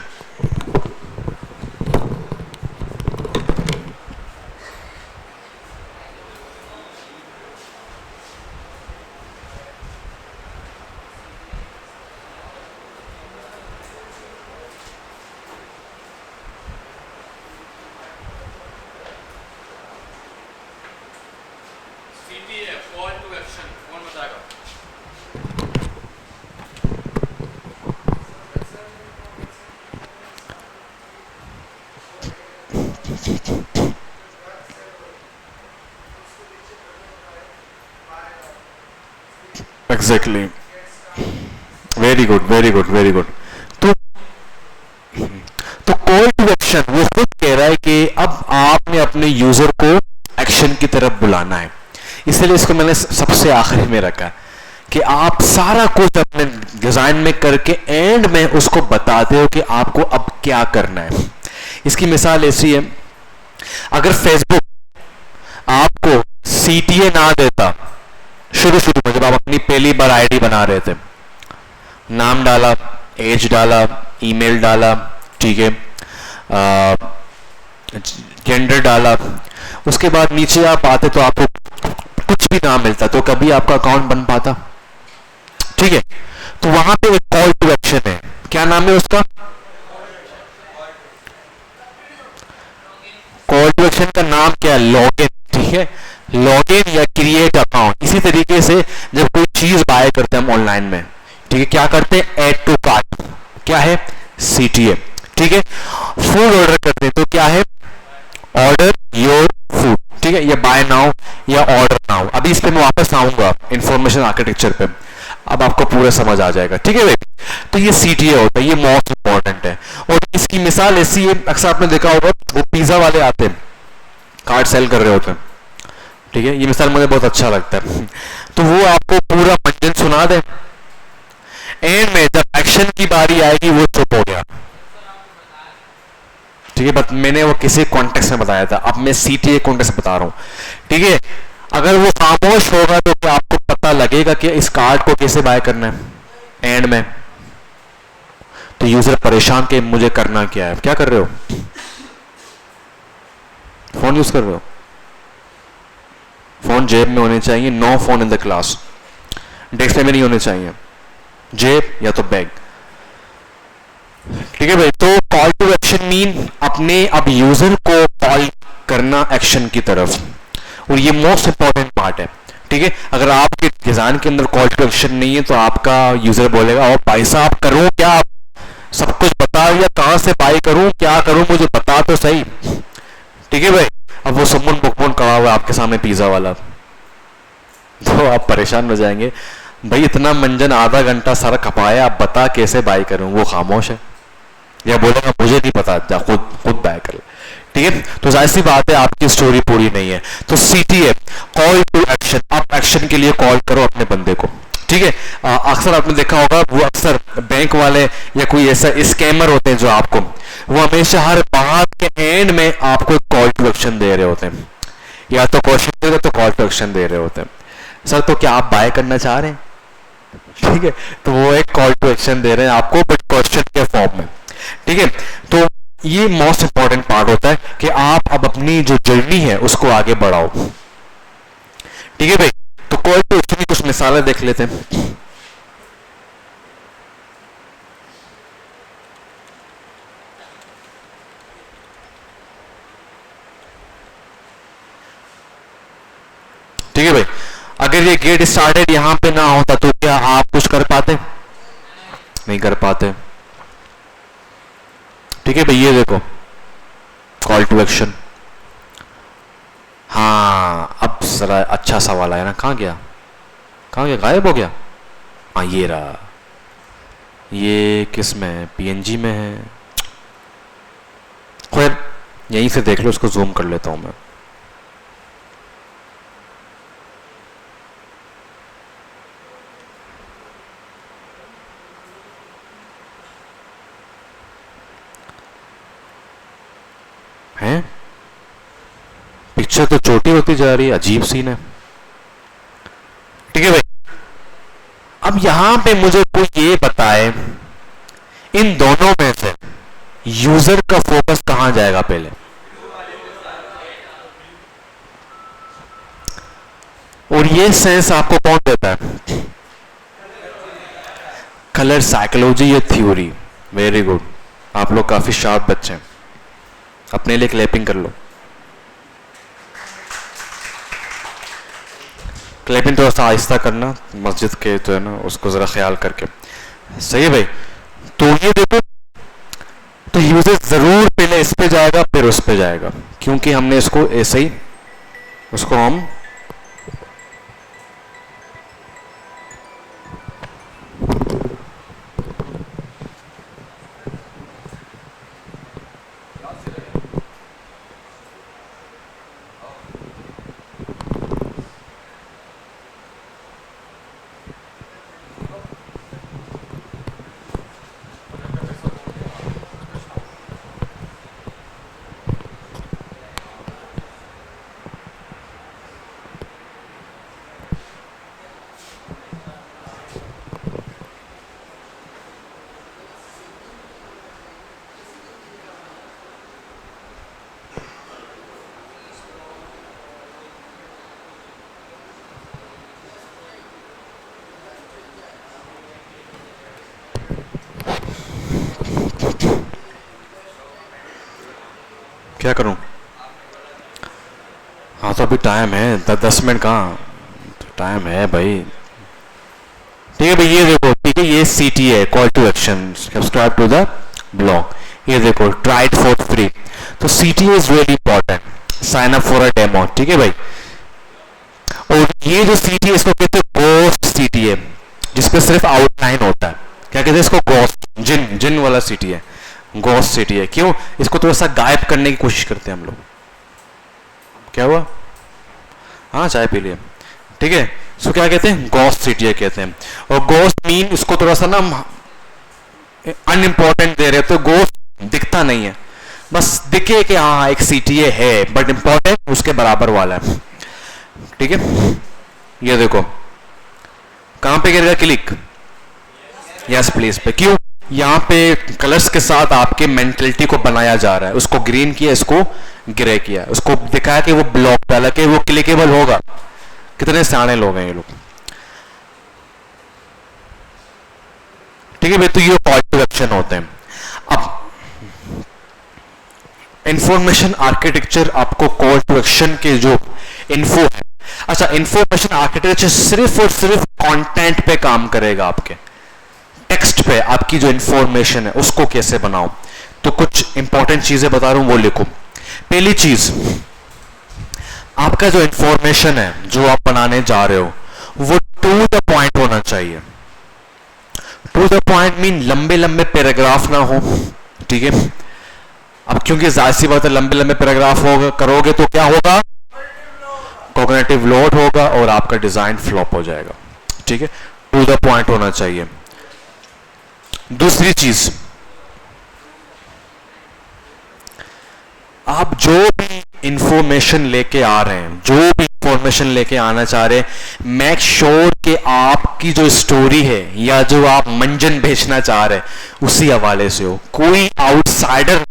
Exactly, very good very good very good. तो कॉल टू एक्शन वो खुद कह रहा है कि अब आपने अपने यूजर को एक्शन की तरफ बुलाना है, इसलिए इसको मैंने सबसे आखिरी में रखा कि आप सारा कुछ अपने डिजाइन में करके एंड में उसको बताते हो कि आपको अब क्या करना है। इसकी मिसाल ऐसी है, अगर फेसबुक आपको CTA ना देता शुरू में, जब आप अपनी पहली बार आईडी बना रहे थे, नाम डाला, एज डाला, ईमेल डाला, ठीक है, जेंडर डाला, उसके बाद नीचे आप आते तो आपको कुछ भी नाम मिलता, तो कभी आपका अकाउंट बन पाता, ठीक है। तो वहां पे एक कॉल टू एक्शन है, क्या नाम है उसका? कॉल टू एक्शन का नाम क्या है? लॉगिन, ठीक है, लॉगिन या क्रिएट अकाउंट। इसी तरीके से जब कोई चीज बाय करते हैं हम ऑनलाइन में, ठीक है, क्या करते हैं? ऐड टू कार्ट, क्या है? CTA, ठीक है। फूड ऑर्डर करते हैं तो क्या है? ऑर्डर योर फूड, ठीक है, या बाय नाउ या ऑर्डर नाउ। अभी इस पे मैं वापस आऊंगा इंफॉर्मेशन आर्किटेक्चर पे, अब आपको पूरा समझ आ जाएगा, ठीक है भाई। तो ये CTA होता है, ये मोस्ट इंपॉर्टेंट है। और इसकी मिसाल ऐसी है, अक्सर आपने देखा होगा वो पिज्जा वाले आते हैं, कार्ड सेल कर रहे होते हैं, ठीक है, ये मिसाल मुझे बहुत अच्छा लगता है। तो वो आपको पूरा मंजन सुना दे, एंड में जब एक्शन की बारी आएगी वो चुप हो गया, ठीक है, बट मैंने वो किसी कॉन्टेक्स्ट में बताया था, अब मैं CTA कॉन्टेक्स्ट बता रहा हूं, ठीक है। अगर वो खामोश होगा तो क्या आपको पता लगेगा कि इस कार्ड को कैसे बाय करना है एंड में? तो यूजर परेशान के मुझे करना क्या है? क्या कर रहे हो? फोन यूज कर रहे हो? फोन जेब में होने चाहिए, no phone in the class, desk में नहीं होने चाहिए, जेब या तो बैग, ठीक है भाई। तो कॉल टू एक्शन मीन अपने अब यूजर को कॉल करना एक्शन की तरफ, और ये मोस्ट इंपॉर्टेंट पार्ट है, ठीक है। अगर आपके डिजाइन के अंदर कॉल टू एक्शन नहीं है तो आपका यूजर बोलेगा और भाई साहब करूं क्या, आप सब कुछ बता दिया, कहां से बाई करूं, क्या करूं, मुझे बता तो सही, ठीक है भाई। अब वो समन बुकमन खड़ा हुआ आपके सामने पिज्जा वाला, तो आप परेशान हो जाएंगे, भाई इतना मंजन आधा घंटा सारा खपाया, आप बता कैसे बाई करूं। वो खामोश है या बोलेगा मुझे नहीं पता, जा खुद बाय कर, ठीक है। तो जाहिर सी बात है आपकी स्टोरी पूरी नहीं है। तो CTA, कॉल टू एक्शन, आप एक्शन के लिए कॉल करो अपने बंदे को, ठीक है। अक्सर आपने देखा होगा वो अक्सर बैंक वाले या कोई ऐसा स्कैमर होते हैं जो आपको, वो हमेशा हर बात के एंड में आपको कॉल टू एक्शन दे रहे होते हैं, या तो क्वेश्चन दे रहे तो कॉल टू एक्शन दे रहे होते हैं। सर तो क्या आप बाय करना चाह रहे हैं? ठीक है, तो वो एक कॉल टू एक्शन दे रहे हैं आपको, बट क्वेश्चन के फॉर्म में, ठीक है। तो ये मोस्ट इंपॉर्टेंट पार्ट होता है कि आप अब अपनी जो जर्नी है उसको आगे बढ़ाओ। ठीक है भाई, तो कॉल टू एक्शन की कुछ मिसालें देख लेते हैं। ठीक है भाई, अगर ये गेट स्टार्टेड यहां पे ना होता तो क्या आप कुछ कर पाते? नहीं कर पाते। ठीक है भाई, ये देखो कॉल टू एक्शन। हाँ, अब जरा अच्छा सवाल आया ना, कहां गया, कहां गया, गायब हो गया। हाँ ये रहा, ये किस में है, पीएनजी में है। खैर यहीं से देख लो, इसको जूम कर लेता हूं मैं। हैं, पिक्चर तो छोटी होती जा रही है, अजीब सीन है। ठीक है भाई, अब यहां पे मुझे कोई ये बताए इन दोनों में से यूजर का फोकस कहां जाएगा पहले? और ये सेंस आपको कौन देता है? कलर साइकोलॉजी या थ्योरी? वेरी गुड, आप लोग काफी शार्प बच्चे हैं, अपने लिए क्लैपिंग कर लो। क्लैपिंग थोड़ा सा आहिस्ता करना, मस्जिद के जो है ना उसको जरा ख्याल करके। सही है भाई, तो ये देखो, तो यूजर जरूर पहले इस पे जाएगा फिर उस पे जाएगा, क्योंकि हमने इसको ऐसे ही, उसको हम क्या करूं? हाँ तो अभी टाइम है, 10 मिनट कहाँ, टाइम है भाई। ठीक है भाई, ये देखो, ठीक है, ये सीटी है, call to action, subscribe to the blog. ये देखो, ट्राइड फॉर फ्री। तो CT is really important, sign up for a demo. ठीक है भाई, और ये जो सीटी है इसको कहते हैं गोस्ट सीटी है, जिसपे सिर्फ आउटलाइन होता है। क्या कहते हैं इसको? गोस्ट, जिन, जिन वाला सीटी है, गोस्ट सीटी है। क्यों? इसको थोड़ा सा गायब करने की कोशिश करते हैं हम लोग। क्या हुआ? हाँ चाय पी लिया। ठीक है, इसको क्या कहते हैं? गोस्ट सीटी है कहते हैं। और गोस्ट मीन, इसको थोड़ा सा ना अनइम्पॉर्टेंट दे रहे हो, तो गोस्ट दिखता नहीं है, बस दिखे कि हाँ एक सीटीए है, बट इंपॉर्टेंट उसके बराबर वाला है। ठीक है, ये देखो कहां पे गिरेगा क्लिक? Yes please pay. क्यों? यहां पे कलर्स के साथ आपके मेंटलिटी को बनाया जा रहा है। उसको ग्रीन किया, इसको ग्रे किया, उसको दिखाया कि वो ब्लॉक डाला कि वो क्लिकेबल होगा। कितने सियाने लोग हैं ये लोग। ठीक है भाई, तो ये कॉल टू एक्शन होते हैं। अब इंफॉर्मेशन आर्किटेक्चर आपको कॉल टू एक्शन के जो इन्फो है, अच्छा इंफॉर्मेशन आर्किटेक्चर सिर्फ और सिर्फ कंटेंट पे काम करेगा, आपके टेक्स्ट पे आपकी जो इंफॉर्मेशन है उसको कैसे बनाओ। तो कुछ इंपॉर्टेंट चीजें बता रहा हूं, वो लिखो। पहली चीज, आपका जो इंफॉर्मेशन है जो आप बनाने जा रहे हो वो टू द पॉइंट होना चाहिए। टू द पॉइंट मीन लंबे लंबे पैराग्राफ ना हो। ठीक है, अब क्योंकि जाहिर सी बात है लंबे लंबे पैराग्राफ होगा करोगे तो क्या होगा? कॉग्निटिव लोड होगा और आपका डिजाइन फ्लॉप हो जाएगा। ठीक है, टू द पॉइंट होना चाहिए। दूसरी चीज, आप जो भी इंफॉर्मेशन लेके आ रहे हैं, जो भी इंफॉर्मेशन लेके आना चाह रहे हैं, मेक श्योर कि आपकी जो स्टोरी है या जो आप मंजन बेचना चाह रहे हैं उसी हवाले से हो। कोई आउटसाइडर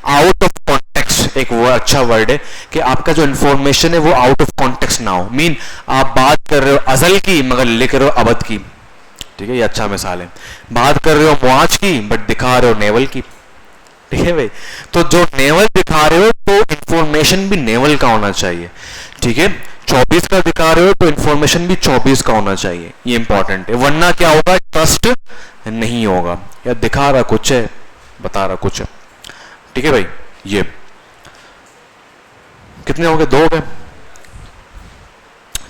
आउट ऑफ कॉन्टेक्स्ट, एक वो अच्छा वर्ड है कि आपका जो इंफॉर्मेशन है वो आउट ऑफ कॉन्टेक्स्ट ना हो। मीन आप बात कर रहे हो अजल की मगर लिख रहे हो अबद की, ठीक है, ये अच्छा मिसाल है। बात कर रहे हो मुआज की बट दिखा रहे हो नेवल की, ठीक है भाई। तो जो नेवल दिखा रहे हो तो इंफॉर्मेशन भी नेवल का होना चाहिए, ठीक है। 24 का दिखा रहे हो तो इंफॉर्मेशन भी 24 का होना चाहिए, ये इंपॉर्टेंट है, वरना क्या होगा, ट्रस्ट नहीं होगा। या दिखा रहा कुछ है बता रहा कुछ है, ठीक है भाई। ये कितने हो गए, 2 हो गए,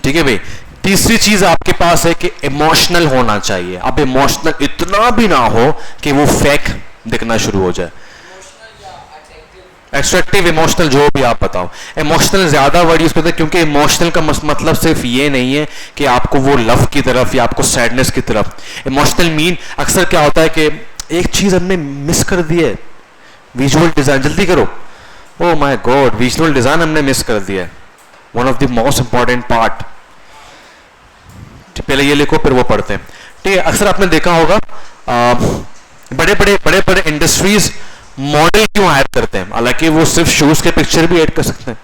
ठीक है भाई। तीसरी चीज आपके पास है कि इमोशनल होना चाहिए। अब इमोशनल इतना भी ना हो कि वो फेक दिखना शुरू हो जाए, एट्रैक्टिव, इमोशनल, जो भी आप बताओ। इमोशनल ज्यादा वर्ड यूज करते हैं क्योंकि इमोशनल का मतलब सिर्फ ये नहीं है कि आपको वो लव की तरफ या आपको सैडनेस की तरफ। इमोशनल मीन अक्सर क्या होता है कि एक चीज हमने मिस कर दी है, विजुअल डिजाइन, जल्दी करो, oh my God visual design हमने मिस कर दिया है, one of the most important part. पहले ये लिखो फिर वो पढ़ते हैं, ठीक है। अक्सर आपने देखा होगा बड़े बड़े इंडस्ट्रीज मॉडल क्यों हायर करते हैं, हालांकि वो सिर्फ शूज के पिक्चर भी ऐड कर सकते हैं।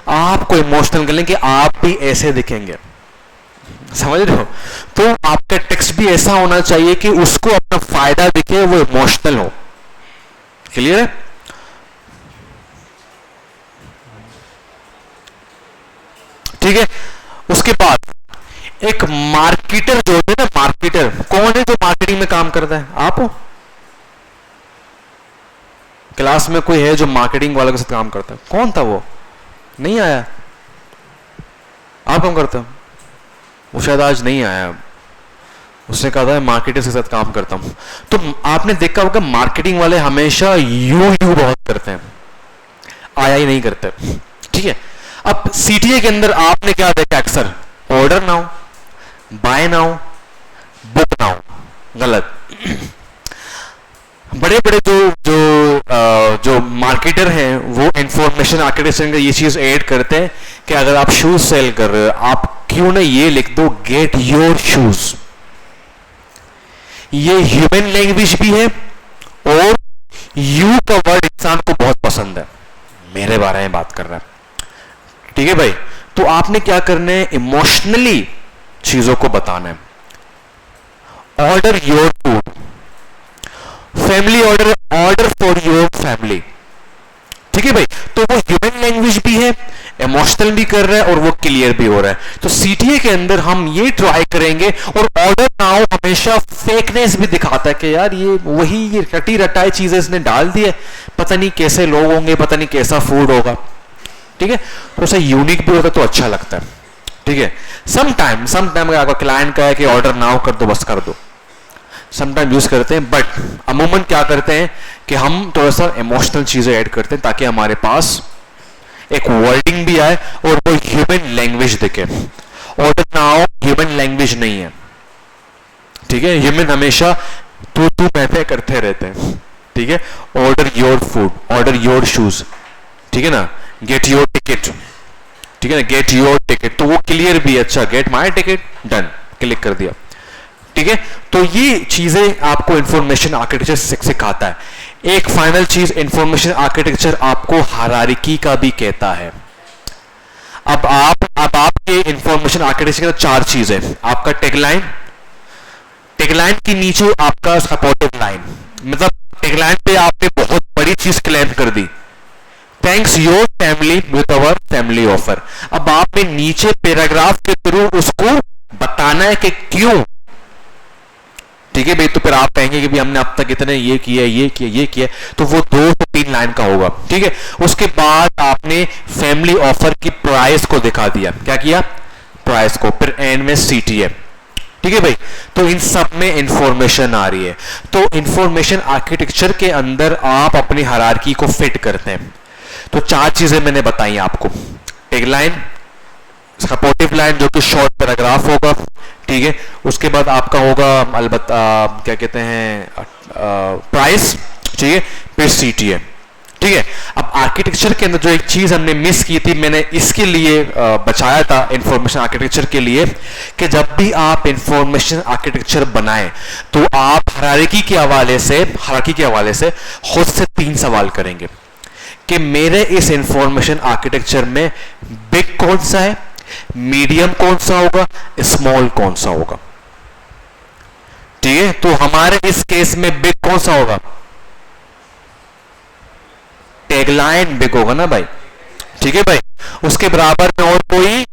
आपको इमोशनल कर लें कि आप भी ऐसे दिखेंगे, समझ रहे हो। तो आपका टेक्स्ट भी ऐसा होना चाहिए कि उसको अपना फायदा दिखे, वो इमोशनल हो। क्लियर है। ठीक है। उसके बाद एक मार्केटर जो है ना, मार्केटर कौन है जो मार्केटिंग में काम करता है, आप हो। क्लास में कोई है जो मार्केटिंग वालों के साथ काम करता है, कौन था वो, नहीं आया, आप काम करते हो, वो शायद आज नहीं आया, उसने कहा था मार्केटर्स के साथ काम करता हूं। तो आपने देखा होगा मार्केटिंग वाले हमेशा यू बहुत करते हैं, आया ही नहीं करते, ठीक है। अब सीटीए के अंदर आपने क्या देखा, अक्सर order now, buy now, book now, गलत। बड़े बड़े जो मार्केटर हैं वो इंफॉर्मेशन आर्किटेक्चर का ये चीज ऐड करते हैं कि अगर आप शूज सेल कर रहे हो, आप क्यों ना ये लिख दो गेट योर शूज। ये ह्यूमन लैंग्वेज भी है और यू का वर्ड इंसान को बहुत पसंद है, मेरे बारे में बात कर रहा है, ठीक है भाई। तो आपने क्या करना है, इमोशनली चीजों को बताना है। Order your food, family order, order for your family, ठीक है भाई। तो वो ह्यूमन लैंग्वेज भी है, इमोशनल भी कर रहा है और वो क्लियर भी हो रहा है। तो सीटीए के अंदर हम ये ट्राई करेंगे। और ऑर्डर नाउ हमेशा फेकनेस भी दिखाता है कि यार ये वही ये रटी रटाई चीजें इसने डाल दी है, पता नहीं कैसे लोग होंगे, पता नहीं कैसा फूड होगा, ठीक है। तो ऐसा यूनिक भी होता तो अच्छा लगता है, ठीक है। समटाइम अगर आपका क्लाइंट का है कि ऑर्डर नाउ कर दो, बस कर दो, समटाइम यूज करते हैं, बट अमूमन क्या करते हैं कि हम थोड़ा सा इमोशनल चीजें ऐड करते हैं ताकि हमारे पास एक वर्डिंग भी आए और वो ह्यूमन लैंग्वेज दिखे। ऑर्डर नाउ ह्यूमन लैंग्वेज नहीं है, ठीक है। ह्यूमन हमेशा तू मैं करते रहते हैं, ठीक है। Order your food, order your shoes, ठीक है ना। गेट योर टिकट, ठीक है ना, गेट योर टिकट, तो वो क्लियर भी, अच्छा get my ticket, done, click कर दिया, ठीक है। तो ये चीजें आपको इंफॉर्मेशन आर्किटेक्चर सिखाता है। एक फाइनल चीज, इंफॉर्मेशन आर्किटेक्चर आपको हायरार्की का भी कहता है। अब आपके इंफॉर्मेशन आर्किटेक्चर का 4 चीज है, आपका टैगलाइन, टैगलाइन के नीचे आपका सपोर्टिव लाइन, मतलब टैगलाइन पे आपने बहुत बड़ी चीज क्लेम कर दी, thanks your family with our family offer. अब आपने नीचे पैराग्राफ के थ्रू उसको बताना है कि क्यों, ठीक है भाई। तो फिर आप कहेंगे कि भी हमने अब तक इतने ये किया, तो वो 2 से 3 लाइन का होगा, ठीक है। उसके बाद आपने फैमिली ऑफर की प्राइस को दिखा दिया, क्या किया, प्राइस को, फिर एंड में सीटीए, ठीक है भाई। तो इन सब में इंफॉर्मेशन आ रही है। तो इंफॉर्मेशन आर्किटेक्चर के अंदर आप अपनी हायरार्की को फिट करते हैं। तो 4 चीजें मैंने बताई आपको, टैगलाइन, सपोर्टिव लाइन जो कि शॉर्ट पैराग्राफ होगा, ठीक है। उसके बाद आपका होगा अलबत्ता क्या कहते हैं प्राइस, ठीक है, फिर सीटीए, ठीक है। अब आर्किटेक्चर के अंदर जो एक चीज हमने मिस की थी, मैंने इसके लिए बचाया था इंफॉर्मेशन आर्किटेक्चर के लिए, कि जब भी आप इंफॉर्मेशन आर्किटेक्चर बनाएं तो आप हायरार्की के हवाले से खुद से 3 सवाल करेंगे कि मेरे इस इंफॉर्मेशन आर्किटेक्चर में बिग कौन सा है, मीडियम कौन सा होगा, स्मॉल कौन सा होगा। ठीक है, तो हमारे इस केस में बिग कौन सा होगा, टैगलाइन बिग होगा ना भाई। ठीक है भाई, उसके बराबर में और कोई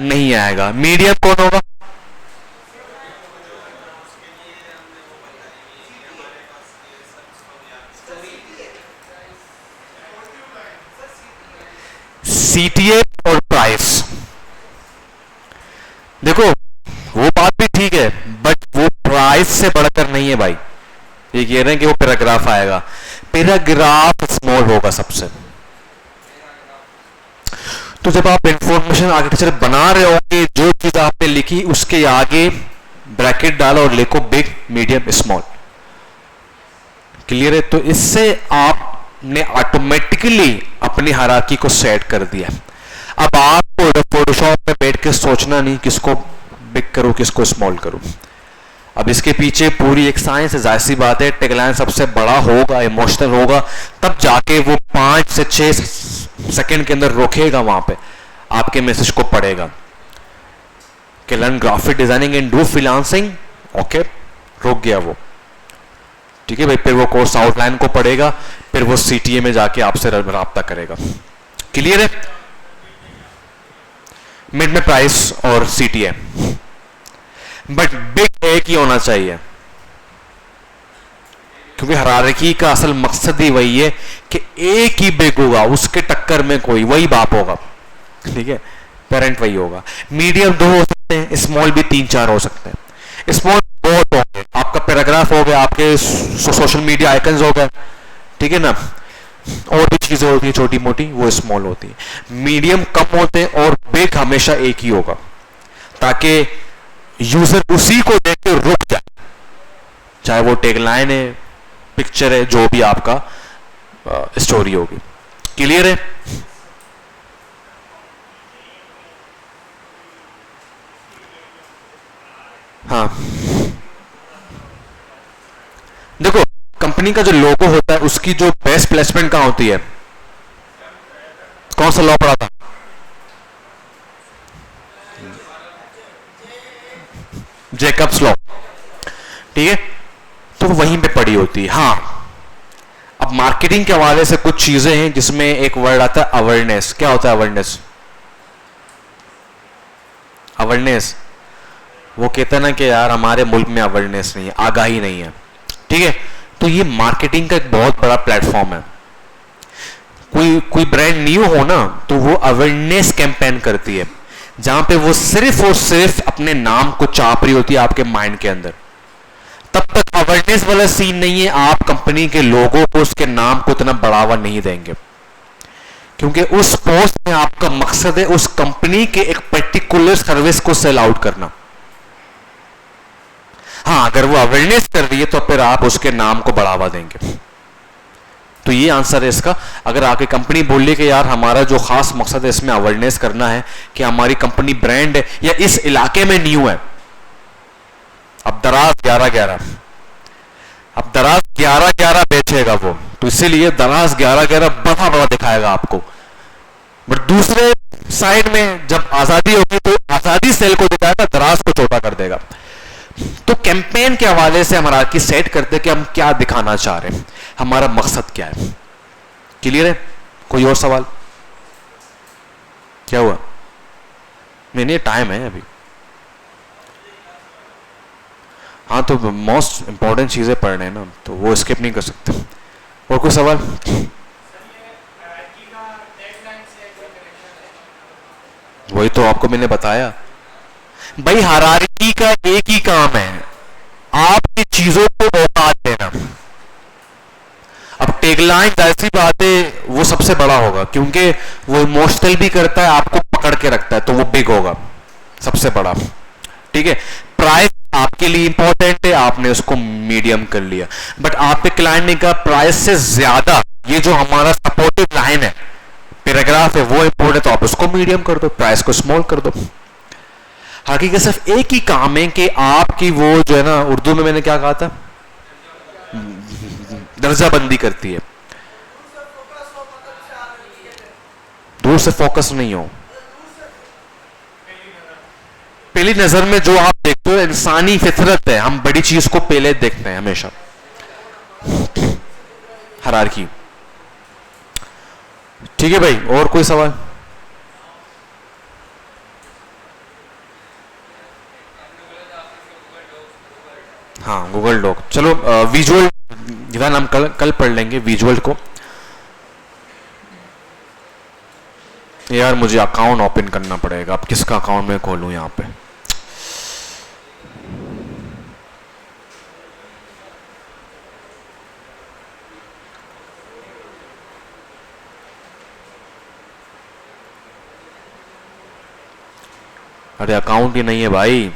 नहीं आएगा। मीडियम कौन होगा, सीटीए और प्राइस। देखो वो बात भी ठीक है, बट वो प्राइस से बढ़कर नहीं है भाई। ये कह रहे हैं कि वो पैराग्राफ आएगा, पैराग्राफ स्मॉल होगा सबसे। तो जब आप इंफॉर्मेशन आर्किटेक्चर बना रहे होंगे, जो चीज आपने लिखी उसके आगे ब्रैकेट डालो और लिखो बिग, मीडियम, स्मॉल। क्लियर है? तो इससे आपने ऑटोमेटिकली अपनी हायरार्की को सेट कर दिया। अब आपको फोटोशॉप में बैठ के सोचना नहीं किसको बिग करूं किसको स्मॉल करूं। अब इसके पीछे पूरी एक साइंस है, जाहिर सी बात है। टैगलाइन सबसे बड़ा होगा, इमोशनल होगा, तब जाके वो 5 से 6 सेकंड के अंदर रोकेगा, वहां पे आपके मैसेज को पढ़ेगा कि learn graphic designing and do freelancing. Okay, रुक गया वो। ठीक है भाई, फिर वो कोर्स आउटलाइन को पढ़ेगा, फिर वो सीटीए में जाके आपसे राब्ता करेगा। क्लियर है? मिड में प्राइस और सीटीए, बट बिग एक ही होना चाहिए, क्योंकि हायरार्की का असल मकसद ही वही है कि एक ही बिग होगा, उसके टक्कर में कोई वही बाप होगा। ठीक है, पेरेंट वही होगा। मीडियम 2 हो सकते हैं, स्मॉल भी 3-4 हो सकते हैं। स्मॉल बहुत होंगे, आपका पैराग्राफ हो गया, आपके सोशल मीडिया आइकन्स हो गए, ठीक है ना, और भी चीजें होती है छोटी मोटी, वो स्मॉल होती है। मीडियम कम होते हैं और बिग हमेशा एक ही होगा, ताकि यूजर उसी को देख के रुक जाए, चाहे वो टैगलाइन है, पिक्चर है, जो भी आपका स्टोरी होगी। क्लियर है? हाँ, देखो कंपनी का जो लोगो होता है उसकी जो बेस्ट प्लेसमेंट कहां होती है? कौन सा लॉ पढ़ा था? Jacob's law. ठीक है, तो वहीं पे पड़ी होती है। हाँ, अब मार्केटिंग के हवाले से कुछ चीजें हैं जिसमें एक वर्ड आता है अवेयरनेस। क्या होता है अवेयरनेस? अवेयरनेस, वो कहता है ना कि यार हमारे मुल्क में अवेयरनेस नहीं है, आगाही नहीं है। ठीक है, तो ये मार्केटिंग का एक बहुत बड़ा प्लेटफॉर्म है। कोई ब्रांड न्यू हो ना, तो वो अवेयरनेस कैंपेन करती है, जहां पे वो सिर्फ और सिर्फ अपने नाम को चाप रही होती है आपके माइंड के अंदर। तब तक अवेयरनेस वाला सीन नहीं है, आप कंपनी के लोगों को, उसके नाम को इतना बढ़ावा नहीं देंगे, क्योंकि उस पोस्ट में आपका मकसद है उस कंपनी के एक पर्टिकुलर सर्विस को सेल आउट करना। हाँ, अगर वो अवेयरनेस कर रही है तो फिर आप उसके नाम को बढ़ावा देंगे। तो ये आंसर है इसका। अगर आके कंपनी बोल ली कि यार हमारा जो खास मकसद है इसमें अवेयरनेस करना है कि हमारी कंपनी ब्रांड है या इस इलाके में न्यू है। अब दराज 11-11, अब दराज 11-11 बेचेगा वो, तो इसीलिए दराज 11-11 बड़ा बड़ा दिखाएगा आपको। बट दूसरे साइड में जब आजादी होगी तो आजादी सेल को दिखाएगा, दराज को छोटा कर देगा। तो कैंपेन के हवाले से हम हायरार्की सेट करते हैं कि हम क्या दिखाना चाह रहे हैं, हमारा मकसद क्या है। क्लियर है? कोई और सवाल? क्या हुआ? नहीं, टाइम है अभी। हाँ, तो मोस्ट इंपॉर्टेंट चीजें पढ़ रहे हैं ना, तो वो स्किप नहीं कर सकते। और कोई सवाल? वही तो आपको मैंने बताया भाई, हायरार्की का एक ही काम है, आपकी चीजों को औकात देना। अब टैगलाइन जाहिर सी बात है वो सबसे बड़ा होगा, क्योंकि वो इमोशनल भी करता है, आपको पकड़ के रखता है, तो वो बिग होगा, सबसे बड़ा। ठीक है, प्राइस आपके लिए इंपॉर्टेंट है, आपने उसको मीडियम कर लिया, बट आपके क्लाइंट ने कहा प्राइस से ज्यादा ये जो हमारा सपोर्टिव लाइन है, पैराग्राफ है, वो इंपोर्टेंट है, तो आप उसको मीडियम कर दो, प्राइस को स्मॉल कर दो। हकीकत सिर्फ एक ही काम है कि आपकी वो जो है ना, उर्दू में मैंने क्या कहा था, दर्जाबंदी करती है। दूर से फोकस नहीं हो, पहली नजर में जो आप देखते हो इंसानी फितरत है, हम बड़ी चीज को पहले देखते हैं हमेशा, हायरार्की। ठीक है भाई, और कोई सवाल? हाँ गूगल डॉक, चलो विजुअल ध्यान हम कल पढ़ लेंगे विजुअल को। यार मुझे अकाउंट ओपन करना पड़ेगा, अब किसका अकाउंट मैं खोलूं यहाँ पे? अरे अकाउंट ही नहीं है भाई,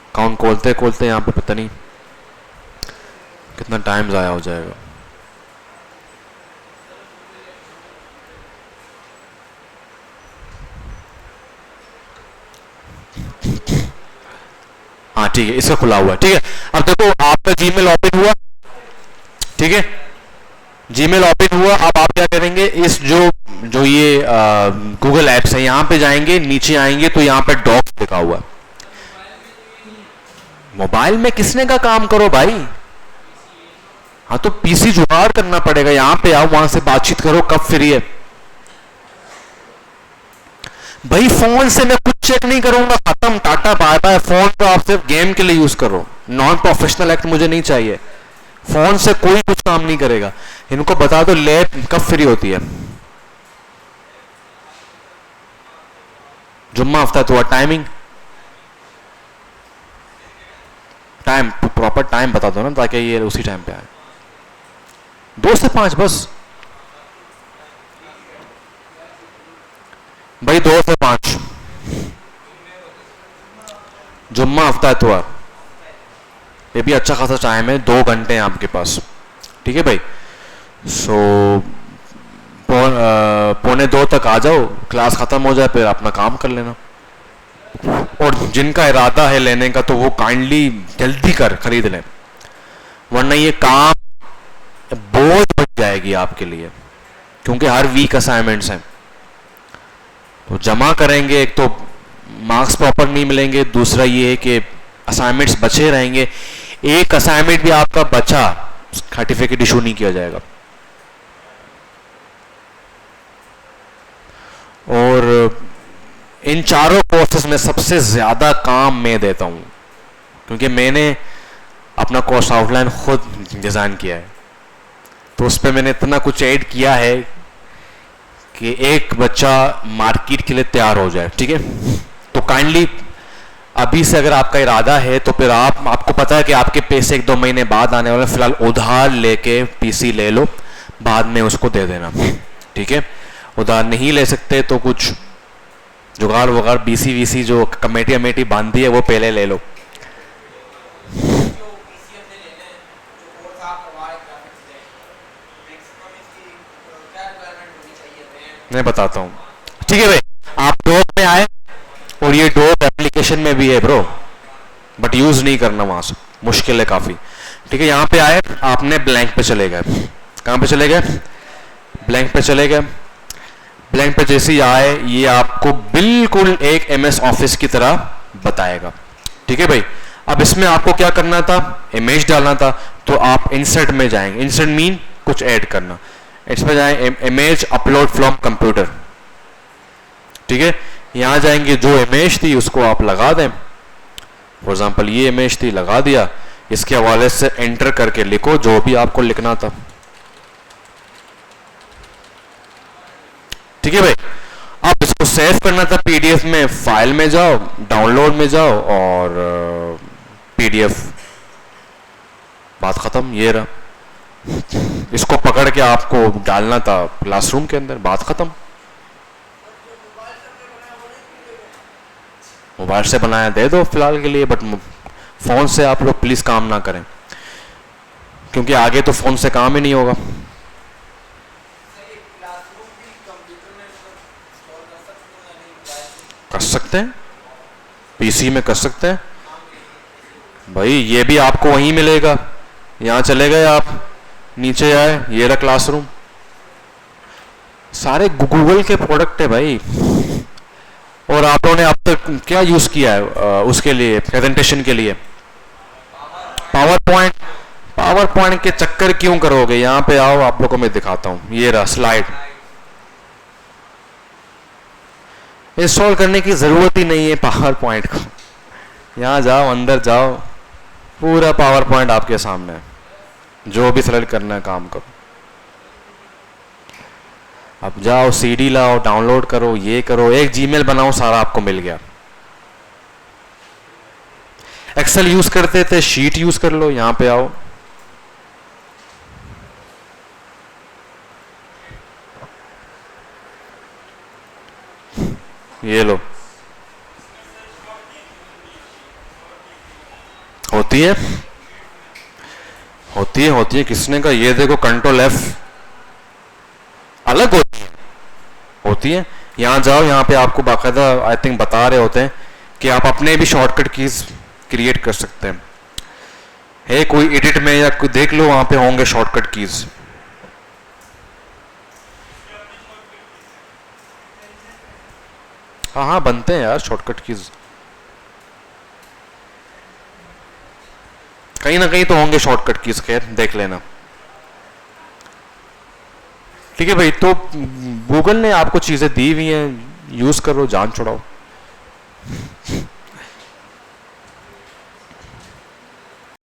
अकाउंट खोलते खोलते यहाँ पे पता नहीं कितना टाइम ज़ाया हो जाएगा। हाँ ठीक है, इसका खुला हुआ है। ठीक है, अब देखो आपका जीमेल ओपन हुआ, ठीक है, जीमेल ओपन हुआ। अब आप क्या करेंगे, इस जो जो ये गूगल एप्स है यहाँ पे जाएंगे, नीचे आएंगे तो यहाँ पे डॉक्स लिखा हुआ है। मोबाइल में किसने का काम करो भाई, हाँ तो पीसी जुगाड़ करना पड़ेगा। यहाँ पे आओ, वहां से बातचीत करो, कब फ्री है भाई। फोन से मैं कुछ चेक नहीं करूंगा, खत्म, टाटा बाय बाय। फोन को आप सिर्फ गेम के लिए यूज करो, नॉन प्रोफेशनल एक्ट मुझे नहीं चाहिए। फोन से कोई कुछ काम नहीं करेगा। इनको बता दो लैब कब फ्री होती है, जुम्मा हफ्ता तो टाइमिंग, टाइम प्रॉपर टाइम बता दो ना, ताकि ये उसी टाइम पे आए। 2 से 5 बस भाई, 2 से 5 जुम्मा हफ्ता इतवार, ये भी अच्छा खासा टाइम है, 2 घंटे हैं आपके पास। ठीक है भाई, सो 1:45 तक आ जाओ, क्लास खत्म हो जाए, फिर अपना काम कर लेना। और जिनका इरादा है लेने का तो वो काइंडली जल्दी खरीद लें, वरना ये काम बोझ बन जाएगी आपके लिए, क्योंकि हर वीक असाइनमेंट्स हैं। तो जमा करेंगे, एक तो मार्क्स प्रॉपर नहीं मिलेंगे, दूसरा ये है कि असाइनमेंट्स बचे रहेंगे। एक असाइनमेंट भी आपका बचा, सर्टिफिकेट इशू नहीं किया जाएगा। और इन चारों कोर्सेज में सबसे ज्यादा काम मैं देता हूं, क्योंकि मैंने अपना कोर्स आउटलाइन खुद डिजाइन किया है, तो उस पर मैंने इतना कुछ ऐड किया है कि एक बच्चा मार्केट के लिए तैयार हो जाए। ठीक है, तो काइंडली अभी से अगर आपका इरादा है तो फिर आपको पता है कि आपके पैसे 1-2 महीने बाद आने वाले, फिलहाल उधार लेके पीसी ले लो, बाद में उसको दे देना। ठीक है, उधार नहीं ले सकते तो कुछ जुगाड़ वगाड़, बीसी वीसी जो कमेटी बांधी है वो पहले ले लो। मैं बताता हूँ। ठीक है भाई, आप डॉक में आए, और ये डॉक एप्लीकेशन में भी है ब्रो, बट यूज नहीं करना, वहां से मुश्किल है काफी। ठीक है, यहाँ पे आए, आपने ब्लैंक पे चले गए। कहाँ पे चले गए? ब्लैंक पे चले गए। ब्लैंक पे जैसे ही आए, ये आपको बिल्कुल एक एमएस ऑफिस की तरह बताएगा। ठीक है भाई, अब इसमें आपको क्या करना था, इमेज डालना था, तो आप इंसर्ट में जाएंगे। इंसर्ट मीन कुछ ऐड करना, इसमें जाए इमेज अपलोड फ्रॉम कंप्यूटर। ठीक है, यहां जाएंगे, जो इमेज थी उसको आप लगा दें। फॉर एग्जांपल ये इमेज थी, लगा दिया। इसके हवाले से एंटर करके लिखो जो भी आपको लिखना था। ठीक है भाई, आप इसको सेव करना था पीडीएफ में, फाइल में जाओ, डाउनलोड में जाओ, और पीडीएफ, बात खत्म। ये रहा, इसको पकड़ के आपको डालना था क्लासरूम के अंदर, बात खत्म। मोबाइल से बनाया दे दो फिलहाल के लिए, बट फोन से आप लोग प्लीज काम ना करें। क्योंकि आगे तो फोन से काम ही नहीं होगा। कर सकते हैं, पीसी में कर सकते हैं भाई। ये भी आपको वहीं मिलेगा। यहां चले गए आप, नीचे आए, ये रहा क्लासरूम। सारे गूगल के प्रोडक्ट है भाई। और आप लोगों ने अब तक क्या यूज किया है उसके लिए, प्रेजेंटेशन के लिए? Power point. पावर पॉइंट के चक्कर क्यों करोगे? यहां पे आओ, आप लोगों को मैं दिखाता हूं। ये रहा स्लाइड। इंस्टॉल करने की जरूरत ही नहीं है पावर पॉइंट को। यहां जाओ, अंदर जाओ, पूरा पावर पॉइंट आपके सामने है। जो भी सेलेक्ट करना है काम करो। अब जाओ, सीडी लाओ, डाउनलोड करो, ये करो, एक जीमेल बनाओ, सारा आपको मिल गया। एक्सेल यूज करते थे, शीट यूज कर लो। यहां पे आओ, ये लो, होती है, होती है, होती है। किसने का? ये देखो, कंट्रोल एफ अलग होती है। यहां जाओ, यहां पे आपको बाकायदा आई थिंक बता रहे होते हैं कि आप अपने भी शॉर्टकट कीज क्रिएट कर सकते हैं। है कोई एडिट में या कोई देख लो, वहां पे होंगे शॉर्टकट कीज। हाँ हाँ, बनते हैं यार शॉर्टकट कीज, कहीं ना कहीं तो होंगे शॉर्टकट कीज। खैर देख लेना। ठीक है भाई, तो गूगल ने आपको चीजें दी हुई हैं, यूज करो, जान छुड़ाओ।